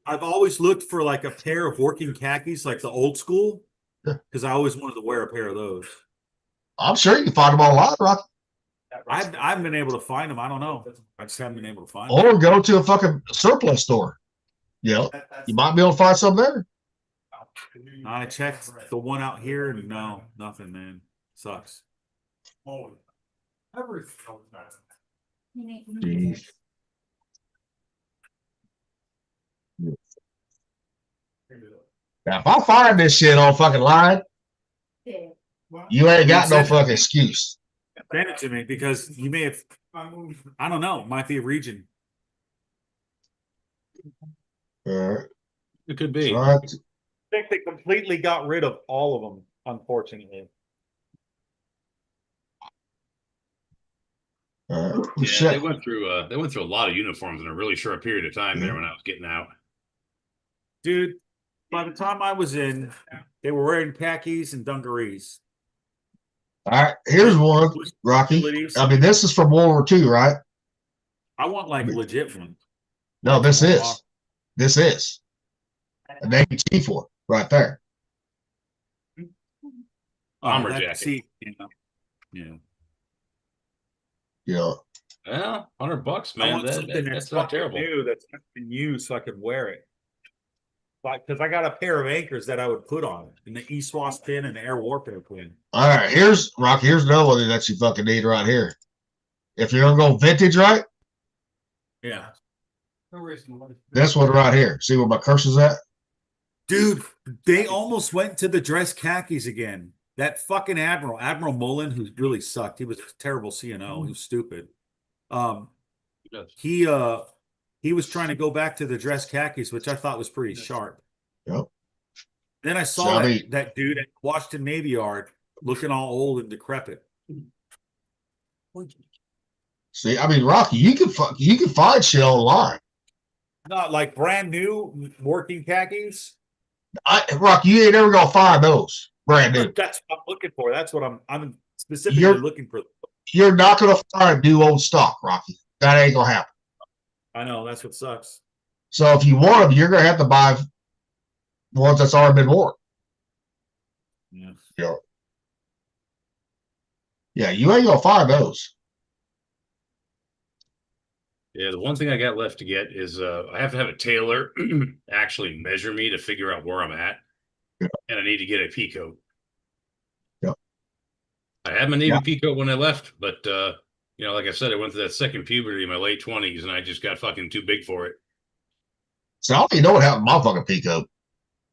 I've always looked for like a pair of working khakis, like the old school, because I always wanted to wear a pair of those. I'm sure you can find them online, Rocky. I haven't been able to find them. I don't know. I just haven't been able to find them. Or go to a fucking surplus store. You know, you might be able to find some there. I checked the one out here, and no, nothing, man. Sucks. Oh, everything goes bad. Jeez. Now, if I find this shit on fucking line, you ain't got no fucking excuse. Send it to me because you may have. I don't know. Might be a region. All right. It could be. All right. I think they completely got rid of all of them, unfortunately. All right. Yeah, they went through a lot of uniforms in a really short period of time there when I was getting out. Dude, by the time I was in, they were wearing khakis and dungarees. All right, here's one, Rocky. I mean, this is from World War II, right? I want like legit one. No, this is a Navy Chief one right there. Bomber that- jacket. See, yeah. You know, Yeah, $100, I man. want something That's not fucking terrible. new that's not been used so I could wear it. Like, because I got a pair of anchors that I would put on it, and the ESWAS pin and the air warfare pin. all right, here's Rocky. Here's another one that you fucking need right here. If you're gonna go vintage, right? Yeah. This one right here. See where my cursor's at? Dude, they almost went to the dress khakis again. That fucking Admiral Mullen, who really sucked. He was a terrible CNO. He was stupid. He was trying to go back to the dress khakis, which I thought was pretty sharp. Yep. Then I saw So, I mean- that dude at Washington Navy Yard looking all old and decrepit. See, I mean, Rocky, you can find shit online. Not like brand new working khakis. Rocky, you ain't ever gonna find those brand new. That's what I'm looking for. That's what I'm specifically You're- looking for. You're not gonna find new old stock, Rocky. That ain't gonna happen. I know that's what sucks. So if you want them, you're gonna have to buy ones that's already been worn. Yeah. You know. Yeah, you ain't gonna find those. Yeah, the one thing I got left to get is I have to have a tailor actually measure me to figure out where I'm at. Yeah. And I need to get a pea coat. Yeah. I had my Navy Yeah. pea coat when I left, but like I said, I went through that second puberty in my late 20s and I just got fucking too big for it. So I don't even know what happened to my fucking peacoat.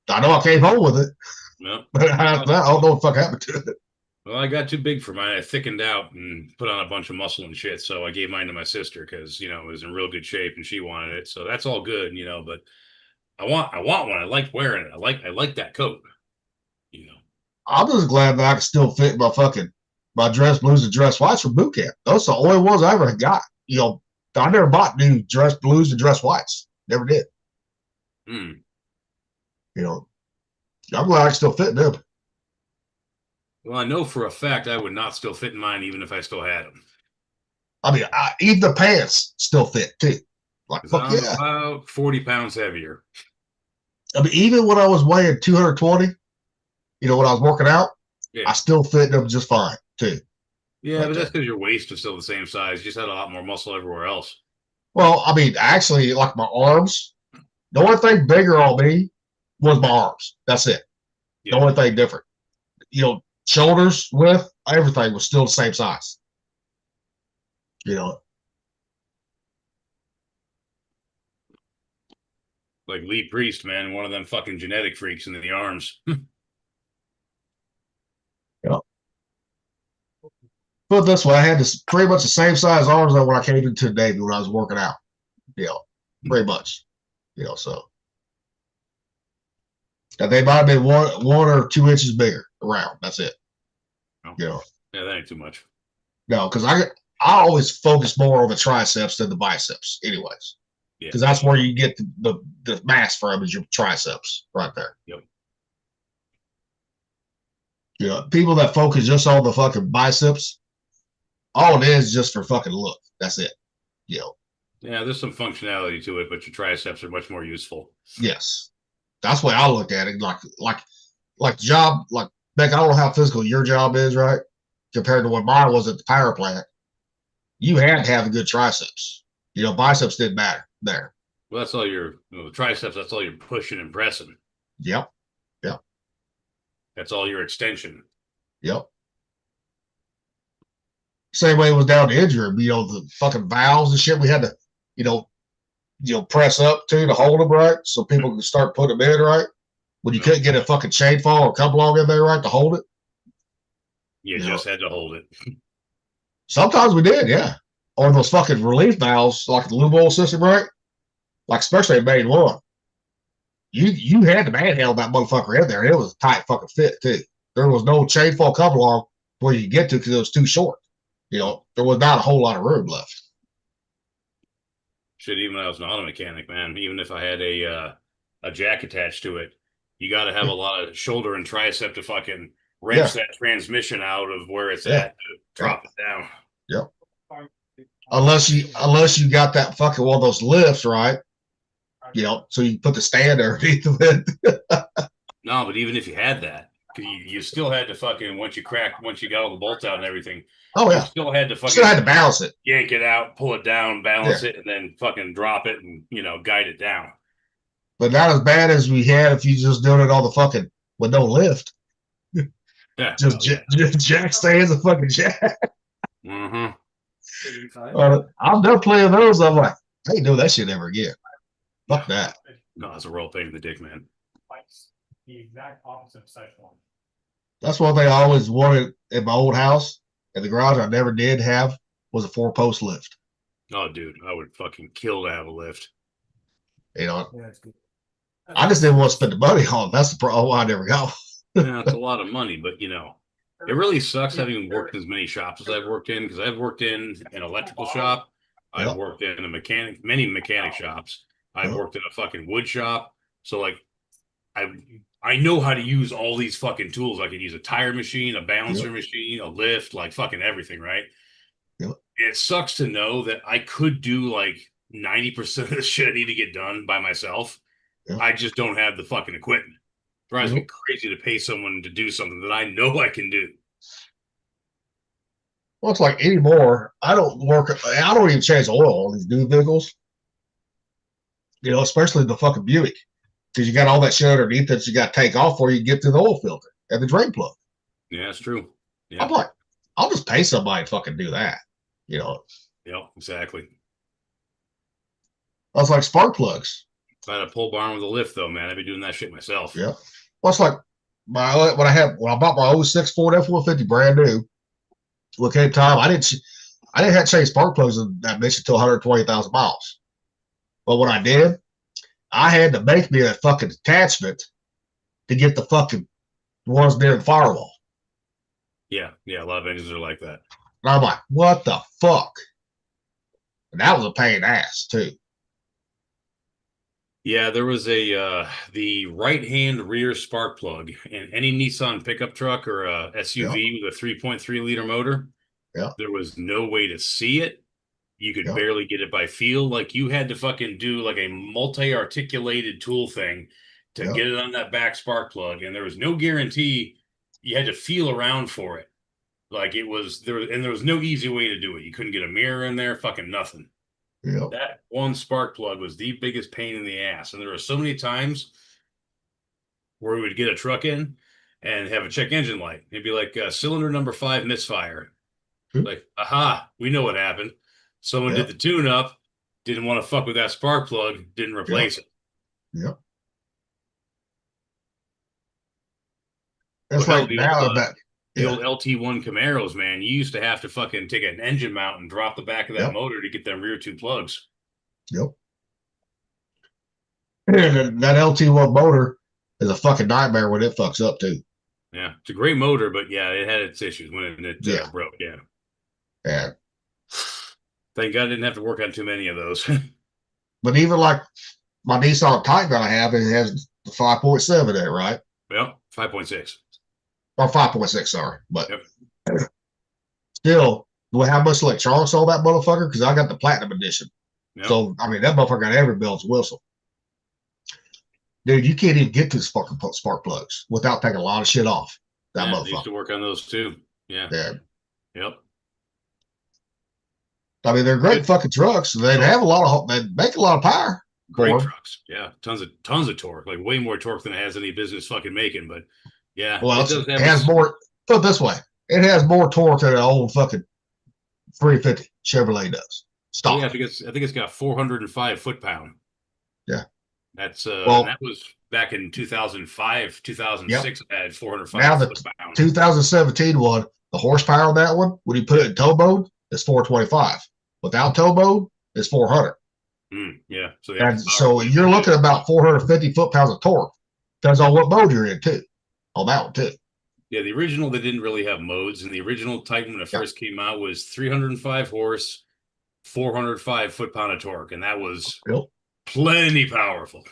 I know I came home with it, No. but I don't know what the fuck happened to it. Well, I got too big for mine. I thickened out and put on a bunch of muscle and shit. So I gave mine to my sister because, it was in real good shape and she wanted it. So that's all good, but I want one. I like wearing it. I like that coat. I'm just glad that I can still fit my dress blues and dress whites from boot camp. Those are the only ones I ever got. I never bought new dress blues and dress whites. Never did. Hmm. I'm glad I can still fit in them. Well, I know for a fact I would not still fit in mine even if I still had them. I mean, even the pants still fit too. Like, 'Cause fuck I'm yeah. about 40 pounds heavier. I mean, even when I was weighing 220, when I was working out, Yeah. I still fit in them just fine too. Yeah, Right but that's there. because your waist is still the same size. You just had a lot more muscle everywhere else. Well, I mean, actually, like my arms, the only thing bigger on me was my arms. That's it. The Yeah. only thing different. Shoulders, width, everything was still the same size. Like Lee Priest, man, one of them fucking genetic freaks in the arms. Put it this way, I had pretty much the same size arms when I came into the Navy when I was working out. Pretty much. So. Now, they might have been one or 2 inches bigger around. That's it. Oh. Yeah, that ain't too much. no, because I always focus more on the triceps than the biceps, anyways. Yeah. Because that's where you get the mass from is your triceps right there. Yep. People that focus just on the fucking biceps, all it is just for fucking look. That's it. Yeah, there's some functionality to it, but your triceps are much more useful. Yes. That's the way I look at it. Like job, like Beck, I don't know how physical your job is, right? Compared to what mine was at the power plant. You had to have a good triceps. Biceps didn't matter there. Well, that's all your the triceps. That's all you're pushing and pressing. Yep. That's all your extension. Yep. Same way it was down to injury. The fucking valves and shit we had to, press up to hold them right so people could start putting them in right. When you couldn't get a fucking chain fall or come along in there right to hold it. You just had to hold it. Sometimes we did, yeah. Or those fucking relief valves, like the lube oil system, right? Like especially in main one. You had to manhandle that motherfucker in there. And it was a tight fucking fit too. There was no chain fall come along where you could get to because it was too short. There was not a whole lot of room left. Shit, even when I was an auto mechanic, man, even if I had a jack attached to it, You got to have a lot of shoulder and tricep to fucking wrench that transmission out of where it's at to drop it down. Yep. Unless you got that fucking one of those lifts, right? You know, so you put the stand underneath of it. No, but even if you had that, you still had to fucking once you got all the bolts out and everything. Oh yeah, you still had to fucking still had to balance it, yank it out, pull it down, balance it, and then fucking drop it and guide it down. But not as bad as we had if you just doing it on the fucking with no lift. Yeah, just jack stands a fucking jack. Mm-hmm. I'm done playing those. I'm like, I ain't doing that shit ever again. Fuck that. No, it's a real pain in the dick, man. The exact opposite of sexual. That's one thing I always wanted in my old house. In the garage, I never did have was a 4-post lift. Oh, dude, I would fucking kill to have a lift. You know, I just didn't want to spend the money on it. That's the problem. I never got. Yeah, it's a lot of money, but it really sucks having worked in as many shops as I've worked in, because I've worked in an electrical shop, I've worked in many mechanic shops, I've worked in a fucking wood shop. So like, I know how to use all these fucking tools. I can use a tire machine, a balancer machine, a lift, like fucking everything, right? It sucks to know that I could do like 90% of the shit I need to get done by myself. I just don't have the fucking equipment. It drives me crazy to pay someone to do something that I know I can do. Well, it's like anymore. I don't even change the oil on these new vehicles. You know, especially the fucking Buick. Because you got all that shit underneath that you got to take off before you get to the oil filter and the drain plug. Yeah, it's true. Yeah. I'm like, I'll just pay somebody to fucking do that. You know? Yeah, exactly. I was like, spark plugs. If I had a pole barn with a lift, though, man, I'd be doing that shit myself. Yeah. Well, it's like when I bought my 06 Ford F-150 brand new. What came time, I didn't have to change spark plugs in that bitch until 120,000 miles. But what I did, I had to make me a fucking attachment to get the fucking ones near the firewall. Yeah, a lot of engines are like that. And I'm like, what the fuck? And that was a pain in the ass, too. Yeah, there was the right-hand rear spark plug in any Nissan pickup truck or a SUV with a 3.3 liter motor. Yeah. There was no way to see it. You could barely get it by feel. Like you had to fucking do like a multi-articulated tool thing to get it on that back spark plug. And there was no guarantee. You had to feel around for it. Like it was there, and there was no easy way to do it. You couldn't get a mirror in there, fucking nothing. Yeah. That one spark plug was the biggest pain in the ass. And there were so many times where we would get a truck in and have a check engine light. It'd be like cylinder number 5 misfire. Like, aha, we know what happened. Someone did the tune up, didn't want to fuck with that spark plug, didn't replace it. Yep. That's like now the old LT1 Camaros, man. You used to have to fucking take an engine mount and drop the back of that motor to get them rear 2 plugs. Yep. And that LT1 motor is a fucking nightmare when it fucks up too. Yeah, it's a great motor, but yeah, it had its issues when it broke. Yeah. Yeah. Thank God I didn't have to work on too many of those. But even like my Nissan Titan that I have, it has the 5.7 in it, right? Well, 5.6. Or 5.6, sorry. But still, do how much electronics on that motherfucker? Because I got the Platinum Edition. Yep. So, I mean, that motherfucker got every bells and whistle. Dude, you can't even get to the spark plugs without taking a lot of shit off. That I motherfucker. used to work on those too. Yeah. Yep. I mean, they're great fucking trucks. They have they make a lot of power. Great trucks. Yeah. Tons of torque, like way more torque than it has any business fucking making. But yeah. Well, it has more, put it this way, it has more torque than an old fucking 350 Chevrolet does. Stop. Yeah, I think it's got 405 foot-pound. Yeah. That's that was back in 2005, 2006. It had 405 now the foot-pound. 2017 one, the horsepower on that one, when you put it in tow mode, is 425. Without tow mode, it's 400. Yeah. So you're looking at about 450 foot-pounds of torque. Depends on what mode you're in too. On that one too. Yeah, the original, they didn't really have modes. And the original Titan, when it first came out, was 305 horse, 405 foot-pound of torque. And that was plenty powerful.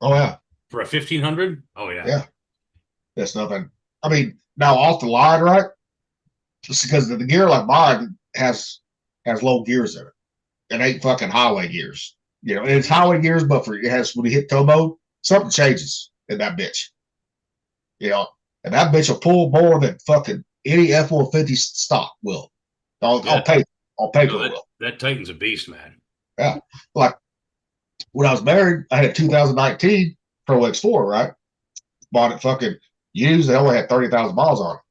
Oh, yeah. For a 1500? Oh yeah. Yeah. That's nothing. I mean, now off the line, right? Just because the gear like mine has low gears in it. It ain't fucking highway gears. You know, it's highway gears, but for it has when you hit tow mode, something changes in that bitch. You know, and that bitch will pull more than fucking any F-150 stock will. On paper, No, will. That Titan's a beast, man. Yeah. Like when I was married, I had a 2019 Pro X4, right? Bought it fucking used. They only had 30,000 miles on it.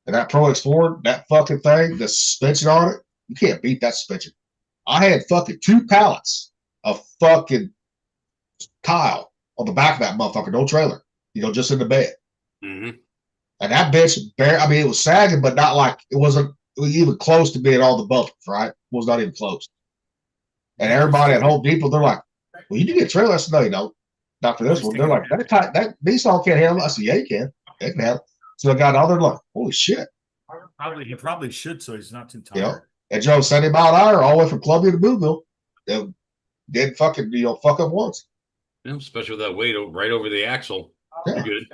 And that Pro X4, that fucking thing, the suspension on it, you can't beat that suspension. I had fucking 2 pallets of fucking tile on the back of that motherfucker, no trailer, you know, just in the bed. Mm-hmm. And that bitch, I mean, it was sagging, but not like it wasn't even close to being all the bumpers, right? It was not even close. And everybody at Home Depot, they're like, well, you can get a trailer. I said, no, you don't. Not for this one. They're like, that Nissan can't handle it. I said, yeah, you can. They can handle it. So I got other like, holy shit. He probably should, so he's not too tired. You know? And Joe 70 mile an hour all the way from Columbia to Boonville. They didn't fucking, fuck up once. Yeah, especially with that weight right over the axle. Yeah. You're good.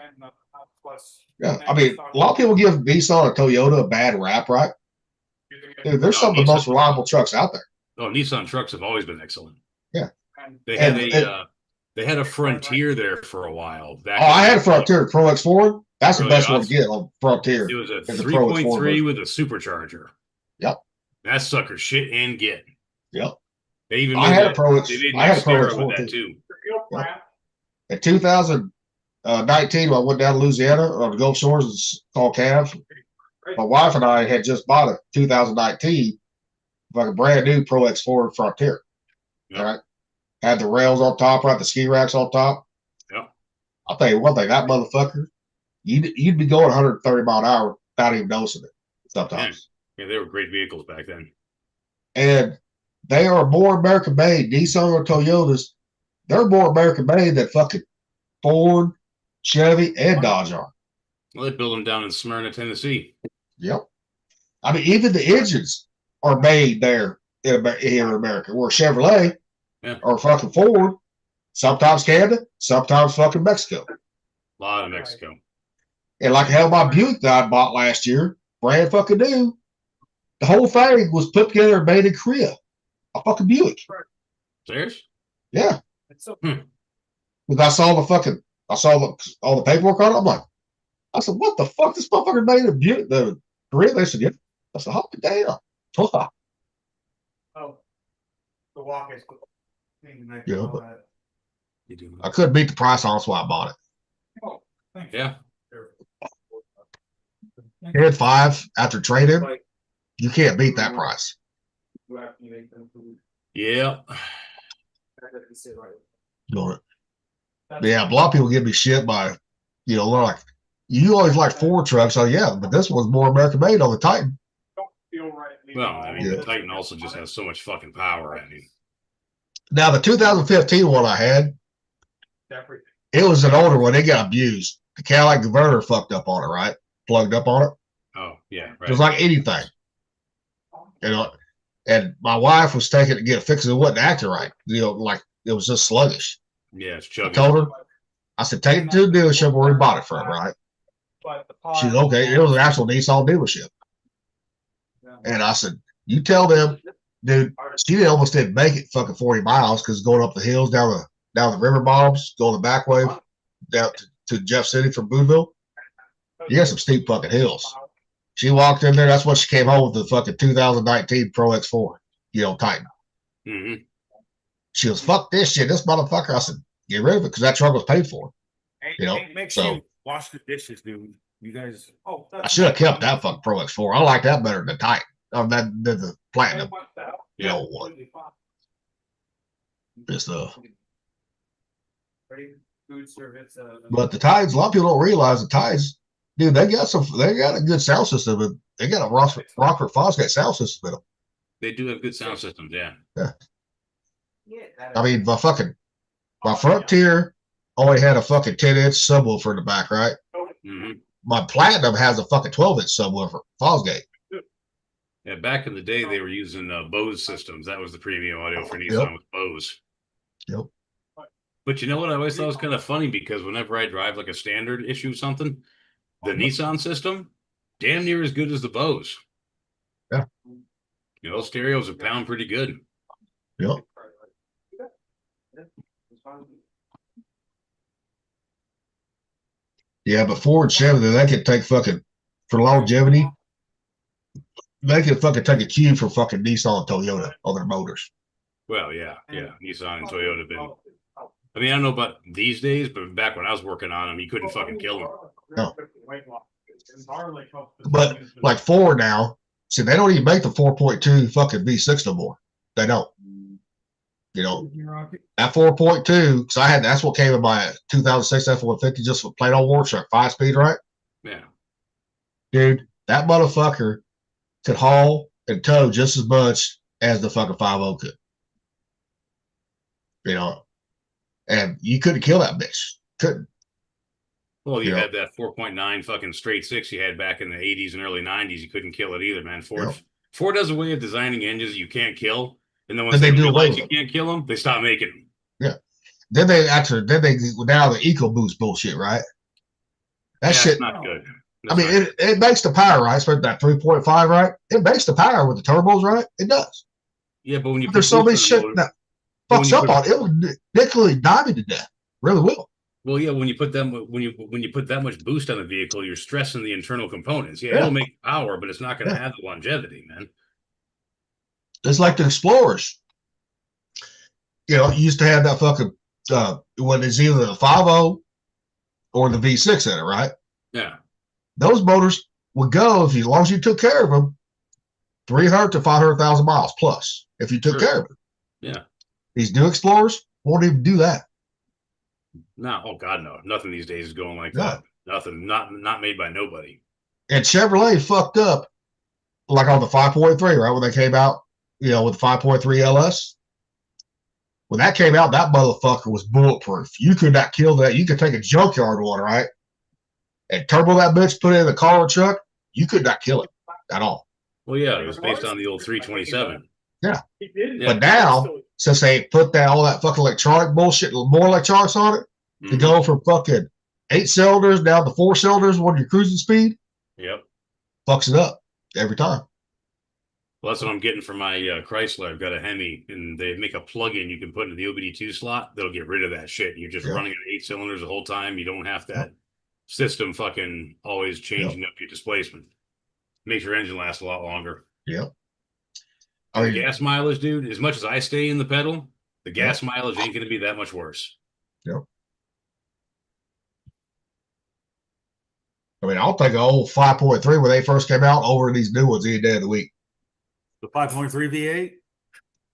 Yeah. I mean, a lot of people give Nissan and Toyota a bad rap, right? Dude, there's some of the most reliable trucks out there. Oh, Nissan trucks have always been excellent. Yeah. They had a Frontier there for a while. I had a Frontier Pro X4. That's the best one to get on Frontier. It was a 3.3 with a supercharger. Yep. That sucker shit and get. Yep. They even I had a Pro X4 with that too. Yep. In 2019, when I went down to Louisiana on the Gulf Shores, it's called Cav. My wife and I had just bought a 2019, like a brand new Pro X4 Frontier. Yep. All right. Had the rails on top, right? The ski racks on top. Yep. I'll tell you one thing, that motherfucker, you'd be going 130 mile an hour without even noticing it sometimes. Yeah, they were great vehicles back then. And they are more American made. Nissan or Toyotas, they're more American made than fucking Ford, Chevy, and Dodge are. Well, they build them down in Smyrna, Tennessee. Yep. I mean, even the engines are made there here in America, where Chevrolet or fucking Ford, sometimes Canada, sometimes fucking Mexico. A lot of Mexico. And like hell, my Buick that I bought last year, brand fucking new, the whole thing was put together and made in Korea. A fucking Buick. Serious? Yeah. Because I saw all the paperwork on it. I'm like, I said, what the fuck? This motherfucker made a Buick. The Korea, they said, yeah. I said, holy damn. Oh, the walk is cool. Yeah, but I couldn't beat the price on, so I bought it. Oh, yeah. Head 5 after trade-in, you can't beat that price. Yeah. Yeah, a lot of people give me shit by, they're like, you always like Ford trucks. Oh, yeah, but this one's more American made on the Titan. Well, I mean, the Titan also just has so much fucking power. I mean, now the 2015 one I had, it was an older one. It got abused. The Cadillac converter fucked up on it, right? Plugged up on it. Oh, yeah, right. It was like anything. And my wife was taking it to get it fixed. It wasn't acting right. Like it was just sluggish. Yeah, it's chubby. I told her, I said, take it to the dealership where we bought it from, right? She's okay. It was an actual Nissan dealership. And I said, you tell them, dude, she almost didn't make it fucking 40 miles because going up the hills, down the river bottoms, going the back way down to Jeff City from Boonville. You got some steep fucking hills. She walked in there. That's what she came home with the fucking 2019 Pro X4, Titan. Mm-hmm. She goes, fuck this shit. This motherfucker. I said, get rid of it because that truck was paid for. Make sure you wash the dishes, dude. You guys. I should have kept that fucking Pro X4. I like that better than the Titan. Than the Platinum. The old one. Just But the Titans, a lot of people don't realize the Titans, dude, they got a good sound system. And they got a Rockford Fosgate sound system in them. They do have good sound systems, yeah. I mean, my Frontier only had a fucking 10-inch subwoofer in the back, right? Mm-hmm. My Platinum has a fucking 12-inch subwoofer, Fosgate. Yeah, back in the day, they were using Bose systems. That was the premium audio for Nissan with Bose. Yep. But you know what? I always thought was kind of funny because whenever I drive like a standard issue something, the Nissan system, damn near as good as the Bose. Yeah. You know, stereos are pound pretty good. Yep. Yeah, but Ford and Chevy, they could take fucking for longevity. They could fucking take a cue from fucking Nissan and Toyota on their motors. Well, yeah. Nissan and Toyota have been. I mean, I don't know about these days, but back when I was working on them, you couldn't fucking kill them. No. But like Ford now, see, they don't even make the 4.2 fucking V6 no more. They don't. You know, that 4.2, because that's what came in my 2006 F-150, just for plain old Warsaw, 5-speed, right? Yeah. Dude, that motherfucker could haul and tow just as much as the fucking 5.0 could. You know, and you couldn't kill that bitch. Couldn't. Well, you had that 4.9 fucking straight six you had back in the 80s and early 90s. You couldn't kill it either, man. Ford has a way of designing engines you can't kill. And then once they realize you can't kill them, they stop making them. Yeah. Then they now the EcoBoost bullshit, right? That shit not good. It makes the power, right? Especially that 3.5, right? It makes the power with the turbos, right? It does. Yeah, but when you there's so many shit that fucks up on it, it will literally die me to death. Really will. Well, yeah, when you put that much boost on the vehicle, you're stressing the internal components. Yeah, it'll make power, but it's not going to have the longevity, man. It's like the Explorers. You know, you used to have that fucking when it's either the 5.0 or the V6 in it, right? Yeah. Those motors would go, as long as you took care of them, 300 to 500,000 miles plus, if you took care of them. Yeah. These new Explorers won't even do that. No, oh God, no. Nothing these days is going like that. Nothing. Not made by nobody. And Chevrolet fucked up, like on the 5.3, right? When they came out, you know, with the 5.3 LS. When that came out, that motherfucker was bulletproof. You could not kill that. You could take a junkyard one, right? And turbo that bitch, put it in the car or truck, you could not kill it at all. Well, yeah, it was based on the old 327. Yeah. But now, since they put all that fucking electronic bullshit, more electronics on it, to go from fucking 8 cylinders down to 4 cylinders when you're cruising speed, fucks it up every time. Well, that's what I'm getting for my Chrysler. I've got a Hemi, and they make a plug-in you can put in the OBD2 slot. That'll get rid of that shit. You're just running at 8 cylinders the whole time. You don't have that system fucking always changing up your displacement. Makes your engine last a lot longer. Yep. The gas mileage, dude, as much as I stay in the pedal, the gas mileage ain't going to be that much worse. Yep. I mean, I'll take an old 5.3 when they first came out over these new ones any day of the week. The 5.3 V8?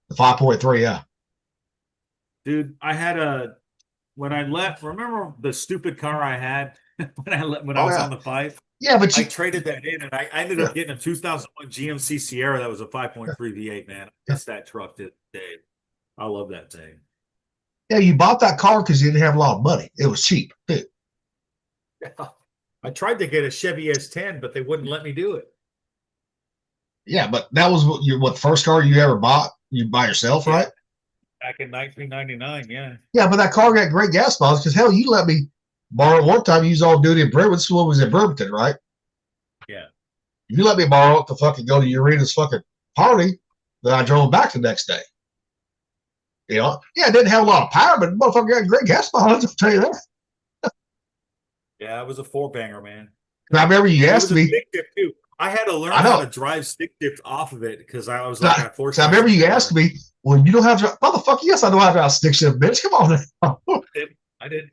The 5.3, yeah. Dude, I had when I left, remember the stupid car I had when I was on the 5? Yeah, but I traded that in, and I ended up getting a 2001 GMC Sierra that was a 5.3 V8, man. I missed that truck today. I love that thing. Yeah, you bought that car because you didn't have a lot of money. It was cheap, too. I tried to get a Chevy S10, but they wouldn't let me do it. Yeah, but that was what the first car you ever bought? You by yourself, right? Back in 1999, yeah. Yeah, but that car got great gas mileage because, hell, you let me borrow it one time. You was all duty in Bremerton. This one was in Bremerton, right? Yeah. You let me borrow it to fucking go to Urena's fucking party. Then I drove back the next day. You know? Yeah, it didn't have a lot of power, but the motherfucker got great gas mileage, I'll tell you that. Yeah, it was a 4-banger, man. I remember you asked me. Stick shift too. I had to learn how to drive stick shift off of it because I was like, I remember you asked me, well, you don't have to, motherfucker, yes, I know how to drive stick shift, bitch. Come on now. I did.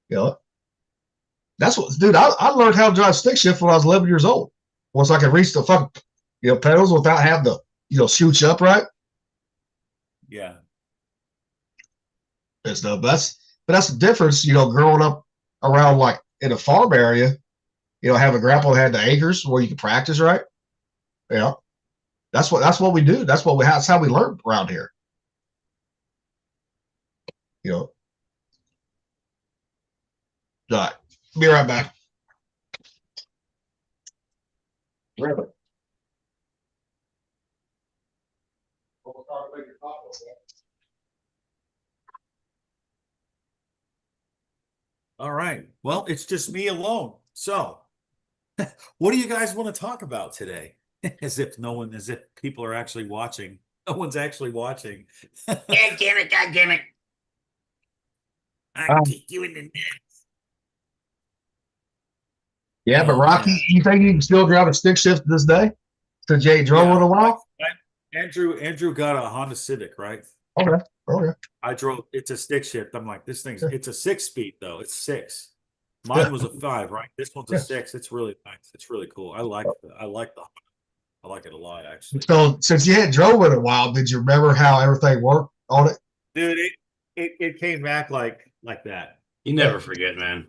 You know, that's what, dude, I learned how to drive stick shift when I was 11 years old. Once I could reach the fucking, pedals without having to, shoot you up right. Yeah. And stuff. But that's the difference, growing up around like in a farm area, having a grandpa that had the acres where you can practice, right? Yeah. That's what we do. That's how we learn around here. All right. Be right back. Really? right. Well, it's just me alone. So, what do you guys want to talk about today? As if people are actually watching. No one's actually watching. God damn it! God damn it! I kick you in the neck. Yeah, but Oh, Rocky, man. you think you can still drive a stick shift to this day? Since you ain't drove in a while? Andrew got a Honda Civic, right? Okay. I drove. It's a stick shift. I'm like, this thing's. It's a 6-speed though. It's 6. Mine was a 5, right? This one's a 6. It's really nice. It's really cool. I like it a lot, actually. So since you hadn't drove in a while, did you remember how everything worked on it? Dude, it came back like that. You never forget, man.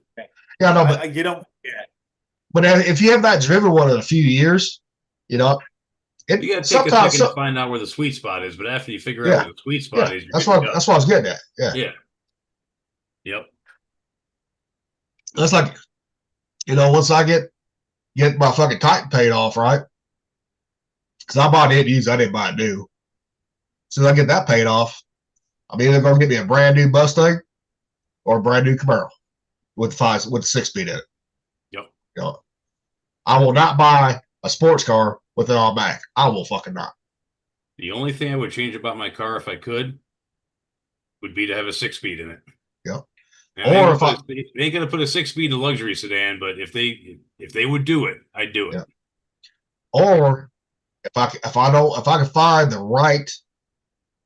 Yeah, no, but You don't forget. but if you have not driven one in a few years, you know, it You got to take a sometimes second to find out where the sweet spot is, but after you figure out where the sweet spot is, you're that's good to what go. that's what I was getting at. Yeah. Yeah. Yep. That's like, once I get my fucking Titan paid off, right? Because I bought it used, I didn't buy it new. As soon as I get that paid off, I'm either going to get me a brand new Mustang or a brand new Camaro with the 6-speed in it. Yep. I will not buy a sports car with an automatic. I will fucking not. The only thing I would change about my car if I could would be to have a 6-speed in it. Yep. And Or they ain't gonna put a 6-speed in a luxury sedan, but if they would do it, I'd do it. Yeah. Or if I can find the right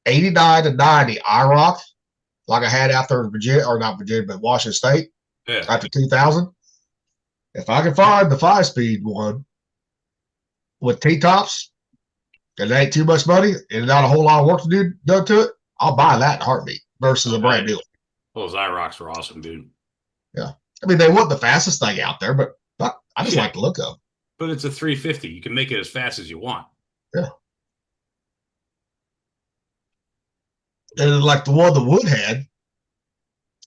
89 to 90 IROC, like I had after Virginia, or not Virginia, but Washington State after 2000. If I can find the 5-speed one with T-tops, and it ain't too much money and not a whole lot of work to do done to it, I'll buy that in a heartbeat versus a brand new one. Those IROCs were awesome, dude. Yeah. I mean, they weren't the fastest thing out there, but I just like the look of them. But it's a 350. You can make it as fast as you want. Yeah. And like the one that Wood had,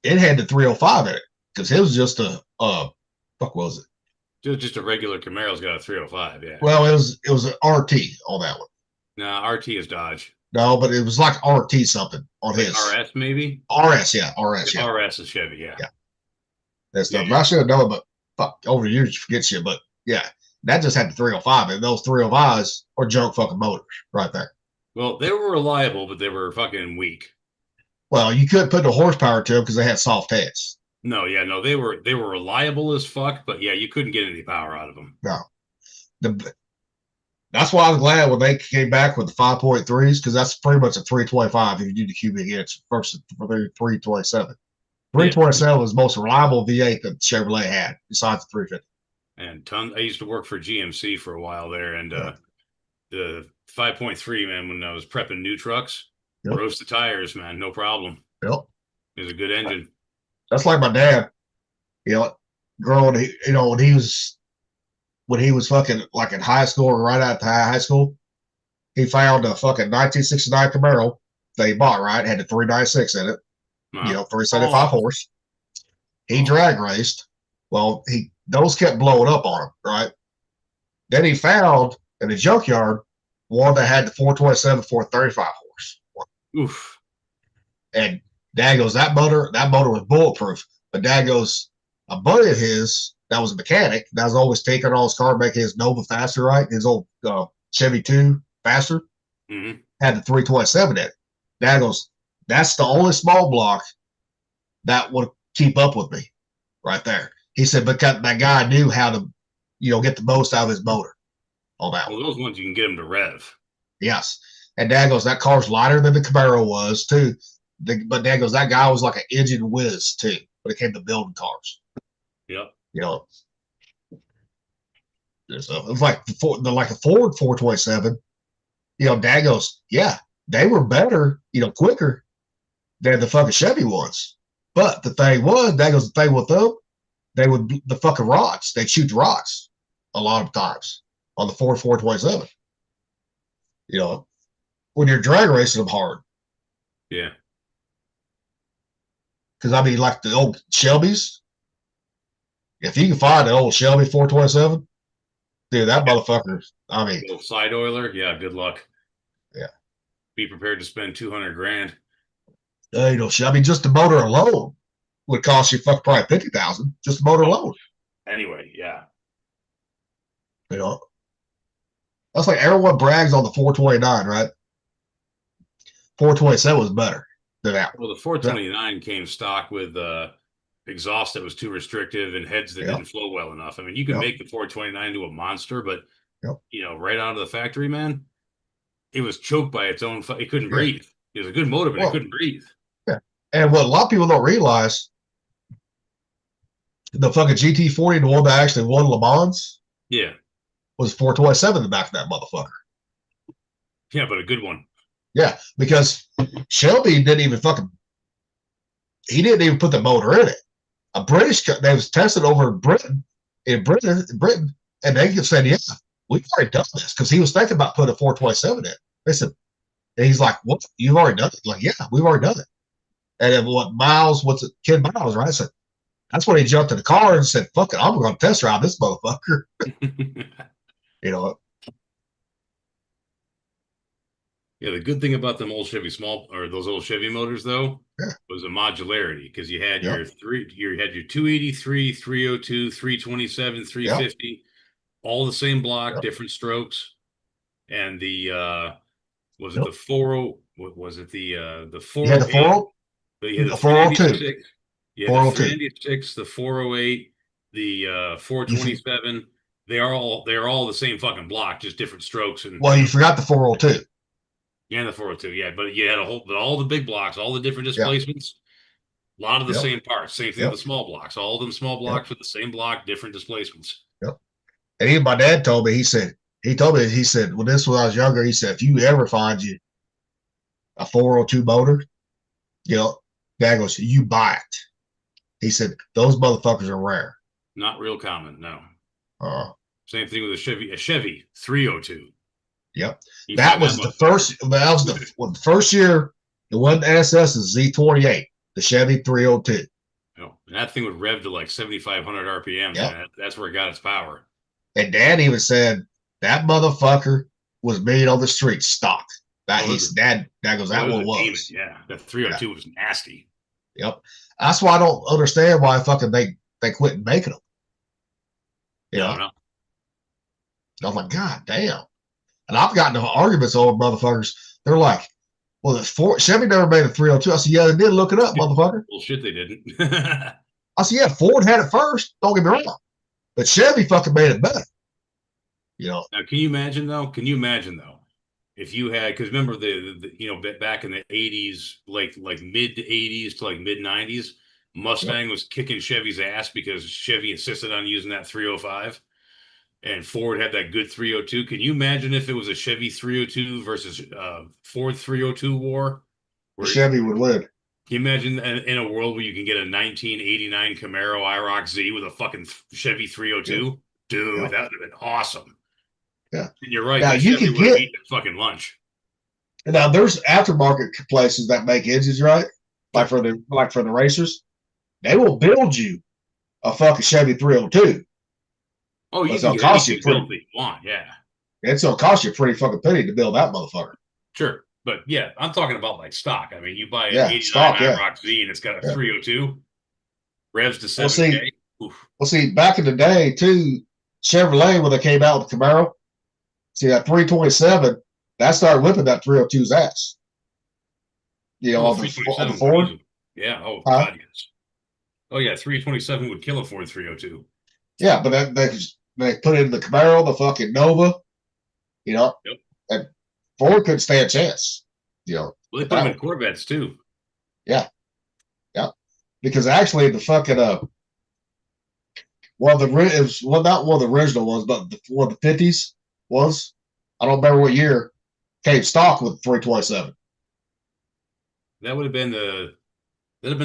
it had the 305 in it because it was just fuck was it? Just a regular Camaro's got a 305. Yeah. Well, it was an RT on that one. No, RT is Dodge. No, but it was like RT something on his. RS maybe. RS, yeah, RS, yeah. RS is Chevy, yeah. That stuff. I should have known, but fuck, over the years you forget shit. But yeah, that just had the 305, and those 305s are junk fucking motors right there. Well, they were reliable, but they were fucking weak. Well, you couldn't put the horsepower to them because they had soft heads. No, they were reliable as fuck, but yeah, you couldn't get any power out of them. No. That's why I was glad when they came back with the 5.3s, because that's pretty much a 325 if you do the cubic inch versus 327. 327 was the most reliable V8 that Chevrolet had, besides the 350. And I used to work for GMC for a while there, and the 5.3, man, when I was prepping new trucks, roast the tires, man, no problem. Yep. It was a good engine. That's like my dad, growing, when he was fucking like in high school or right out of high school, he found a fucking 1969 Camaro that he bought, right? It had the 396 in it, 375 horse. He drag raced. Well, those kept blowing up on him, right? Then he found in the junkyard one that had the 427, 435 horse. Oof. And Dad goes, that motor was bulletproof. But Dad goes, a buddy of his that was a mechanic that was always taking all his car, making his Nova faster, right? His old Chevy 2 faster had the 327 in it. Dad goes, that's the only small block that would keep up with me right there. He said, because that guy knew how to, get the most out of his motor on that one. Those ones you can get them to rev. Yes. And Dad goes, that car's lighter than the Camaro was, too. But Dad goes, that guy was like an engine whiz, too, when it came to building cars. Yep. So it's like a Ford 427. Dad goes, yeah, they were better, quicker than the fucking Chevy ones. But the thing was, Dad goes, the thing with them, they would the fucking rocks. They'd shoot the rocks a lot of times on the Ford 427. When you're drag racing them hard. Yeah. Because, like the old Shelbys, if you can find an old Shelby 427, dude, that motherfucker, little side oiler, yeah, good luck. Yeah. Be prepared to spend $200,000. Just the motor alone would cost you probably 50,000 just the motor alone. Anyway, yeah. You know, that's like everyone brags on the 429, right? 427 was better than that. Well, the 429 came stock with exhaust that was too restrictive and heads that didn't flow well enough. I mean, you can make the 429 into a monster, but right out of the factory, man, it was choked by its own. It couldn't breathe. It was a good motor, but it couldn't breathe. Yeah, and what a lot of people don't realize, the fucking GT40, the one that actually won Le Mans, was 427 in the back of that motherfucker. Yeah, but a good one. Yeah, because Shelby didn't even he didn't even put the motor in it. A British, they was tested over in Britain, and they said, yeah, we've already done this, because he was thinking about putting a 427 in. They said, and he's like, what? You've already done it? Like, yeah, we've already done it. And then Ken Miles, right? I said, that's when he jumped in the car and said, fuck it, I'm going to test drive this motherfucker. You know. Yeah, the good thing about them old Chevy those old Chevy motors though, was a modularity, because you had your 283, 302, 327, 350, all the same block, different strokes, and the the 40? What was it? The 408? You had the 40? You had the 402. Yeah, the 396, the 408, the 427. They're all the same fucking block, just different strokes. And well, you forgot the 402. Yeah, the 402. Yeah, but you had all the big blocks, all the different displacements, a lot of the same parts. Same thing with the small blocks. All of them small blocks with the same block, different displacements. Yep. And even my dad told me, he said, when I was younger, he said, if you ever find you a 402 motor, Dad goes, you buy it. He said, those motherfuckers are rare. Not real common, no. Same thing with a Chevy 302. Yep. That was the first year the one SS is Z28, the Chevy 302. And that thing would rev to like 7,500 RPM. Yep. That's where it got its power. And Dad even said that motherfucker was made on the street stock. Dad goes, that one was. Yeah, the 302 was nasty. Yep. That's why I don't understand why fucking they quit making them. No. I was like, God damn. And I've gotten into arguments with motherfuckers. They're like, well, Chevy never made a 302. I said, yeah, they did. Look it up, motherfucker. Well, shit, they didn't. I said, yeah, Ford had it first. Don't get me wrong. But Chevy fucking made it better. Now, can you imagine, though? If you had, because remember back in the 80s, like mid 80s to like mid 90s, Mustang was kicking Chevy's ass because Chevy insisted on using that 305. And Ford had that good 302. Can you imagine if it was a Chevy 302 versus Ford 302 war? Chevy would win. Can you imagine in a world where you can get a 1989 Camaro IROC Z with a fucking Chevy 302? Yeah. Dude, that would have been awesome. Yeah. And you're right. Now, you can get eat fucking lunch. Now, there's aftermarket places that make engines, right? Like for the racers. They will build you a fucking Chevy 302. Oh, you can cost you build that you want, yeah. It's gonna cost you a pretty fucking penny to build that motherfucker. Sure, but yeah, I'm talking about like stock. I mean, you buy an 89 IROC Z and it's got a 302, revs to 7K. Well, see, back in the day too, Chevrolet when they came out with the Camaro, see that 327, that started whipping that 302's ass. On the Ford. Yeah. Oh God, yes. Oh yeah, 327 would kill a Ford 302. Yeah, but they put it in the Camaro, the fucking Nova, and Ford couldn't stand a chance. Well, they put them in Corvettes too. Yeah, because actually the fucking it was not one of the original ones, but one of the 50s was. I don't remember what year came stock with 327. That would have been I think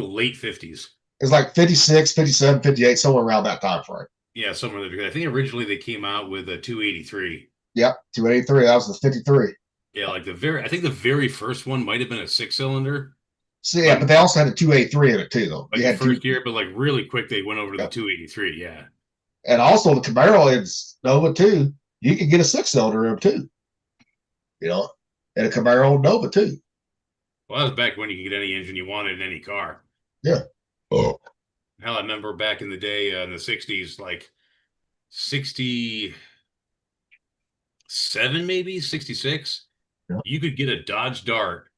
the late 50s. It's like 56, 57, 58, somewhere around that time frame. Yeah, somewhere there. I think originally they came out with a 283. Yep, 283. That was the 53. Yeah, like I think the very first one might have been a 6-cylinder. See, but they also had a 283 in it too, though. Like the first year, but like really quick, they went over to the 283. Yeah. And also the Camaro is Nova too. You can get a 6-cylinder in them too. And a Camaro Nova too. Well, that was back when you could get any engine you wanted in any car. Yeah. Hell, I remember back in the day in the 60s, like 67, maybe 66, Yeah. you could get a Dodge Dart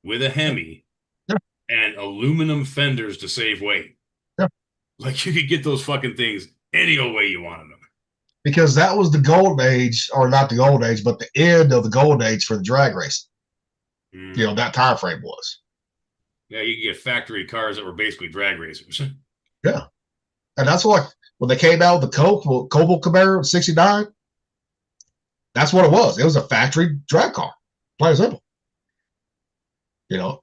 with a Hemi Yeah. and aluminum fenders to save weight. Yeah. Like you could get those fucking things any old way you wanted them. Because that was the golden age, or not the golden age, but the end of the golden age for the drag racing. Mm. You know, that time frame was. Yeah, you could get factory cars that were basically drag racers. Yeah. And that's what, when they came out with the Cobalt Camaro in 69, that's what it was. It was a factory drag car. Plain and simple. You know?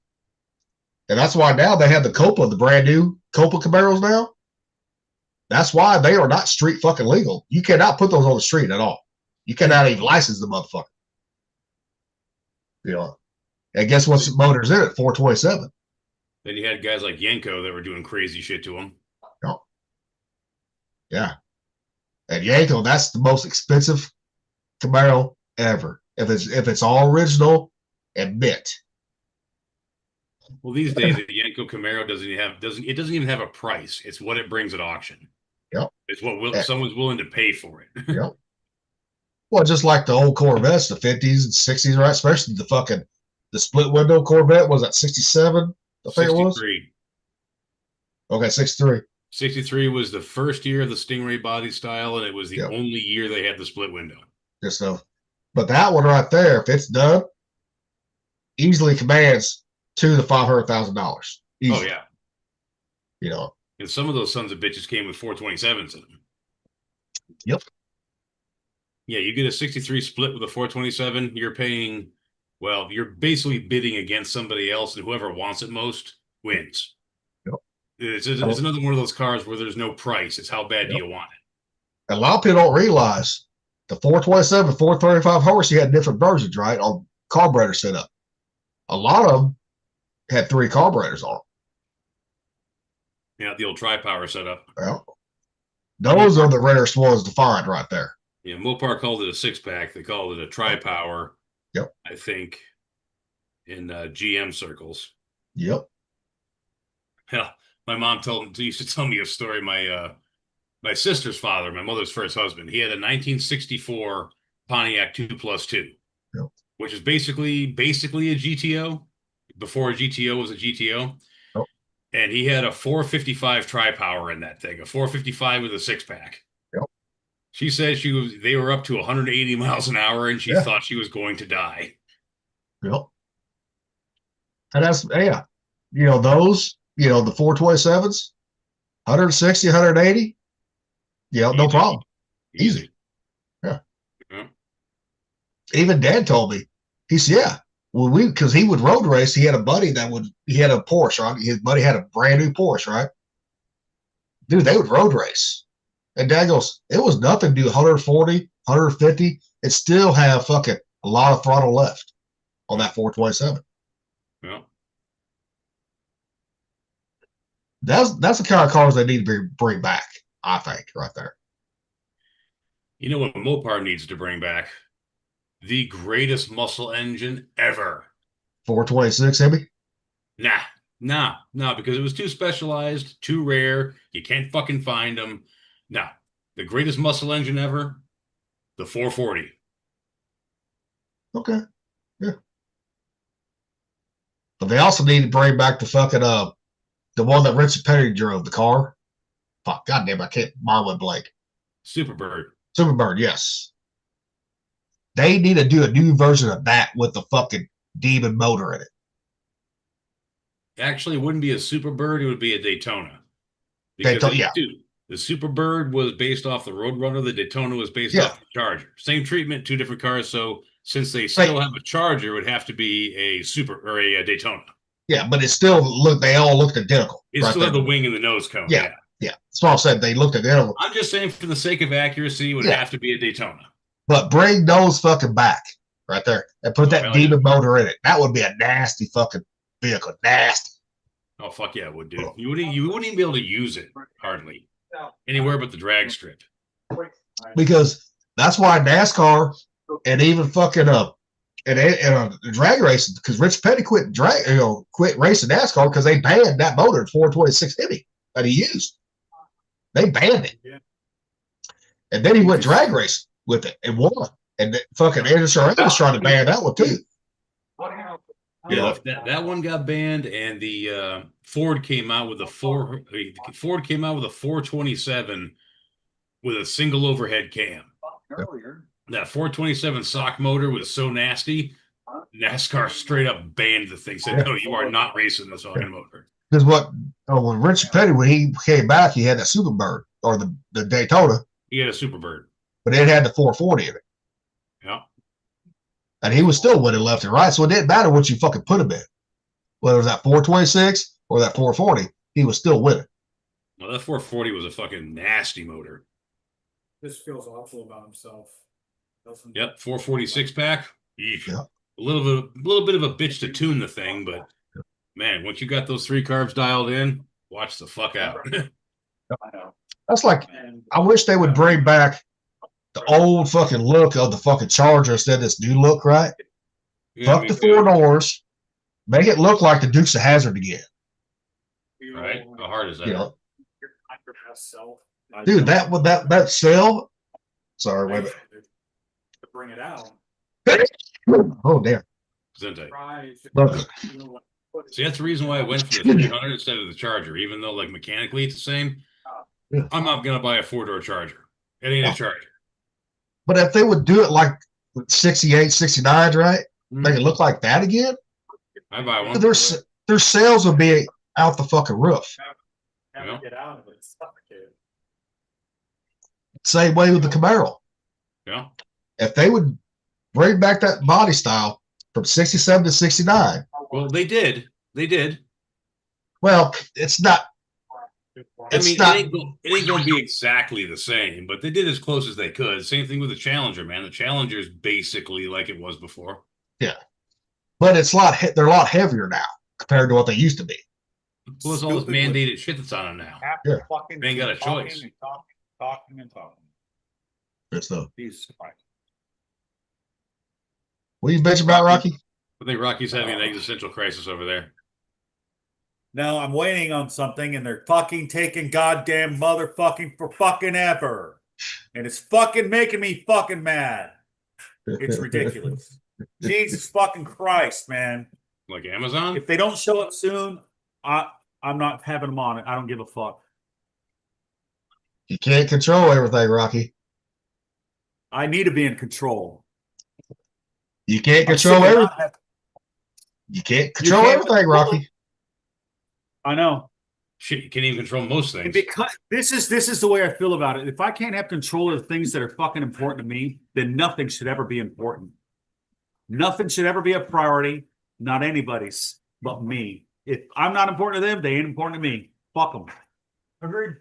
And that's why now they have the Copa, the brand new Copa Camaros now. That's why they are not street fucking legal. You cannot put those on the street at all. You cannot even license the motherfucker. You know? And guess what motor's in it? 427. Then you had guys like Yenko that were doing crazy shit to them. Yeah. And Yanko, that's the most expensive Camaro ever. If it's all original and mint. Well, these days, the Yenko Camaro doesn't even have a price. It's what it brings at auction. Yep. It's what someone's willing to pay for it. Yep. Well, just like the old Corvettes, the 50s and 60s, right? Especially the split window Corvette was at 67, I think it was. 63. Okay, 63. 63 was the first year of the Stingray body style, and it was the only year they had the split window. Just so, but that one right there, if it's done, easily commands $200,000 to $500,000. Oh yeah. You know. And some of those sons of bitches came with 427s in them. Yep. Yeah, you get a 63 split with a 427, you're basically bidding against somebody else, and whoever wants it most wins. Yep. It's another one of those cars where there's no price. It's how bad do you want it? A lot of people don't realize the 427, 435 horse, you had different versions, right? On carburetor setup. A lot of them had 3 carburetors on them. Yeah, the old tri-power setup. Well, those are the rarest ones to find right there. Yeah, Mopar called it a 6-pack. They called it a tri-power. Yep. I think in GM circles. Yep. Hell, my mom used to tell me a story. My sister's father, my mother's first husband, he had a 1964 Pontiac 2+2, yep, which is basically a GTO before a GTO was a GTO. Yep. And he had a 455 tri-power in that thing, a 455 with a 6-pack. Yep. She said they were up to 180 miles an hour, and she thought she was going to die. Yep. And that's, yeah, you know, those, you know, the 427s, 160, 180. Yeah, no problem. Easy. Yeah. Yeah. Even Dad told me, he said, yeah, well, because he would road race. He had a buddy he had a Porsche, right? His buddy had a brand new Porsche, right? Dude, they would road race. And Dad goes, it was nothing to do 140, 150. It still have fucking a lot of throttle left on that 427. Yeah. That's the kind of cars they need to bring back, I think, right there. You know what Mopar needs to bring back? The greatest muscle engine ever. 426, Hemi? Nah, because it was too specialized, too rare. You can't fucking find them. Nah, the greatest muscle engine ever, the 440. Okay, yeah. But they also need to bring back the fucking the one that Richard Petty drove, the car. Fuck, goddamn, I can't. Mine went blank. Superbird. Superbird, yes. They need to do a new version of that with the fucking demon motor in it. Actually, it wouldn't be a Superbird, it would be a Daytona. Yeah. Dude, the Superbird was based off the Roadrunner, the Daytona was based off the Charger. Same treatment, 2 different cars. So since they still have a Charger, it would have to be a Daytona. Yeah, but it still they all looked identical. It still had the wing and the nose cone. Yeah. That's what I said. They looked identical. I'm just saying, for the sake of accuracy, it would have to be a Daytona. But bring those fucking back right there and put that demon motor in it. That would be a nasty fucking vehicle. Nasty. Oh, fuck yeah, it would, dude. You wouldn't even be able to use it, hardly. Anywhere but the drag strip. Because that's why NASCAR and even fucking drag racing, because Rich Petty quit racing NASCAR because they banned that motor at 426 Hemi that he used. They banned it. Yeah. And then he went drag racing with it and won. And then fucking NSRA was trying to ban that one too. Yeah, that one got banned, and the Ford came out with a 427 with a single overhead cam. That 427 sock motor was so nasty, NASCAR straight up banned the thing. Said, "No, you are not racing this fucking motor." Because when Richard Petty, when he came back, he had that Superbird or the Daytona, He had a Superbird. but it had the 440 in it. Yeah. And he was still winning left and right. So it didn't matter what you fucking put him in. Whether it was that 426 or that 440, he was still winning. Well, that 440 was a fucking nasty motor. This feels awful about himself. Doesn't Yep, 446 pack. Eesh. Yeah. A little bit of a bitch to tune the thing, but man, once you got those 3 carbs dialed in, watch the fuck out. That's like, I wish they would bring back the old fucking look of the fucking Charger instead of this new look, right? Yeah, Fuck me the too. 4 doors. Make it look like the Dukes of Hazzard again. Right? How hard is that? You know, your best self. dude, that cell. Sorry, wait a minute. To bring it out. Oh damn. Zente. Look. See, that's the reason why I went for the 300 instead of the Charger, even though like mechanically it's the same. I'm not gonna buy a 4-door Charger. It ain't a Charger. But if they would do it like 68, 69, right? Make it look like that again. I buy one. Their sales would be out the fucking roof. Never get out of it. Suffocate. Same way with the Camaro. Yeah. If they would bring back that body style from 67 to 69. Well, they did. They did. Well, it's not. I mean, it ain't going to be exactly the same, but they did as close as they could. Same thing with the Challenger, man. The Challenger is basically like it was before. Yeah, but they're a lot heavier now compared to what they used to be. Plus all this mandated shit that's on them now. Yeah. They ain't got a choice. Talking and talking. Good stuff. Jesus Christ. What are you bitching about, Rocky? I think Rocky's having an existential crisis over there. No, I'm waiting on something, and they're fucking taking goddamn motherfucking for fucking ever, and it's fucking making me fucking mad. It's ridiculous. Jesus fucking Christ, man! Like Amazon? If they don't show up soon, I'm not having them on it. I don't give a fuck. You can't control everything, Rocky. I need to be in control. You can't I'm control sick of everything. not having- You can't control can't everything, control Rocky. I know. Shit, you can't even control most things. Because this is the way I feel about it. If I can't have control of the things that are fucking important to me, then nothing should ever be important. Nothing should ever be a priority. Not anybody's but me. If I'm not important to them, they ain't important to me. Fuck them. Agreed.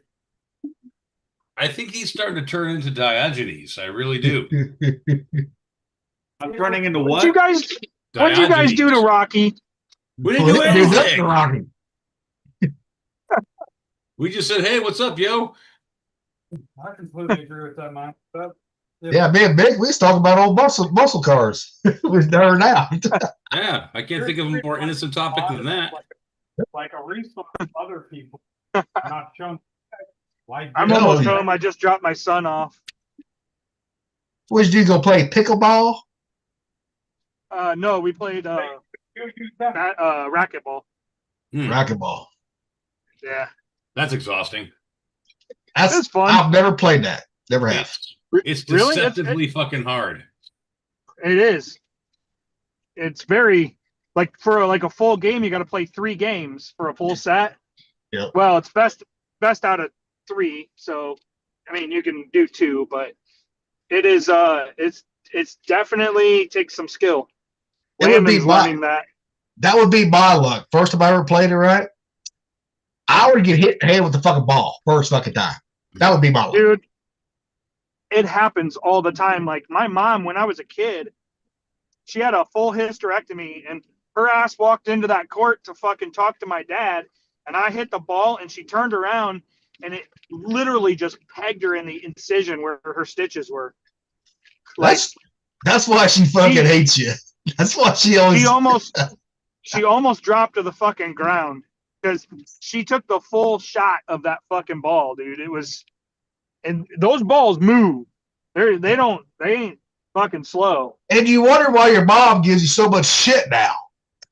I think he's starting to turn into Diogenes. I really do. I'm turning into What'd what? you guys do to Rocky? We didn't do Well, there's nothing, anything. Rocky. We just said, "Hey, what's up, yo?" I completely agree with that, man. Yeah, me and Big, we was talking about old muscle cars. We're there now. Yeah, I can't think of a more innocent topic than that. Like a resource of other people, not shown. Like I'm No, almost you- home. I just dropped my son off. What did you go play pickleball? No, we played racquetball. Racquetball. Yeah. That's exhausting. That's fun. I've never played that. Never have. It's Really? deceptively fucking hard. It is. It's very like for like a full game, you got to play 3 games for a full set. Yeah. Well, it's best out of 3. So, I mean, you can do 2, but it is it's definitely takes some skill. It would be Landon's learning that. That would be my luck. First time I ever played it, right? I would get hit in the head with the fucking ball first fucking time. That would be my luck. Dude, it happens all the time. Like my mom, when I was a kid, she had a full hysterectomy and her ass walked into that court to fucking talk to my dad. And I hit the ball and she turned around and it literally just pegged her in the incision where her stitches were. Like, That's why she fucking hates you. That's why she always. she almost dropped to the fucking ground. because she took the full shot of that fucking ball, dude. It was, and those balls move. They ain't fucking slow. And you wonder why your mom gives you so much shit now.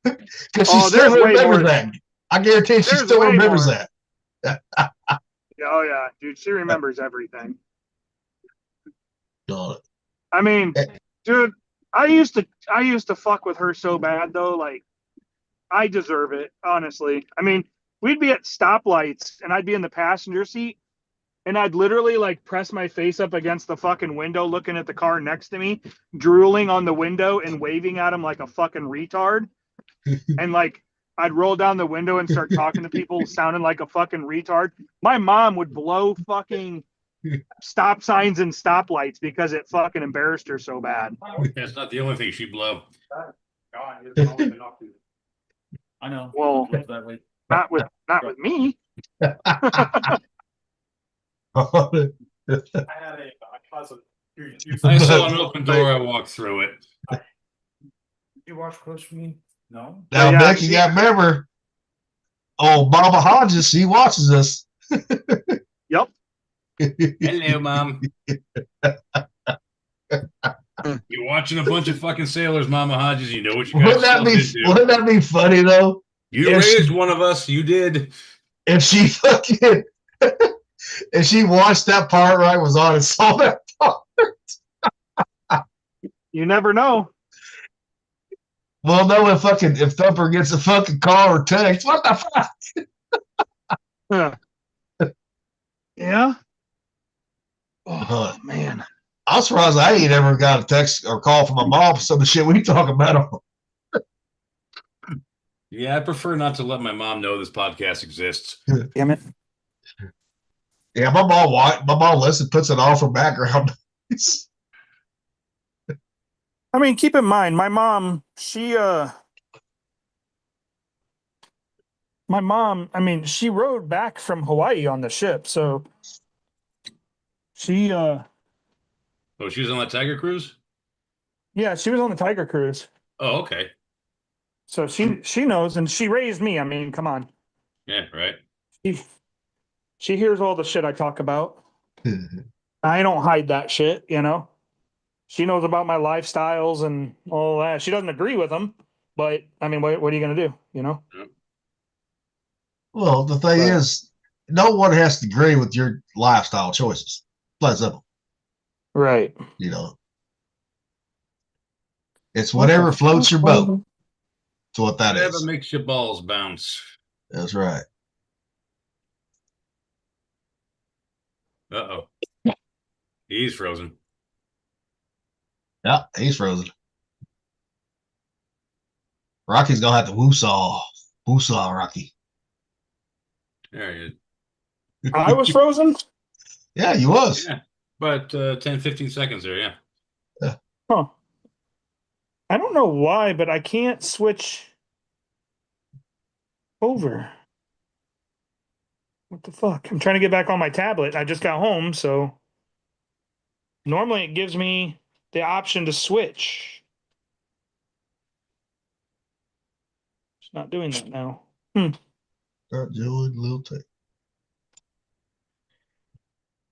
Because she Oh, still there's way remembers more. that. I guarantee she There's still way remembers more. that. Oh yeah, dude, she remembers everything. Got it. I mean, dude, I used to fuck with her so bad though. Like, I deserve it, honestly. I mean, we'd be at stoplights and I'd be in the passenger seat and I'd literally like press my face up against the fucking window looking at the car next to me, drooling on the window and waving at him like a fucking retard. And like I'd roll down the window and start talking to people sounding like a fucking retard. My mom would blow fucking stop signs and stoplights because it fucking embarrassed her so bad. That's not the only thing she blow. I know. Well, That way. not with me. I had a cousin. I saw an open door. I walked through it. You watch Close to Me? No. Now, Yeah, Nick, you got to remember, oh, Mama Hodges, she watches us. Yep. Hello, Mom. You're watching a bunch of fucking sailors, Mama Hodges. You know what you got Wouldn't that be funny, though? You raised one of us. You did. If she fucking, if she watched that part right was on and saw that part. You never know. Well, no, if Thumper gets a fucking call or text, what the fuck? Yeah. Oh, man. I'm surprised I ain't ever got a text or call from my mom for some of the shit we talk about. Yeah, I prefer not to let my mom know this podcast exists. Damn it. Yeah, my mom listens, puts it on for background. I mean, keep in mind, my mom, she rode back from Hawaii on the ship, so she Oh, she was on that Tiger Cruise? yeah, she was on the Tiger Cruise. Oh, okay. So she knows, and she raised me. I mean, come on. Yeah, right. She hears all the shit I talk about. I don't hide that shit, you know. She knows about my lifestyles and all that. She doesn't agree with them, but I mean, what are you gonna do, you know? Well, the thing is, no one has to agree with your lifestyle choices. Plain simple. Right. You know, it's whatever floats your boat. That's what that is. Whatever makes your balls bounce. That's right. Uh-oh. He's frozen. Yeah, he's frozen. Rocky's gonna have to woo-saw. Woo-saw, Rocky. There he is. I was frozen? Yeah, you was. Yeah. About 10, 15 seconds there, yeah. Huh. I don't know why, but I can't switch over. What the fuck? I'm trying to get back on my tablet. I just got home, so normally it gives me the option to switch. It's not doing that now. Start doing Lil Tate.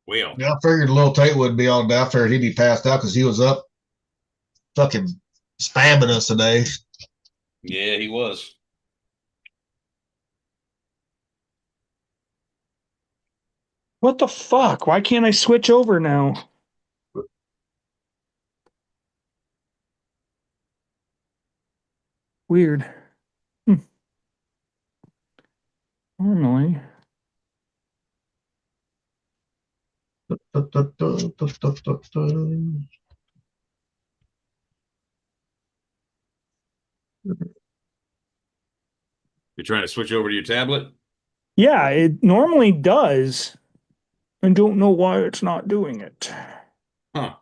Well. Yeah, I figured Lil Tate would be on down. I figured he'd be passed out because he was up fucking spamming us today. Yeah, he was. What the fuck? Why can't I switch over now? Weird. Normally. You're trying to switch over to your tablet? Yeah, it normally does. I don't know why it's not doing it. Huh.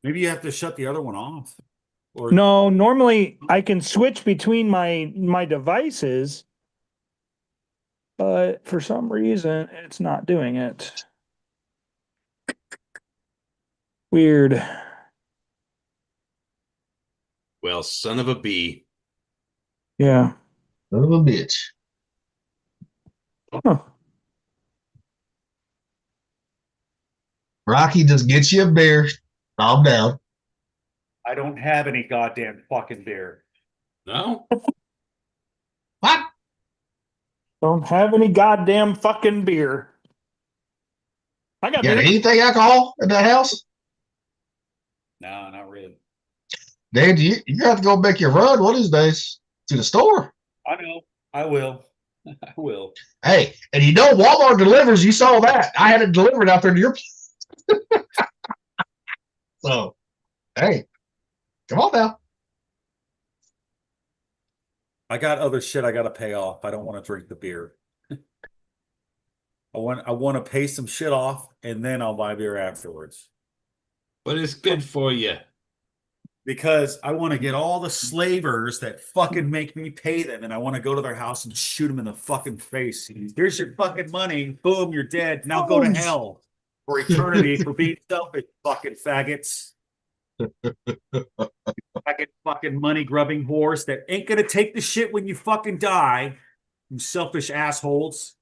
Maybe you have to shut the other one off. Or No, normally I can switch between my devices, but for some reason it's not doing it. Weird. Well, son of a bee. Yeah. Son of a bitch. Rocky, just get you a beer. Calm down. I don't have any goddamn fucking beer. No? What? Don't have any goddamn fucking beer. I got You got beer. anything alcohol in that house? No, not really. Dave, you have to go make your run one of these days to the store. I know. I will. I will. Hey, and you know Walmart delivers. You saw that. I had it delivered out there to your place. So, hey, come on now. I got other shit I got to pay off. I don't want to drink the beer. I want to pay some shit off, and then I'll buy beer afterwards. But it's good for you. Because I want to get all the slavers that fucking make me pay them, and I want to go to their house and shoot them in the fucking face. Here's your fucking money. Boom, you're dead. Now go to hell for eternity for being selfish, fucking faggots. Fucking money grubbing whores that ain't gonna take the shit when you fucking die. You selfish assholes.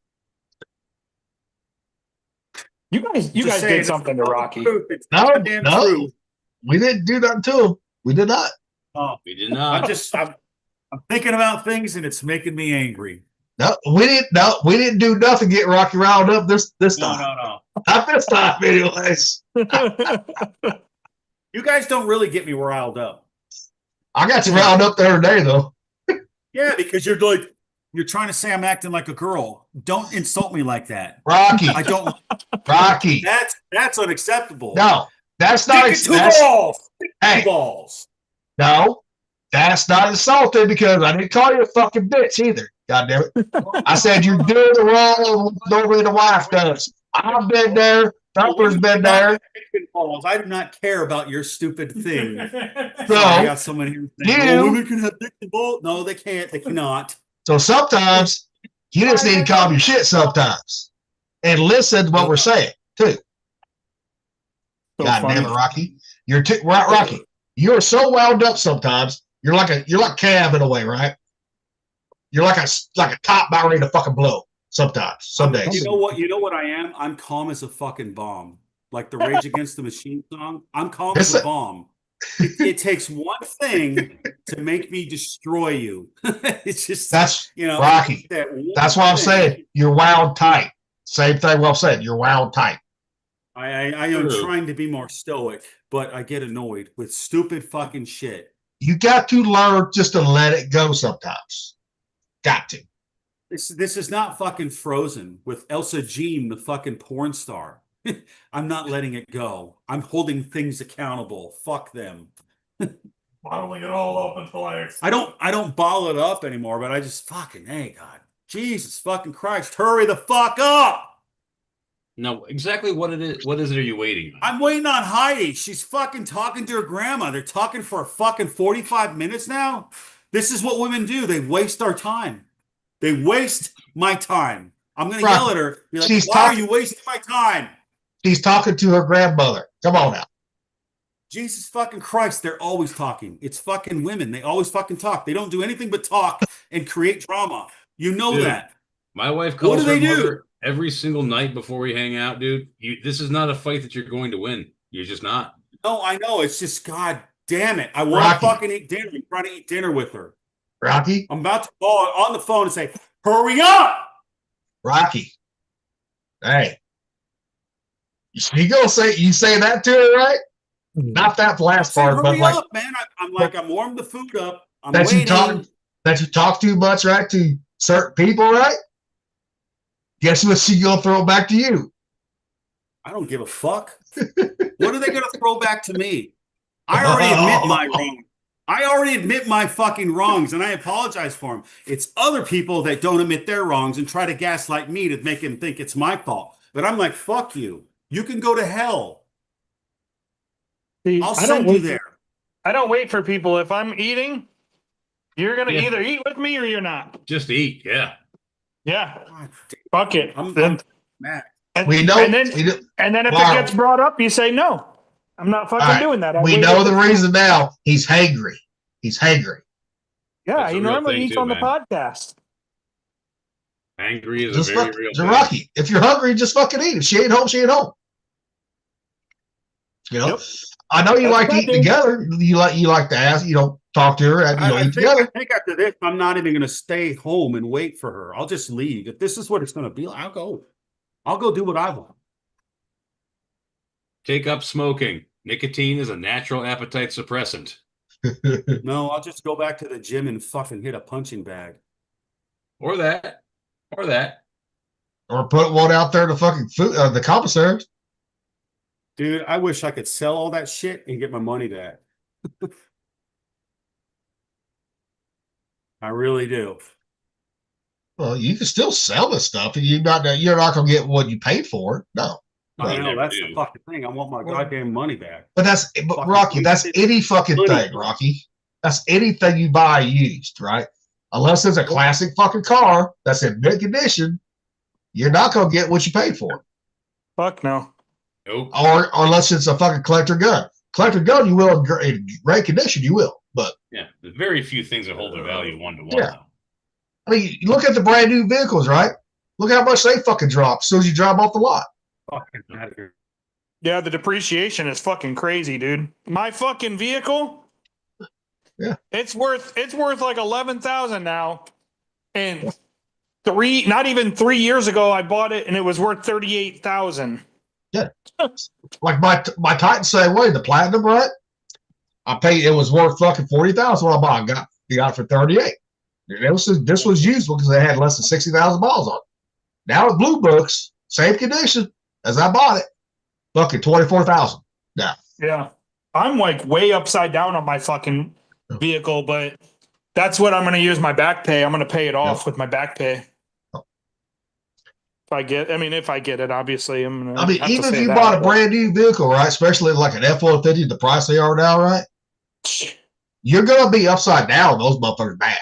You guys Just saying, did something to Rocky. It's No, goddamn no. true. We didn't do nothing to him. We did not. Oh, We did not. I'm thinking about things and it's making me angry. No, we didn't. No, we didn't do nothing. Get Rocky riled up this No, time. no. Not this time, anyways. You guys don't really get me riled up. I got you riled up the other day, though. Yeah, because you're trying to say I'm acting like a girl. Don't insult me like that. Rocky, I don't. Rocky. That's unacceptable. No, that's not. Stick it to balls. Stick it Hey. to balls. No, that's not insulting because I didn't call you a fucking bitch either. God damn it. I said you're doing the wrong normally the wife does. I've been there. Thumper's been there. Balls. I do not care about your stupid thing. So, I got someone here saying, you- "Oh, women can have dick and balls." No, they can't. They cannot. So sometimes you just need to calm your shit sometimes and listen to what we're saying too. So God funny. damn it, Rocky. You're right, Rocky. You're so wound up sometimes. You're like Cab in a way, right? You're like a top about ready to fucking blow sometimes. Some days. You know what I am? I'm calm as a fucking bomb. Like the Rage Against the Machine song. I'm calm as a bomb. It takes one thing to make me destroy you. It's just That's you know Rocky. that one That's what I'm thing. saying. You're wound tight. Same thing. Well said. You're wound tight. I am True. trying to be more stoic, but I get annoyed with stupid fucking shit. You got to learn just to let it go sometimes. Got to. This is not fucking Frozen with Elsa Jean, the fucking porn star. I'm not letting it go. I'm holding things accountable. Fuck them. Bottling it all up until I I don't bottle it up anymore, but I just fucking, hey God, Jesus fucking Christ, hurry the fuck up! No, exactly what it is. What is it? Are you waiting on? I'm waiting on Heidi. She's fucking talking to her grandma. They're talking for a fucking 45 minutes now. This is what women do. They waste our time. They waste my time. I'm gonna Right. yell at her. Be like, She's why are talking- you wasting my time? She's talking to her grandmother. Come on now. Jesus fucking Christ, they're always talking. It's fucking women. They always fucking talk. They don't do anything but talk and create drama. You know Dude, that. My wife What calls do her they do? mother every single night before we hang out, dude. This is not a fight that you're going to win. You're just not. No, I know. It's just, God damn it. I want Rocky. to fucking eat dinner. I'm trying to eat dinner with her. Rocky. I'm about to call her on the phone and say, hurry up! Rocky. Hey. You say that to her, right? Not that last Say, part, but hurry like up, man. I'm warming the food up. I'm that waiting. you talk too much, right? To certain people, right? Guess what she gonna throw back to you? I don't give a fuck. What are they going to throw back to me? I already admit my wrong. I already admit my fucking wrongs, and I apologize for them. It's other people that don't admit their wrongs and try to gaslight me to make them think it's my fault. But I'm like, fuck you. You can go to hell. See, I'll I don't send you wait- there. I don't wait for people. If I'm eating, you're gonna Yeah. either eat with me or you're not. Just eat. Yeah. Yeah, God fuck it. I'm Then- mad. and, We know. And then, we know, and then if Wow. it gets brought up, you say no. I'm not fucking All right. doing that. I'll we wait know at the reason now. He's hangry. He's hangry. Yeah, That's a he real normally thing eats too, on the man. podcast. Angry is Just a very fuck, real you're thing. Rocky. If you're hungry, just fucking eat. If she ain't home, she ain't home. You know, Yep. I know you That's like what I eating do. together. You like to ask, talk to her and I eat together. think after this, I'm not even going to stay home and wait for her. I'll just leave. If this is what it's going to be, I'll go. I'll go do what I want. Take up smoking. Nicotine is a natural appetite suppressant. No, I'll just go back to the gym and fucking hit a punching bag. Or that. Or that. Or put one out there to fucking food, the commissary. Dude, I wish I could sell all that shit and get my money back. I really do. Well, you can still sell this stuff. You're not gonna get what you paid for it. No. I You know never that's do. the fucking thing. I want my goddamn money back. But Fucking Rocky, that's any fucking money. thing, Rocky. That's anything you buy used, right? Unless it's a classic fucking car that's in good condition, you're not gonna get what you paid for. Fuck no. Nope. Or unless it's a fucking collector gun. Collector gun, you will in great condition, you will. But Yeah. There's very few things that hold their value 1-to-1. Yeah. I mean, you look at the brand new vehicles, right? Look how much they fucking drop as soon as you drive off the lot. Fucking out of here. Yeah, the depreciation is fucking crazy, dude. My fucking vehicle, Yeah. it's worth like 11,000 now. And not even 3 years ago, I bought it and it was worth 38,000. Yeah. Like my Titan same way, the platinum, right? I paid, it was worth fucking 40,000 when I bought it. Got it for 38. This was used because they had less than 60,000 miles on it. Now at Blue Books, same condition as I bought it, fucking 24,000. Now. Yeah. I'm like way upside down on my fucking vehicle, but that's what I'm going to use my back pay. I'm going to pay it off with my back pay. If I get it, obviously. Even if you bought a brand new vehicle, right? Especially like an F-150, the price they are now, right? You're gonna be upside down. Those motherfuckers bad.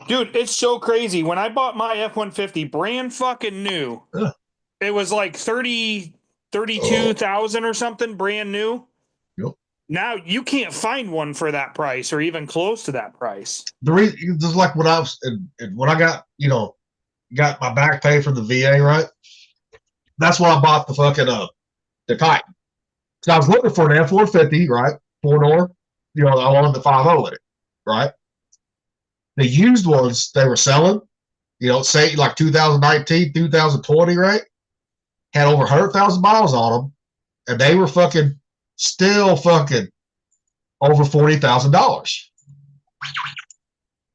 Dude, it's so crazy. When I bought my F-150, brand fucking new, it was like 32,000 or something, brand new. Yep. Now you can't find one for that price or even close to that price. The reason, just like when I got got my back pay from the VA, right? That's why I bought the fucking the Titan. So I was looking for an F-150, right? 4-door, I wanted the 5.0 in it, right? The used ones they were selling, say like 2019, 2020, right? Had over 100,000 miles on them, and they were still over $40,000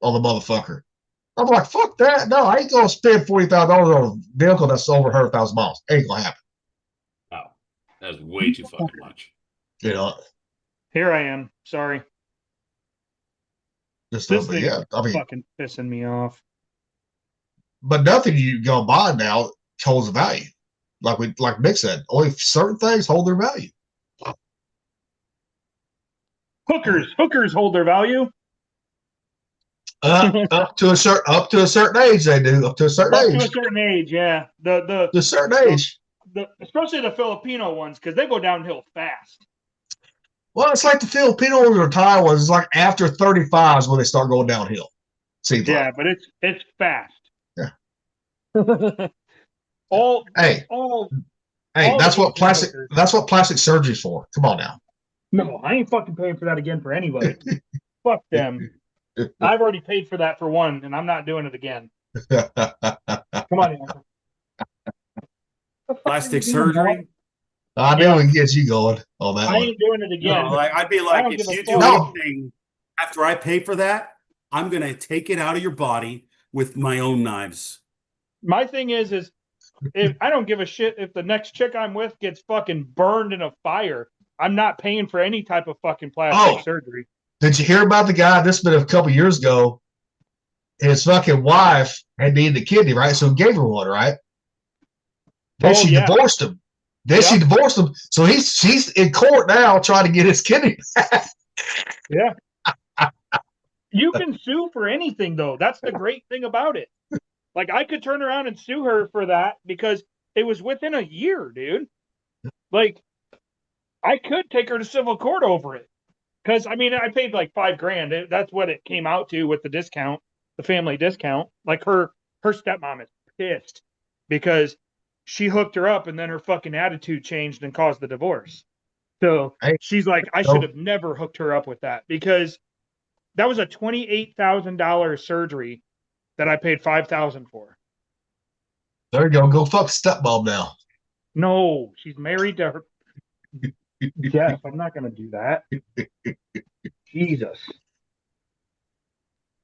on the motherfucker. I'm like, fuck that. No, I ain't gonna spend $40,000 on a vehicle that's over 100,000 miles. Ain't gonna happen. Wow. That's way too fucking much. Here I am. Sorry. This thing yeah, I mean, fucking pissing me off. But nothing you go buy now holds a value. Like Mick said, only certain things hold their value. Hookers hold their value. Up to a certain age, they do. Up to a certain age. To a certain age, yeah. To a certain age. Especially the Filipino ones, because they go downhill fast. Well, it's like the Filipino ones or Thai ones. It's like after 35 is when they start going downhill. Seems like. But it's fast. Yeah. That's what plastic surgery's for. Come on now. No, I ain't fucking paying for that again for anybody. Fuck them. I've already paid for that for one, and I'm not doing it again. Come on, Anthony. Plastic surgery. I knew we can get you going on that I one. ain't doing it again. No, I'd be like, if you do anything after I pay for that, I'm gonna take it out of your body with my own knives. My thing is if I don't give a shit if the next chick I'm with gets fucking burned in a fire. I'm not paying for any type of fucking plastic surgery. Did you hear about the guy? This been a couple years ago. His fucking wife had needed a kidney, right? So he gave her one, right? Then she divorced him. She divorced him. So she's in court now trying to get his kidney back. Yeah. You can sue for anything, though. That's the great thing about it. Like, I could turn around and sue her for that because it was within a year, dude. Like, I could take her to civil court over it. Because, I mean, I paid like $5,000. That's what it came out to with the discount, the family discount. Like, her her stepmom is pissed because she hooked her up and then her fucking attitude changed and caused the divorce. So Hey, she's like, I should have never hooked her up with that because that was a $28,000 surgery that I paid $5,000 for. there you go. Go fuck stepmom now. No, she's married to her. Jeff, I'm not going to do that. Jesus.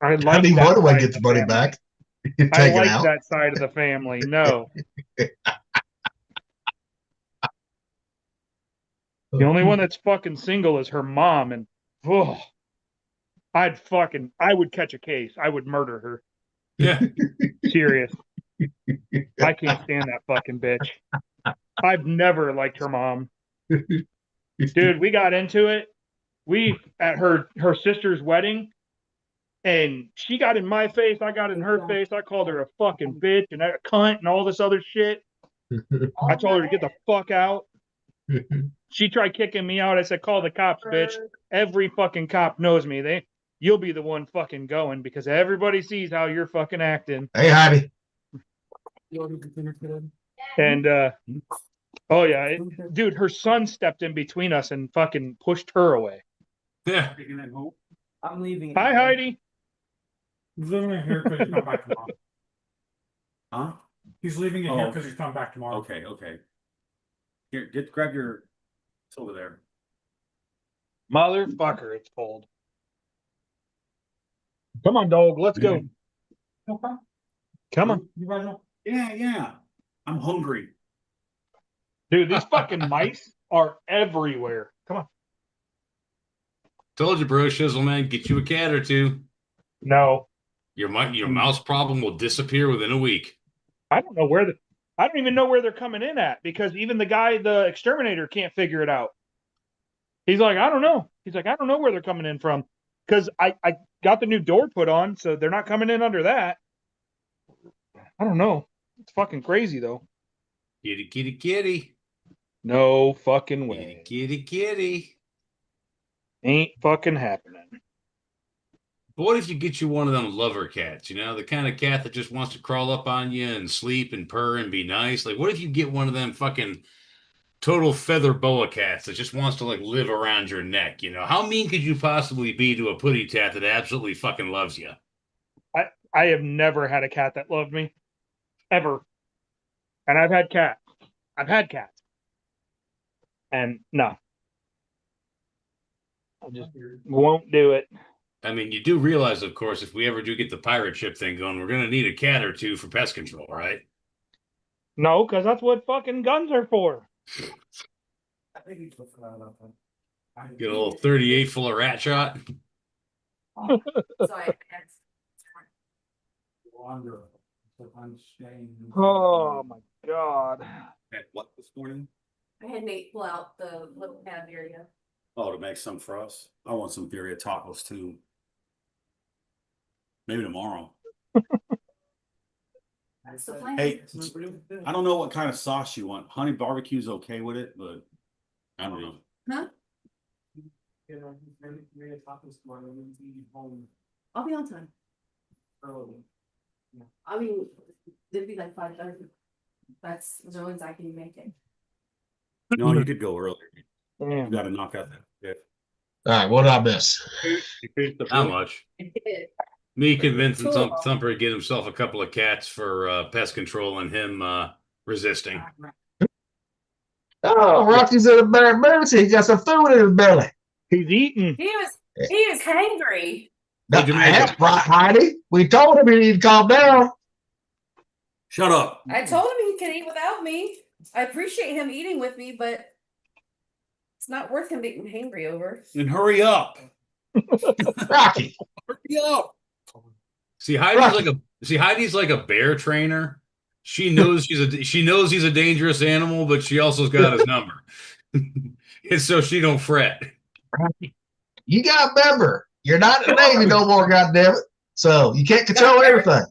I How like do you that want to side get of the money family. back? I Take it like out. that side of the family. No. The only one that's fucking single is her mom, and I would catch a case. I would murder her. Yeah. Serious. I can't stand that fucking bitch. I've never liked her mom. Dude, we got into it. We at her sister's wedding, and she got in my face, I got in her face. I called her a fucking bitch and a cunt and all this other shit. I told her to get the fuck out. She tried kicking me out. I said, call the cops, bitch. Every fucking cop knows me. You'll be the one fucking going because everybody sees how you're fucking acting. Hey, Heidi. And oh yeah, dude, her son stepped in between us and fucking pushed her away. Yeah. I'm leaving. Hi, Heidi. He's leaving it here because he's coming back tomorrow. Huh? He's leaving it here because he's coming back tomorrow. Okay, okay. Here, grab your. It's over there. Motherfucker, it's cold. Come on, dog. Let's go. Okay. Come on. You guys know? Yeah, yeah. I'm hungry. Dude, these fucking mice are everywhere. Come on. Told you, bro, Shizzle, man, get you a cat or two. No. Your mouse problem will disappear within a week. I don't even know where they're coming in at because even the exterminator can't figure it out. He's like, I don't know. He's like, I don't know where they're coming in from because I got the new door put on, so they're not coming in under that. I don't know. It's fucking crazy though. Kitty, kitty, kitty. No fucking way. Kitty, kitty. Ain't fucking happening. But what if you get you one of them lover cats, the kind of cat that just wants to crawl up on you and sleep and purr and be nice? Like, what if you get one of them fucking total feather boa cats that just wants to, like, live around your neck, How mean could you possibly be to a putty tat that absolutely fucking loves you? I have never had a cat that loved me. Ever. And I've had cats. And no. I just won't do it. I mean, you do realize, of course, if we ever do get the pirate ship thing going, we're going to need a cat or two for pest control, right? No, because that's what fucking guns are for. I think he's looking at that. Get a little 38 full of rat shot. Wander. Unstained. Oh my god. At what this morning? I had Nate pull out the little tab area. Oh, to make some for us. I want some birria tacos too. Maybe tomorrow. That's the plan. Hey, I don't know what kind of sauce you want. Honey barbecue's okay with it, but I don't know. Huh? I'll be on time. I mean, it'd be like 5:30. That's as early as I can make it. No, you could go earlier. Damn. You got to knock out that. Yeah. All right, what did I miss? How much? Me convincing Thumper to get himself a couple of cats for pest control and him resisting. Oh, Rocky's in a bad mood. He got some food in his belly. He's eating. He was hangry. That's right, Heidi. We told him he needed to calm down. Shut up. I told him he could eat without me. I appreciate him eating with me, but it's not worth him being hangry over. And hurry up. Rocky. Hurry up. See, Heidi's like a bear trainer. She knows she knows he's a dangerous animal, but she also's got his number. And so she don't fret. You got to remember, you're not in the Navy no more, goddammit. So you can't control everything.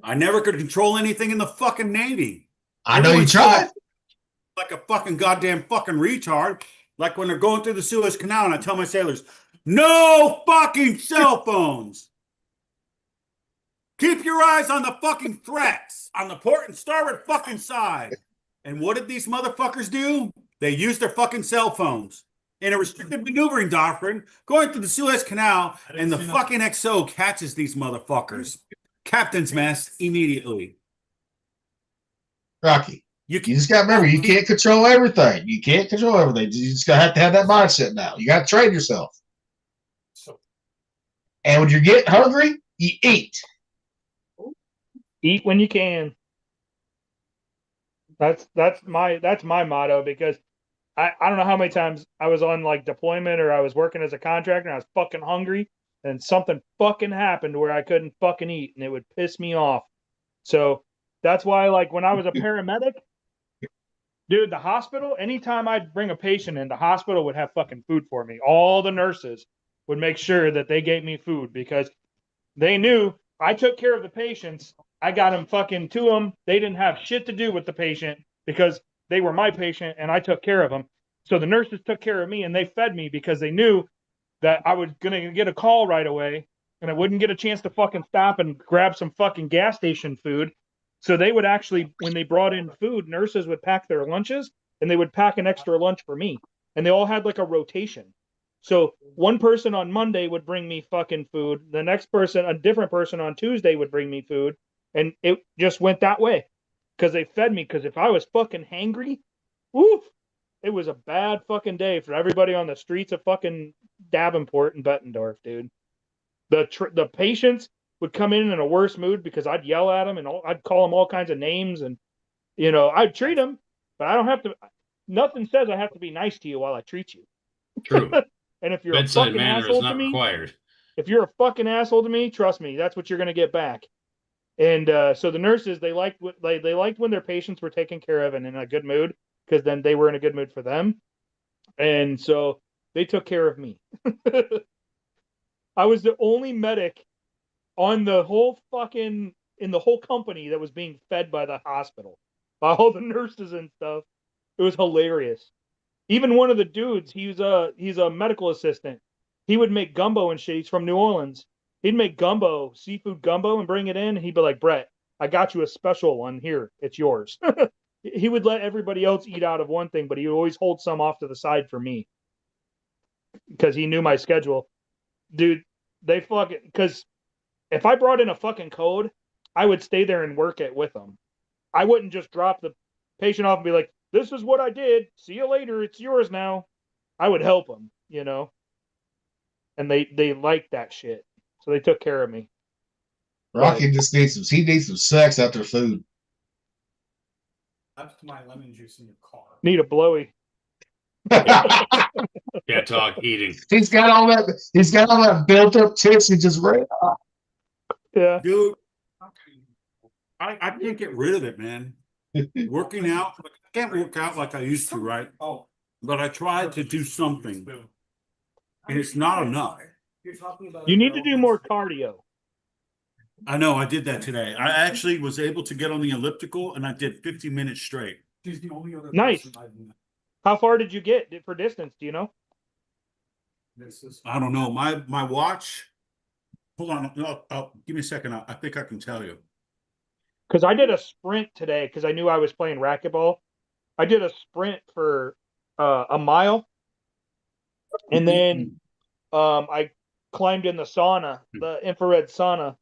I never could control anything in the fucking Navy. I know you tried. Like a fucking goddamn fucking retard. Like when they're going through the Suez Canal and I tell my sailors, no fucking cell phones. Keep your eyes on the fucking threats on the port and starboard fucking side. And what did these motherfuckers do? They used their fucking cell phones in a restricted maneuvering doctrine going through the Suez Canal, and the fucking XO catches these motherfuckers. Captain's mess immediately. Rocky, you just got to remember, you can't control everything. You can't control everything. You just got to have that mindset now. You got to train yourself. And when you get hungry, you eat. Eat when you can. That's my motto, because I don't know how many times I was on like deployment or I was working as a contractor and I was fucking hungry and something fucking happened where I couldn't fucking eat and it would piss me off. So that's why, like, when I was a paramedic, dude, the hospital, anytime I'd bring a patient in, the hospital would have fucking food for me. All the nurses would make sure that they gave me food because they knew I took care of the patients. I got them fucking to them. They didn't have shit to do with the patient because they were my patient and I took care of them. So the nurses took care of me and they fed me because they knew that I was going to get a call right away and I wouldn't get a chance to fucking stop and grab some fucking gas station food. So they would actually, when they brought in food, nurses would pack their lunches and they would pack an extra lunch for me. And they all had like a rotation. So one person on Monday would bring me fucking food. The next person, a different person on Tuesday would bring me food. And it just went that way because they fed me. Because if I was fucking hangry, woof, it was a bad fucking day for everybody on the streets of fucking Davenport and Bettendorf, dude. The patients would come in a worse mood because I'd yell at them and I'd call them all kinds of names. And, you know, I'd treat them, but I don't have to. Nothing says I have to be nice to you while I treat you. True. And if you're Bedside a fucking manner is asshole not to me, required. if you're a fucking asshole to me, trust me, that's what you're going to get back. And so the nurses, they liked when their patients were taken care of and in a good mood, because then they were in a good mood for them. And so they took care of me. I was the only medic on the whole fucking, in the whole company that was being fed by the hospital, by all the nurses and stuff. It was hilarious. Even one of the dudes, he's a medical assistant. He would make gumbo and shit. He's from New Orleans. He'd make gumbo, seafood gumbo, and bring it in. And he'd be like, Brett, I got you a special one. Here, it's yours. He would let everybody else eat out of one thing, but he would always hold some off to the side for me because he knew my schedule. Dude, they fucking, because if I brought in a fucking code, I would stay there and work it with them. I wouldn't just drop the patient off and be like, this is what I did. See you later. It's yours now. I would help them, you know? And they liked that shit. So they took care of me. Rocky just needs some sex after food. That's my lemon juice in your car. Need a blowy. Can't talk eating. He's got all that built up tissue just right off. Yeah. Dude, I can't get rid of it, man. Working out, I can't work out like I used to, right? Oh, But I tried to do something, and it's not enough. You need to do more cardio. I know, I did that today. I actually was able to get on the elliptical, and I did 50 minutes straight. she's the only other Nice. person I've met. How far did you get for distance? Do you know? This is I don't know. My watch. Hold on. Give me a second. I think I can tell you. Because I did a sprint today because I knew I was playing racquetball. I did a sprint for a mile. And then I climbed in the sauna, the infrared sauna,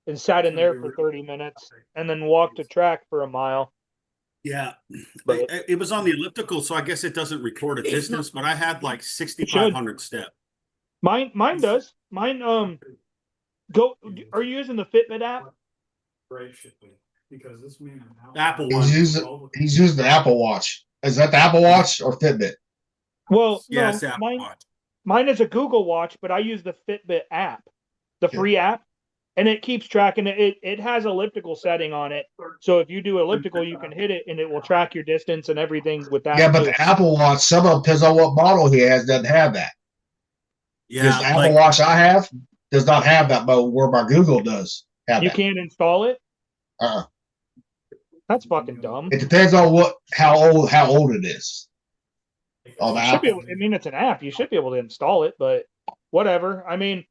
and sat in there for 30 minutes and then walked a track for a mile. Yeah, it was on the elliptical, so I guess it doesn't record a distance, but I had like 6,500 steps. Mine does. Mine go. Are you using the Fitbit app? graciously because this man Apple He's using the Apple Watch. Is that the Apple Watch or Fitbit? Well, Yeah, no, it's Apple Watch. mine is a Google Watch, but I use the Fitbit app, the free app, and it keeps tracking it. It has elliptical setting on it, so if you do elliptical, you can hit it, and it will track your distance and everything with that. Yeah, but too. the Apple Watch, some of them depends on what model he has, doesn't have that. Yeah, Because the Apple Watch I have does not have that mode where my Google does have You that. can't install it. Uh-uh. That's fucking dumb. It depends on how old it is. On the You should be Apple. able, I mean, it's an app. You should be able to install it, but whatever. I mean,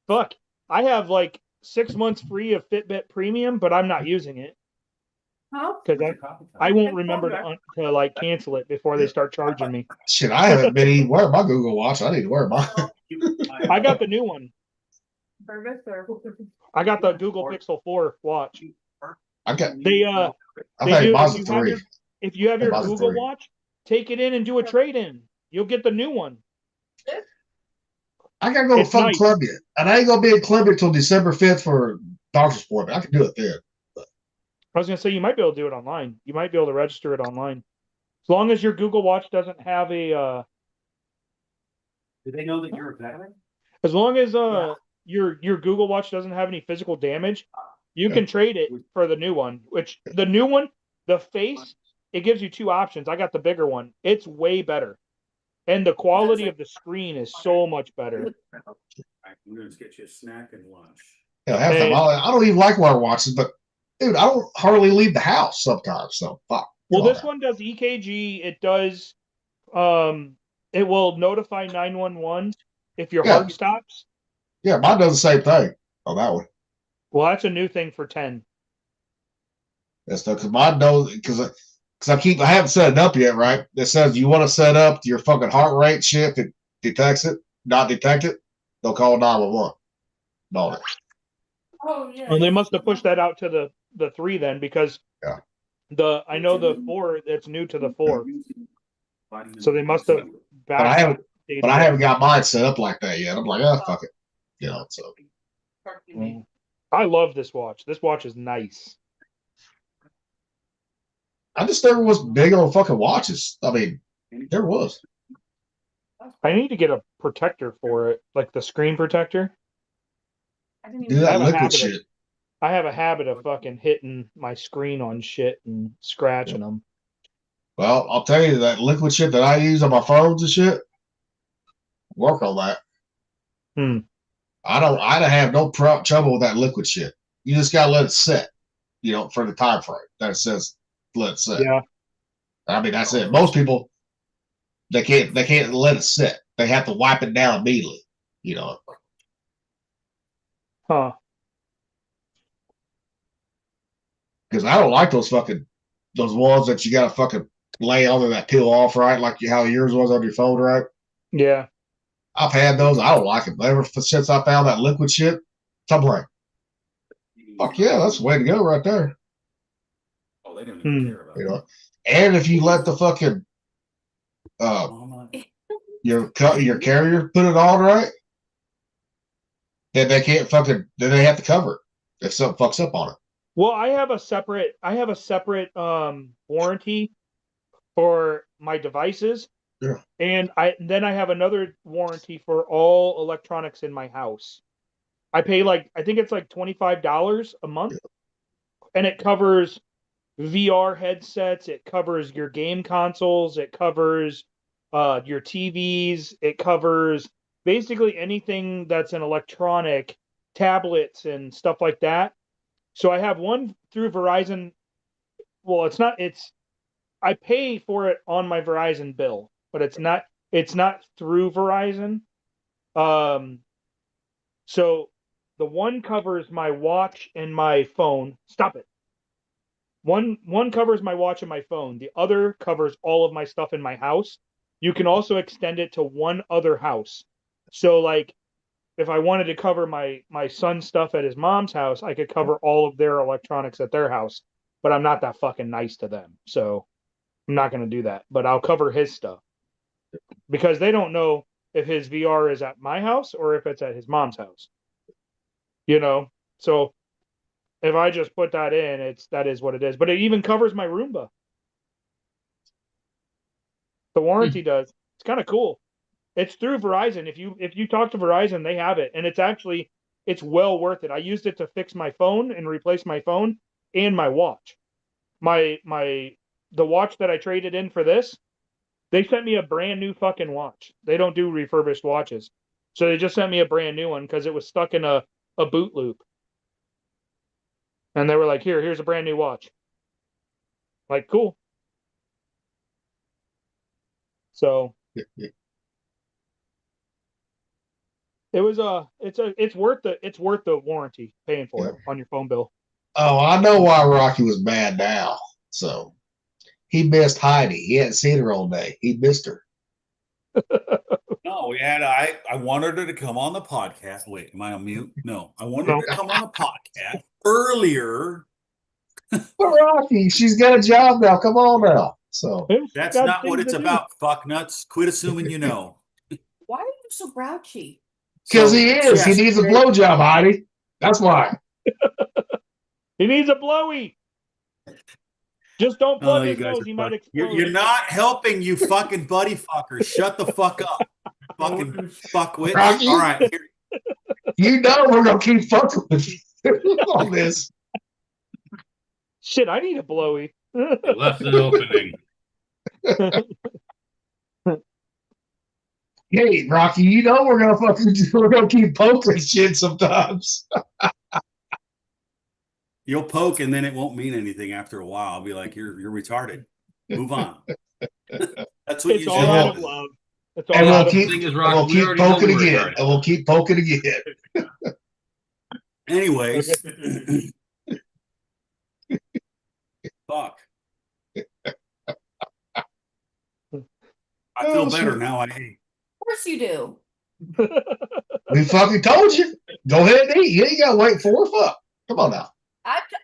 fuck. I have like 6 months free of Fitbit Premium, but I'm not using it Huh? because I won't remember to like cancel it before they start charging me. Shit, I haven't been even wearing my Google Watch. I need to wear mine. I got the new one. Service or I got the Google Pixel 4 watch. I got. They I they think do mine's a if you have 3. your if you have your Mine's a Google 3. Watch, take it in and do a trade in. You'll get the new one. I gotta go to It's fucking nice. Columbia, and I ain't gonna be in Columbia till December 5th for doctor's appointment. I can do it then. I was gonna say you might be able to do it online. You might be able to register it online. As long as your Google Watch doesn't have a Do they know that you're a veteran? as long as your Google Watch doesn't have any physical damage, you can trade it for the new one. Which the new one, the face, it gives you 2 options. I got the bigger one. It's way better. And the quality of the screen is so much better. I'm gonna get you a snack and lunch. Yeah, half the time And- I don't even like wearing watches, but dude, I don't hardly leave the house sometimes. So fuck. Well, Come on this now. one does EKG. It does it will notify 911 if your Yeah. heart stops. Yeah, mine does the same thing on that one. Well, that's a new thing for 10. That's because mine knows because I haven't set it up yet, right? It says you want to set up your fucking heart rate shit that detects it, not detect it. They'll call 911. No, Oh yeah. Well, they must have pushed that out to the 3 then because Yeah. I know the 4 that's new to the 4. So they must have but I haven't backdated it. got mine set up like that yet. I'm like, oh fuck it, you know. So I love this watch. This watch is nice. I just never was big on fucking watches. I mean, there was. I need to get a protector for it, like the screen protector. Do that liquid shit. I have a habit of fucking hitting my screen on shit and scratching them. Well, I'll tell you that liquid shit that I use on my phones and shit. Work on that. I don't have no trouble with that liquid shit. You just gotta let it sit, you know, for the time frame that it says let it sit. Yeah. I mean that's it. Most people they can't let it sit. They have to wipe it down immediately. You know. Huh. Because I don't like those ones that you gotta fucking lay on that peel off, right? Like how yours was on your phone, right? Yeah. I've had those. I don't like them. Ever since I found that liquid shit, I'm like, fuck yeah, that's the way to go right there. Oh, they don't even care about You know, and if you let the fucking your carrier put it on right, then they can't fucking then they have to cover it if something fucks up on it. Well, I have a separate warranty for my devices. Yeah. And then I have another warranty for all electronics in my house. I pay I think it's like $25 a month. And it covers VR headsets, it covers your game consoles, it covers your TVs, it covers basically anything that's an electronic, tablets and stuff like that. So I have one through Verizon. Well, I pay for it on my Verizon bill, but it's not through Verizon. So the one covers my watch and my phone. Stop it. One covers my watch and my phone. The other covers all of my stuff in my house. You can also extend it to one other house. So like if I wanted to cover my son's stuff at his mom's house, I could cover all of their electronics at their house. But I'm not that fucking nice to them. So I'm not going to do that. But I'll cover his stuff. Because they don't know if his VR is at my house or if it's at his mom's house. You know? So if I just put that in, that is what it is. But it even covers my Roomba. The warranty does. It's kind of cool. It's through Verizon. If you talk to Verizon, they have it, and it's well worth it. I used it to fix my phone and replace my phone and my watch. The watch that I traded in for this, they sent me a brand new fucking watch. They don't do refurbished watches, so they just sent me a brand new one because it was stuck in a boot loop, and they were like, "Here's a brand new watch." Like, cool. So. It was it's worth the warranty paying for it on your phone bill. Oh, I know why Rocky was mad now. So he missed Heidi. He hadn't seen her all day. He missed her. No, we had I wanted her to come on the podcast. Wait, am I on mute? No, I wanted her to come on the podcast earlier. But Rocky, she's got a job now. Come on now. So That's not what it's about, fuck nuts. Quit assuming you know. Why are you so grouchy? because So, he is. yes, He needs a blowjob, Heidi. That's why. He needs a blowy. Just don't plug you his guys nose. are He might fuck- explode. You're not helping, you fucking buddy fucker. Shut the fuck up. Fucking fuckwit. Rocky? All right. Here. You know we're gonna keep fucking with you on this. Shit, I need a blowy. They left an opening. Hey, Rocky, you know we're gonna keep poking shit sometimes. You'll poke and then it won't mean anything after a while. I'll be like, you're retarded. Move on. That's what It's you all should out do. of love. It's all And out we'll of keep, thing is, and Rocky, we'll we keep already know poking we were again. retarded. And we'll keep poking again. Anyways. Fuck. I feel better now. I hate. Of course you do. We fucking told you. Go ahead and eat. You ain't gotta wait for fuck. Come on now.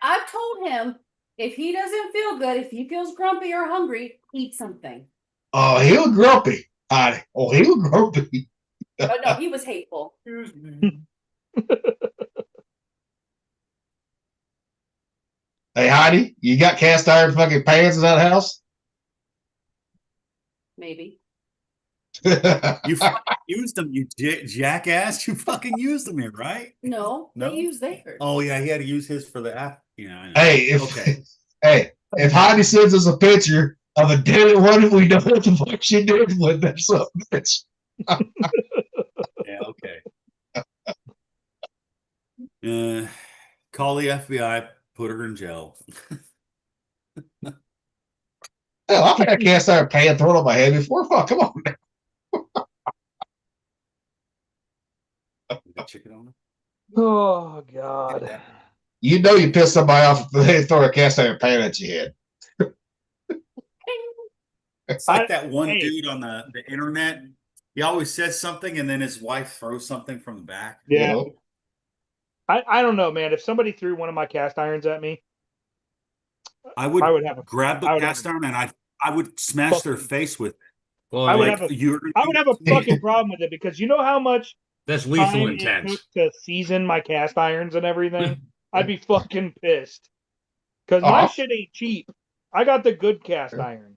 I've told him if he doesn't feel good, if he feels grumpy or hungry, eat something. Oh, he was grumpy. Heidi. Oh, he was grumpy. But no, he was hateful. Excuse me. Hey, Heidi, you got cast iron fucking pans in that house? Maybe. You fucking used them, you jackass. You fucking used them here, right? No, No? they use theirs. Oh, yeah. He had to use his for the app. Yeah. I know. Hey, if Okay. hey, if Heidi sends us a picture of a dead one, we know what the fuck she did with that son of a bitch. Yeah. Okay. Call the FBI. Put her in jail. Hell, I've had a cast iron pan thrown on my head before. Fuck, come on. Got chicken on it? Oh God. You know you pissed somebody off if they throw a cast iron pan at your head. It's like I- that one hey. dude on the internet. He always says something and then his wife throws something from the back. You Yeah. know? I don't know, man. If somebody threw one of my cast irons at me, I would, I would have a grab the I would have cast iron and I would smash their face with it. Well, I would like, have a You're, I would have a fucking problem with it because you know how much that's lethal time it intense. took to season my cast irons and everything. I'd be fucking pissed because my shit ain't cheap. I got the good cast iron.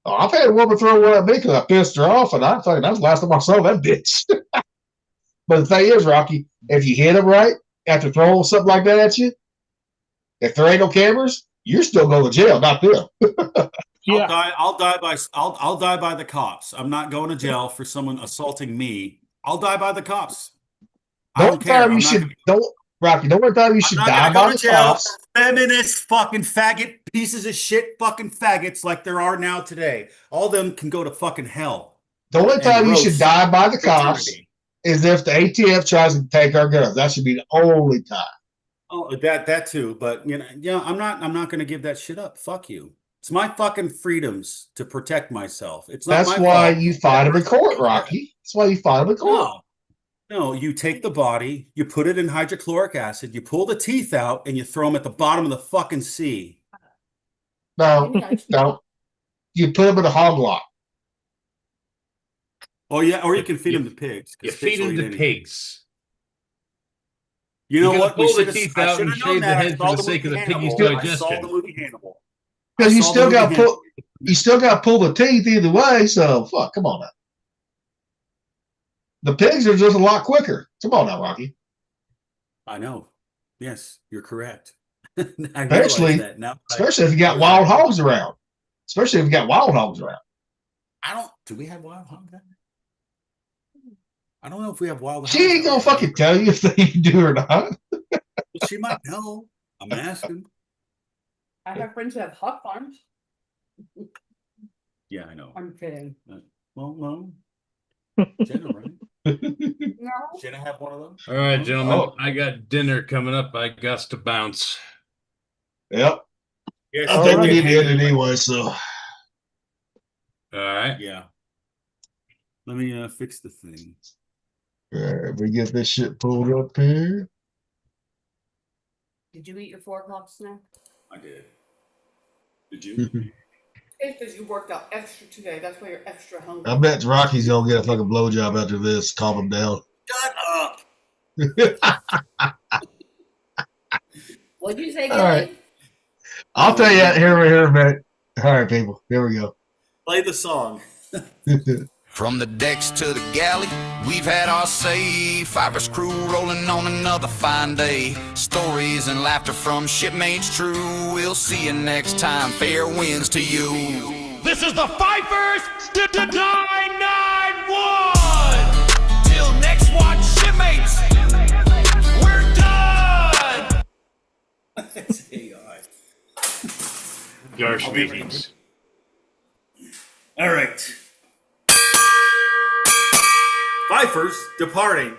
Oh, I've had a woman throw one at me because I pissed her off, and I thought that's the last time I saw that bitch. But the thing is, Rocky, if you hit them right after throwing something like that at you, if there ain't no cameras, you're still going to jail, not them. Yeah. I'll die by the cops. I'm not going to jail for someone assaulting me. I'll die by the cops. I The don't only care. time I'm you not should gonna- don't Rocky. The only time you should I'm die not gonna by go the to jail cops. for feminist fucking faggot pieces of shit fucking faggots like there are now today. All of them can go to fucking hell. The only and time you should roast die by the for cops eternity. is if the ATF tries to take our guns. That should be the only time. Oh, that too. But I'm not going to give that shit up. Fuck you. It's my fucking freedoms to protect myself. It's not That's my why fault. you fight them in court, Rocky. That's why you fight them in court. No, you take the body, you put it in hydrochloric acid, you pull the teeth out, and you throw them at the bottom of the fucking sea. No, no. You put them in a hog lot. Oh yeah, or you can feed them to pigs. 'cause You pigs feed will them eat to anything. pigs. You know You gotta what? We pull the should've- teeth I out should've and known shave the that. I head saw for the sake of movie the piggy's Hannibal. I saw digestion. the movie Hannibal. Because I you saw still the got movie pull. You still got to pull the teeth either way. So fuck. Come on now. The pigs are just a lot quicker. Come on now, Rocky. I know. Yes, you're correct. I Especially, realize that now. especially if you got wild hogs around. Especially if you got wild hogs around. I don't. Do we have wild hogs? I don't know if we have wild hogs. She ain't gonna fucking tell you if they do or not. Well, she might know. I'm asking. I have friends who have hog farms. Yeah, I know. I'm kidding. Well, no. Jenna, right? No. Should I have one of those? All right, gentlemen. Oh. I got dinner coming up. I got to bounce. Yep. Yes, I think we did need to hang end it in. anyway. So All right. Yeah. Let me fix the thing. we get this shit pulled up here. Did you eat your 4 o'clock snack? I did. Did you? It's because you worked out extra today. That's why you're extra hungry. I bet Rocky's gonna get a fucking blowjob after this. Calm him down. Shut up. What'd you say, All Gilly? right. I'll tell you that here in a minute. All right, people. Here we go. Play the song. From the decks to the galley, we've had our say. Fiverr's crew rolling on another fine day. Stories and laughter from shipmates true. We'll see you next time. Fair winds to you. This is the Fifers 991. Till next watch, shipmates. We're done. That's AI. Darsh meetings. All right. Fifers departing.